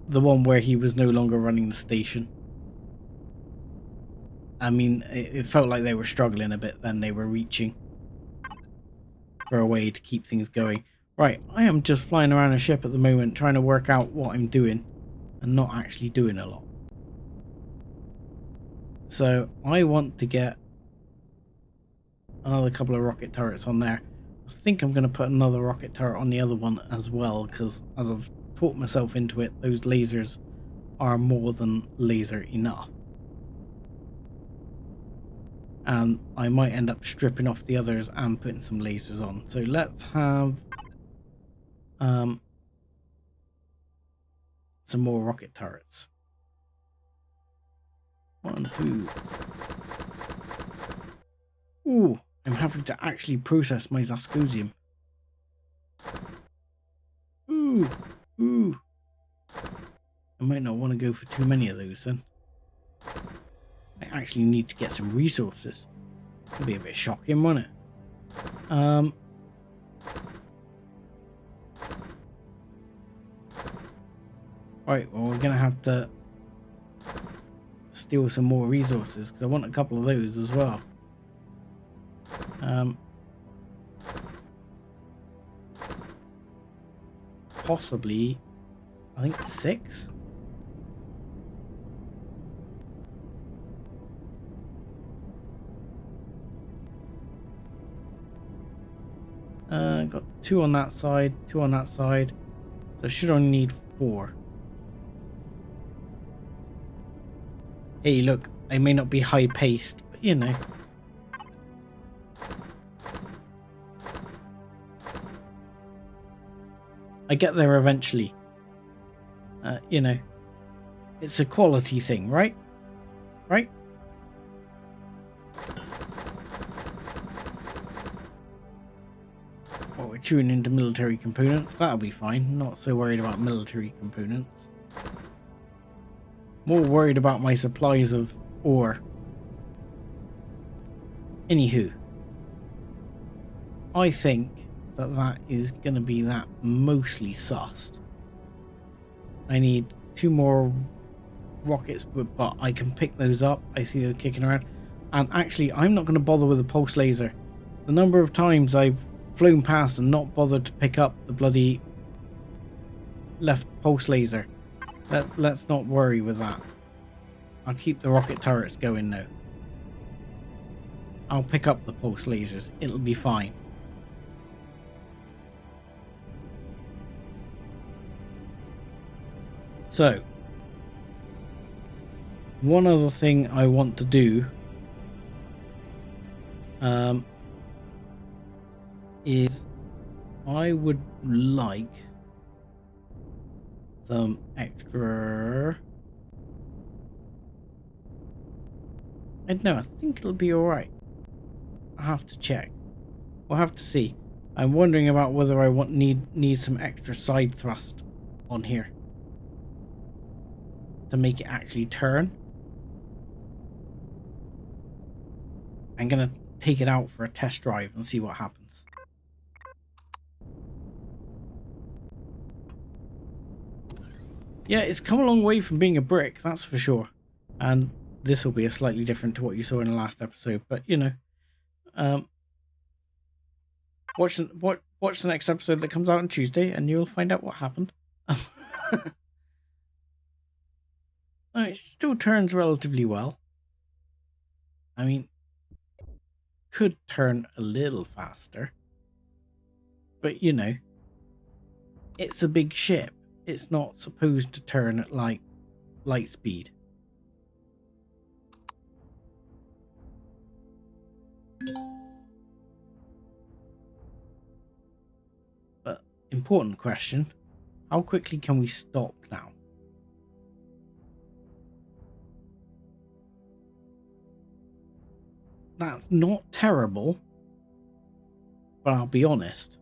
the one where he was no longer running the station. I mean, it felt like they were struggling a bit then. They were reaching for a way to keep things going. Right, I am just flying around a ship at the moment trying to work out what I'm doing and not actually doing a lot. So I want to get another couple of rocket turrets on there. I think I'm going to put another rocket turret on the other one as well, because as I've taught myself into it, those lasers are more than laser enough. And I might end up stripping off the others and putting some lasers on. So let's have some more rocket turrets. 1, 2. Ooh, I'm having to actually process my Zascosium. Ooh, ooh. I might not want to go for too many of those then. I actually need to get some resources. It'll be a bit shocking, won't it? Right, well, we're going to have to steal some more resources because I want a couple of those as well. Possibly, I think 6. Got 2 on that side, 2 on that side, so I should only need 4. Hey, look, I may not be high paced, but you know. I get there eventually. You know, it's a quality thing, right? Right? Well, we're tuning into military components. That'll be fine. Not so worried about military components. More worried about my supplies of ore. Anywho, I think that is going to be that mostly sussed. I need 2 more rockets, but I can pick those up. I see those kicking around. And actually, I'm not going to bother with a pulse laser. The number of times I've flown past and not bothered to pick up the bloody left pulse laser. Let's not worry with that. I'll keep the rocket turrets going now. I'll pick up the pulse lasers. It'll be fine. So, one other thing I want to do is I would like some extra... I don't know, I think it'll be alright. I have to check. We'll have to see. I'm wondering about whether I need some extra side thrust on here to make it actually turn. I'm gonna take it out for a test drive and see what happens. Yeah, it's come a long way from being a brick, that's for sure. And this will be a slightly different to what you saw in the last episode, but you know, watch the next episode that comes out on Tuesday, and you'll find out what happened. It still turns relatively well. I mean, could turn a little faster, but you know, it's a big ship. It's not supposed to turn at like light speed. But important question, how quickly can we stop now? that's not terrible, but I'll be honest,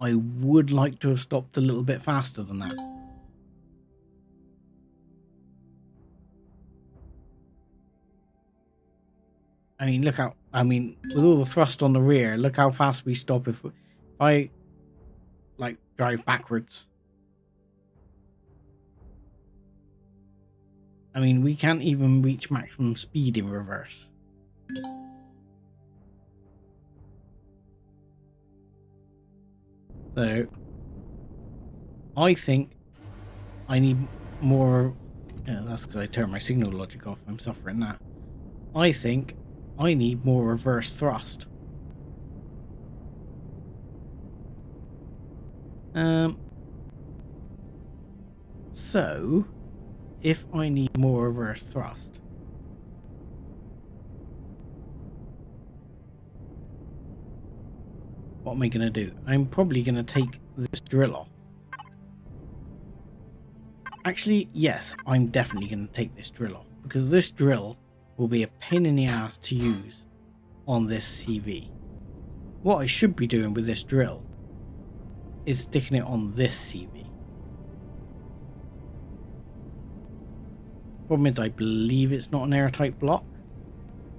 I would like to have stopped a little bit faster than that. I mean, look how, I mean, with all the thrust on the rear, look how fast we stop if I, like, drive backwards. I mean, we can't even reach maximum speed in reverse. So, I think I need more... Yeah, that's because I turned my signal logic off. I'm suffering that. I think I need more reverse thrust. So, if I need more reverse thrust, what am I going to do? I'm probably going to take this drill off. Actually, yes, I'm definitely going to take this drill off, because this drill will be a pain in the ass to use on this CV. What I should be doing with this drill is sticking it on this CV. Problem is, I believe it's not an airtight block.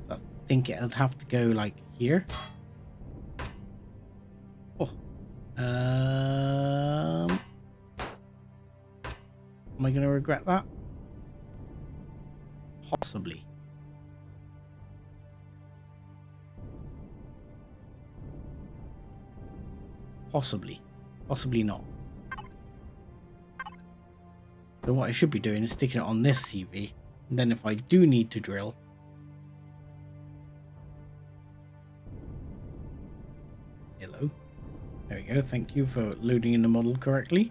I think it'd have to go like here. Oh. Am I going to regret that? Possibly. Possibly. Possibly not. So what I should be doing is sticking it on this CV. And then if I do need to drill... Hello. There we go. Thank you for loading in the model correctly.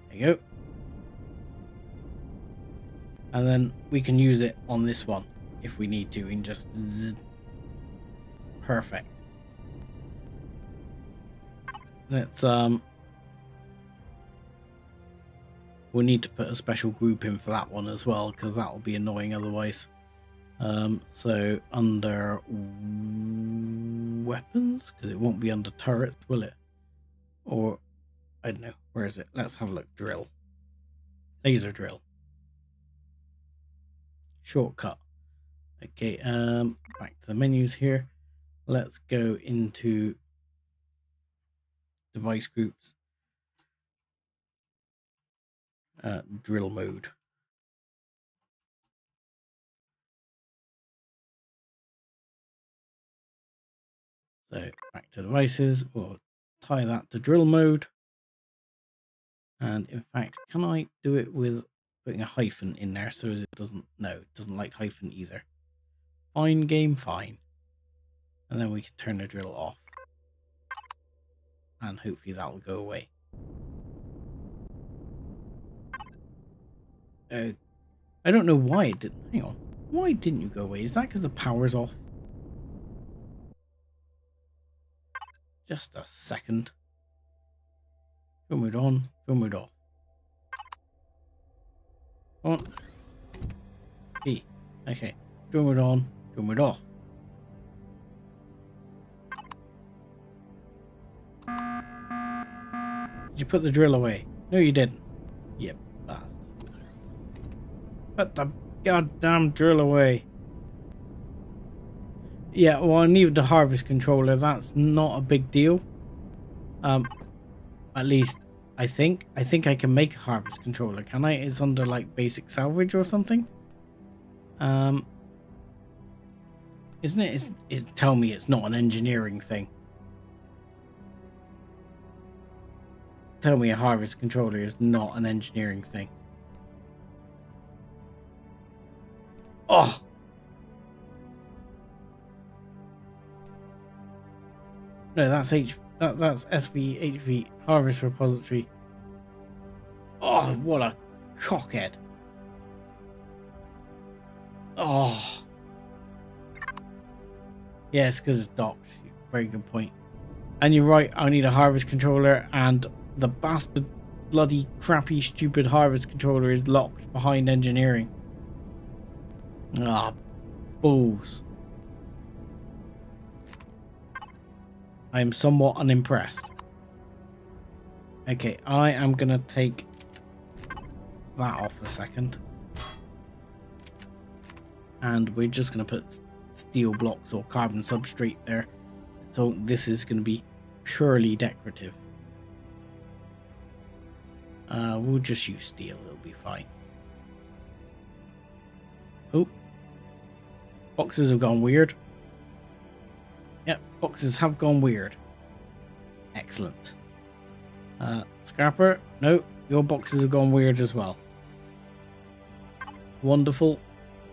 There you go. And then we can use it on this one if we need to and just zzz. Perfect. Let's we'll need to put a special group in for that one as well, because that'll be annoying otherwise. So under weapons, because it won't be under turrets, will it? Or I don't know, where is it? Let's have a look. Drill. Laser drill. Shortcut. Okay, back to the menus here. Let's go into device groups. Drill mode. So back to devices, we'll tie that to drill mode. And in fact, can I do it with putting a hyphen in there so it doesn't, no, it doesn't like hyphen either. Fine game, fine. And then we can turn the drill off. And hopefully that'll go away. I don't know why it didn't. Hang on. Why didn't you go away? Is that because the power's off? Just a second. Film it on. Film it off. On. E. Okay. Film it on. Film it off. Did you put the drill away? No, you didn't. Yep. Bastard. Put the goddamn drill away. Yeah, well, I need the harvest controller. That's not a big deal. At least I think I can make a harvest controller. Can I? It's under like basic salvage or something. Isn't it? Tell me it's not an engineering thing. Tell me a harvest controller is not an engineering thing. Oh. No, that's that's SV harvest repository. Oh, what a cockhead. Oh. Yes, because it's docked. Very good point. And you're right, I need a harvest controller, and the bastard bloody crappy stupid harvest controller is locked behind engineering. Ah, balls. I am somewhat unimpressed. Okay, I am going to take that off a second. And we're just going to put steel blocks or carbon substrate there. So this is going to be purely decorative. We'll just use steel, it'll be fine. Oh, boxes have gone weird. Yep, boxes have gone weird. Excellent. Scrapper, no, your boxes have gone weird as well. Wonderful.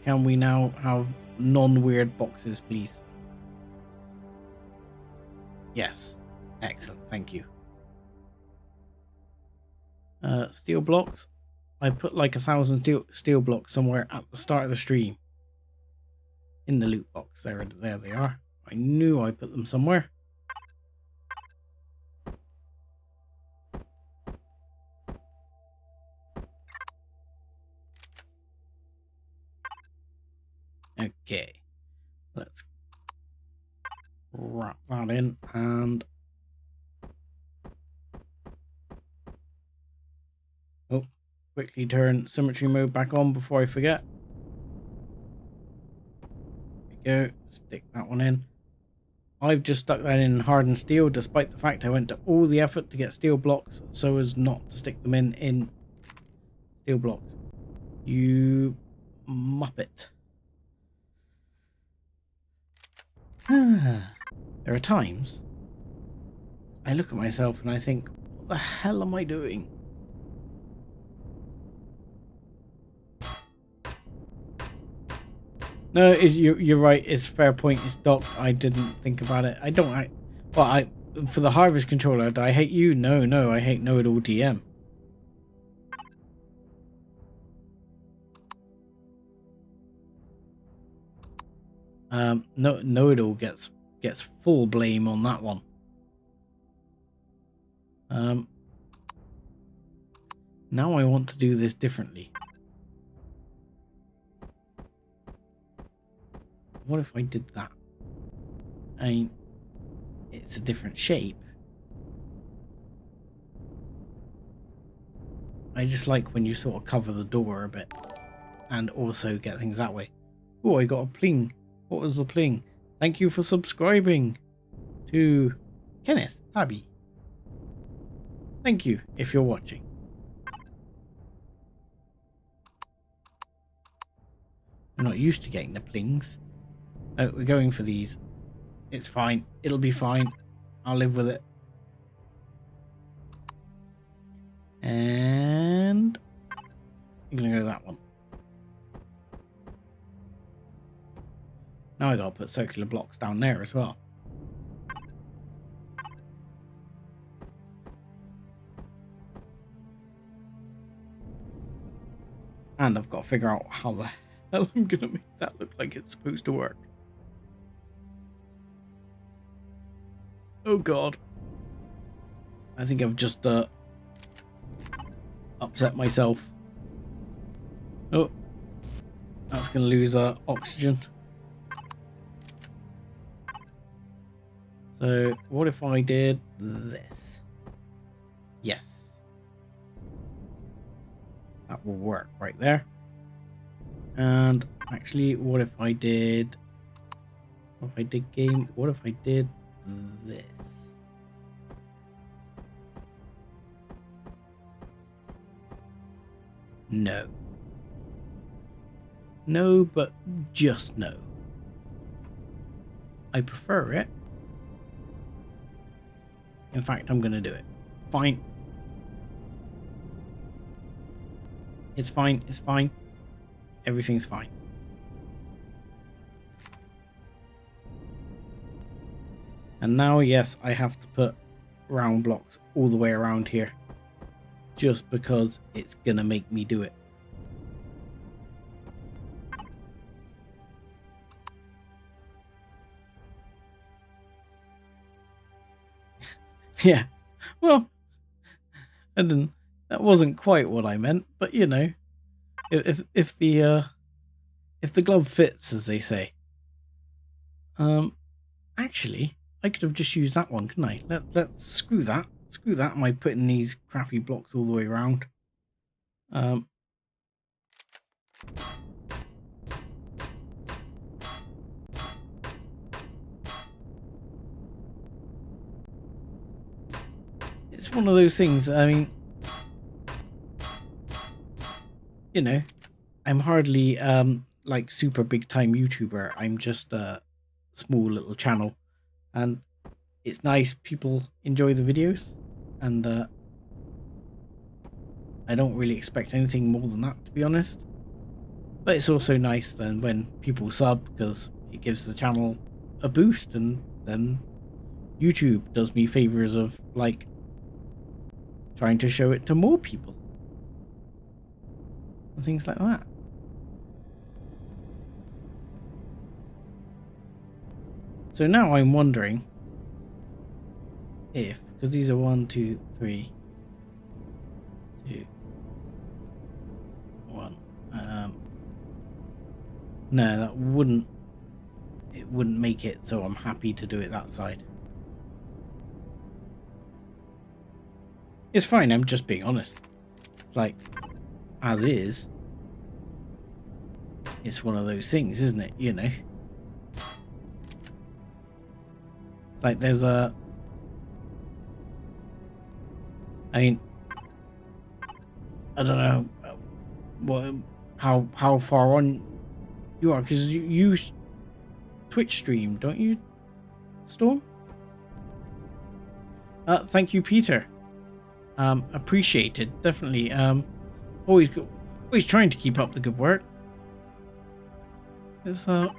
Can we now have non-weird boxes, please? Yes. Excellent, thank you. Steel blocks. I put like 1,000 steel blocks somewhere at the start of the stream. In the loot box. There they are. I knew I put them somewhere. Okay. Let's wrap that in and... Oh, quickly turn symmetry mode back on before I forget. There we go. Stick that one in. I've just stuck that in hardened steel, despite the fact I went to all the effort to get steel blocks so as not to stick them in steel blocks. You muppet. There are times I look at myself and I think, what the hell am I doing? No, you're right. It's a fair point. It's docked. I didn't think about it. For the harvest controller, do I hate you? No, I hate KnowItALLDM. KnowItAll gets full blame on that one. Now I want to do this differently. What if I did that? I mean, it's a different shape. I just like when you sort of cover the door a bit and also get things that way. Oh, I got a pling. What was the pling? Thank you for subscribing to Kenneth Tabby. Thank you if you're watching. I'm not used to getting the plings. Oh, we're going for these. It's fine. It'll be fine. I'll live with it. And I'm gonna go that one. Now I gotta put circular blocks down there as well. And I've got to figure out how the hell I'm gonna make that look like it's supposed to work. Oh god. I think I've just upset myself. Oh, that's gonna lose oxygen. So what if I did this? Yes. That will work right there. And actually, what if I did... What if I did game... What if I did this? No. No, but just no. I prefer it. In fact, I'm going to do it. Fine. It's fine. It's fine. Everything's fine. And now, yes, I have to put round blocks all the way around here. Just because it's going to make me do it. Yeah. Well, and then that wasn't quite what I meant, but you know, if the if the glove fits, as they say. Actually, I could have just used that one, couldn't I? Let's screw that. Screw that. Am I putting these crappy blocks all the way around? It's one of those things. I mean, you know, I'm hardly like super big time YouTuber. I'm just a small little channel, and it's nice people enjoy the videos, and I don't really expect anything more than that, to be honest. But it's also nice then when people sub, because it gives the channel a boost, and then YouTube does me favors of like trying to show it to more people and things like that. So now I'm wondering if, because these are 1, 2, 3, 2, 1. No, that wouldn't. It wouldn't make it. So I'm happy to do it that side. It's fine. I'm just being honest. Like, as is. It's one of those things, isn't it? You know. Like there's a. I mean, I don't know what how far on you are, because you Twitch stream, don't you, Storm? Thank you, Peter. Appreciated, definitely. Always trying to keep up the good work. It's time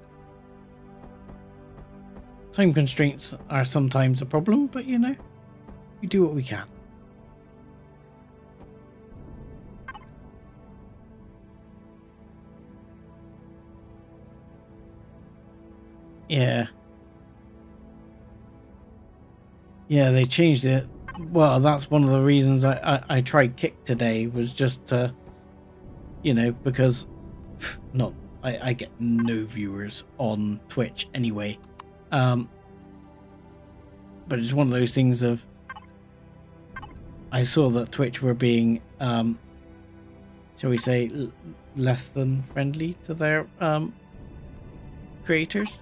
constraints are sometimes a problem, but you know, we do what we can. Yeah. Yeah, they changed it. Well, that's one of the reasons I tried Kick today, was just to, you know, because I get no viewers on Twitch anyway. But it's one of those things of, I saw that Twitch were being, shall we say, less than friendly to their creators.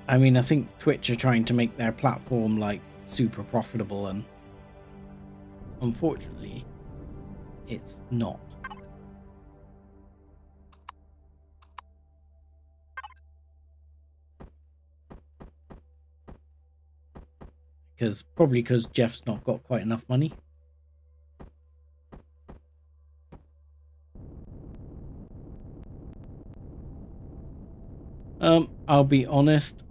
I mean, I think Twitch are trying to make their platform like super profitable, and unfortunately it's not. Probably because Jeff's not got quite enough money. I'll be honest,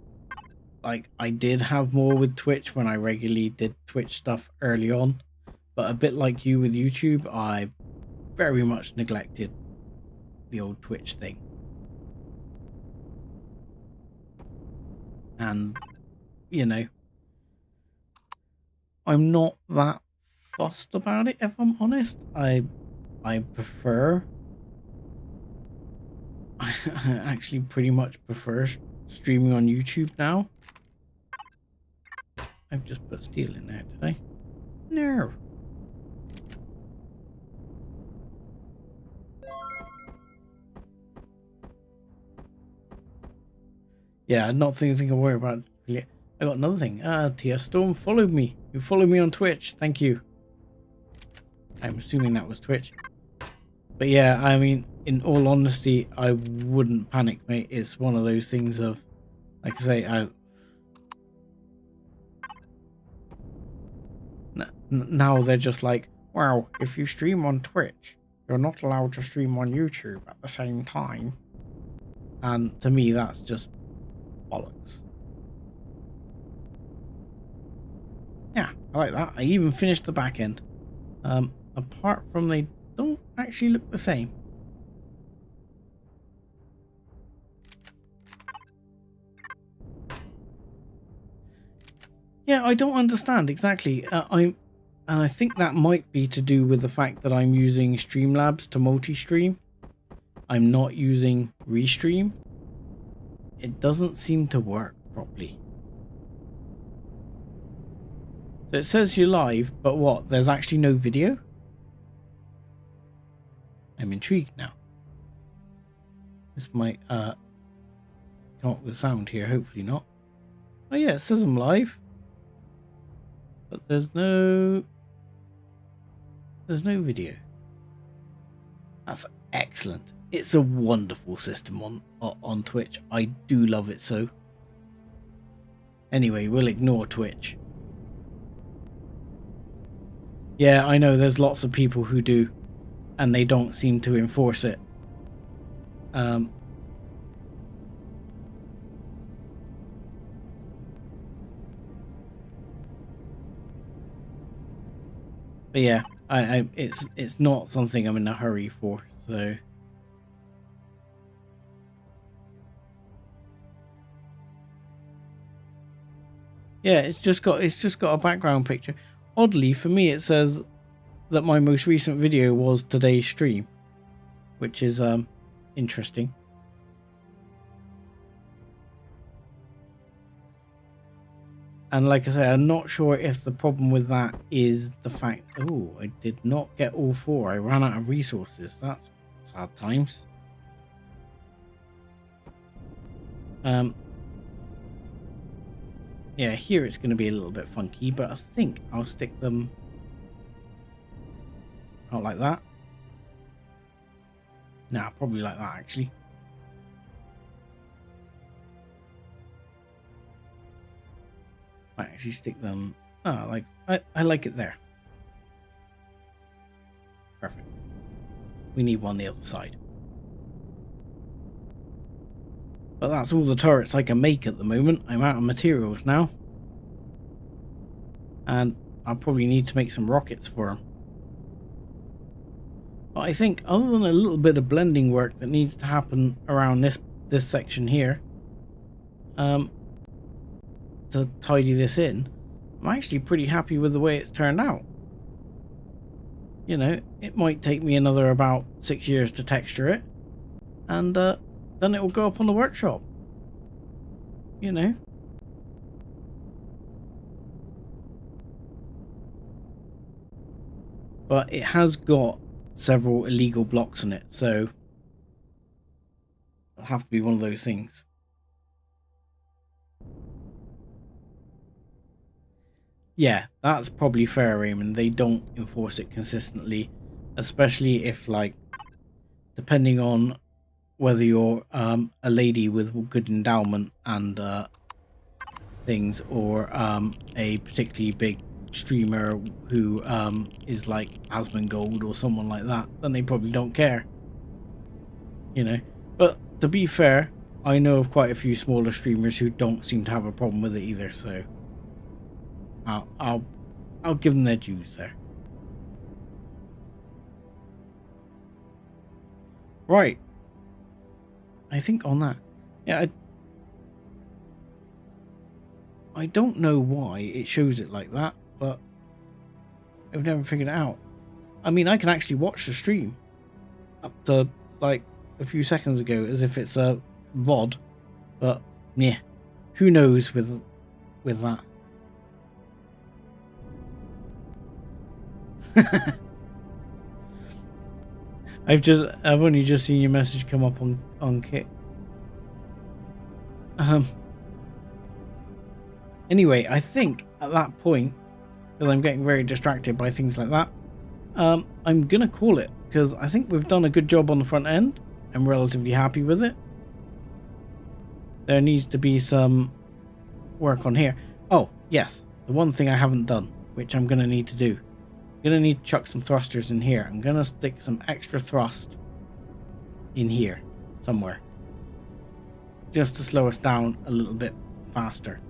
like, I did have more with Twitch when I regularly did Twitch stuff early on, but a bit like you with YouTube, I very much neglected the old Twitch thing. And, you know, I'm not that fussed about it, if I'm honest. I prefer, I actually pretty much prefer streaming on YouTube now. I've just put steel in there, did I? No. Yeah, not thinking to worry about. I got another thing. TS Storm followed me. You followed me on Twitch. Thank you. I'm assuming that was Twitch. But yeah, I mean, in all honesty, I wouldn't panic, mate. It's one of those things of, like I say, now they're just like, wow, if you stream on Twitch, you're not allowed to stream on YouTube at the same time. And to me, that's just bollocks. Yeah, I like that. I even finished the back end. Apart from they don't actually look the same. Yeah, I don't understand exactly. And I think that might be to do with the fact that I'm using Streamlabs to multi-stream. I'm not using Restream. It doesn't seem to work properly. So it says you're live, but what? There's actually no video? I'm intrigued now. This might come up with sound here, hopefully not. Oh yeah, it says I'm live. But there's no video. That's excellent. It's a wonderful system on Twitch. I do love it so. Anyway, we'll ignore Twitch. Yeah, I know there's lots of people who do, and they don't seem to enforce it. But yeah, it's not something I'm in a hurry for, so. Yeah, it's just got a background picture. Oddly, for me, it says that my most recent video was today's stream, which is interesting. And like I say, I'm not sure if the problem with that is the fact... Oh, I did not get all 4. I ran out of resources. That's sad times. Yeah, here it's going to be a little bit funky, but I think I'll stick them out like that. Nah, probably like that, actually. Might actually stick them... Oh, like I like it there. Perfect. We need one on the other side. But that's all the turrets I can make at the moment. I'm out of materials now. And I'll probably need to make some rockets for them. But I think other than a little bit of blending work that needs to happen around this section here, to tidy this in, I'm actually pretty happy with the way it's turned out. You know, it might take me another about 6 years to texture it, and then it will go up on the workshop. You know. But it has got several illegal blocks in it, so it'll have to be one of those things. Yeah, that's probably fair, Raymond. They don't enforce it consistently, especially if, like, depending on whether you're a lady with good endowment and things, or a particularly big streamer who is like Asmongold or someone like that, then they probably don't care. You know, but to be fair, I know of quite a few smaller streamers who don't seem to have a problem with it either, so I'll give them their dues there. Right. I think on that, yeah, I don't know why it shows it like that, but I've never figured it out. I mean, I can actually watch the stream up to like a few seconds ago as if it's a VOD, but yeah, who knows with that. I've only just seen your message come up on Kit. Anyway, I think at that point, because I'm getting very distracted by things like that, I'm gonna call it, because I think we've done a good job on the front end. I'm relatively happy with it. There needs to be some work on here. Oh, yes, the one thing I haven't done, which I'm gonna need to do. I'm gonna need to chuck some thrusters in here. I'm gonna stick some extra thrust in here somewhere, just to slow us down a little bit faster.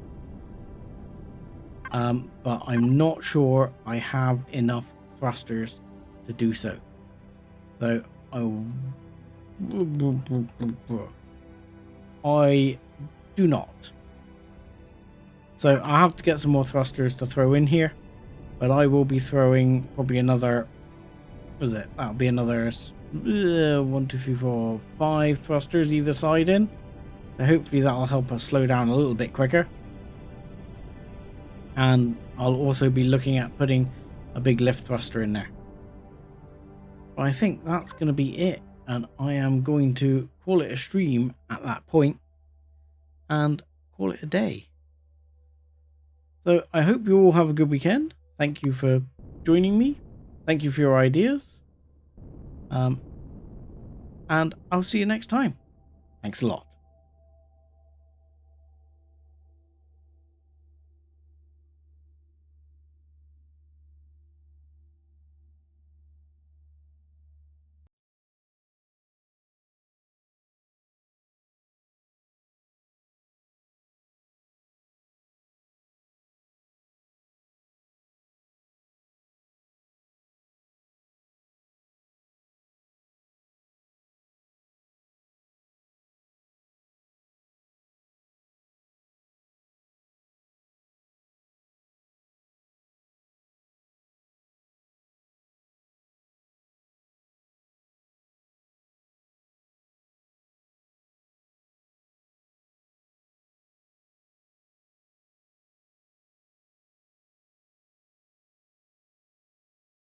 But I'm not sure I have enough thrusters to do so. So I do not. So I have to get some more thrusters to throw in here, but I will be throwing probably another, what is it? That'll be another 1, 2, 3, 4, 5 thrusters either side in. So hopefully that'll help us slow down a little bit quicker. And I'll also be looking at putting a big lift thruster in there. But I think that's going to be it, and I am going to call it a stream at that point and call it a day. So I hope you all have a good weekend. Thank you for joining me. Thank you for your ideas. And I'll see you next time. Thanks a lot.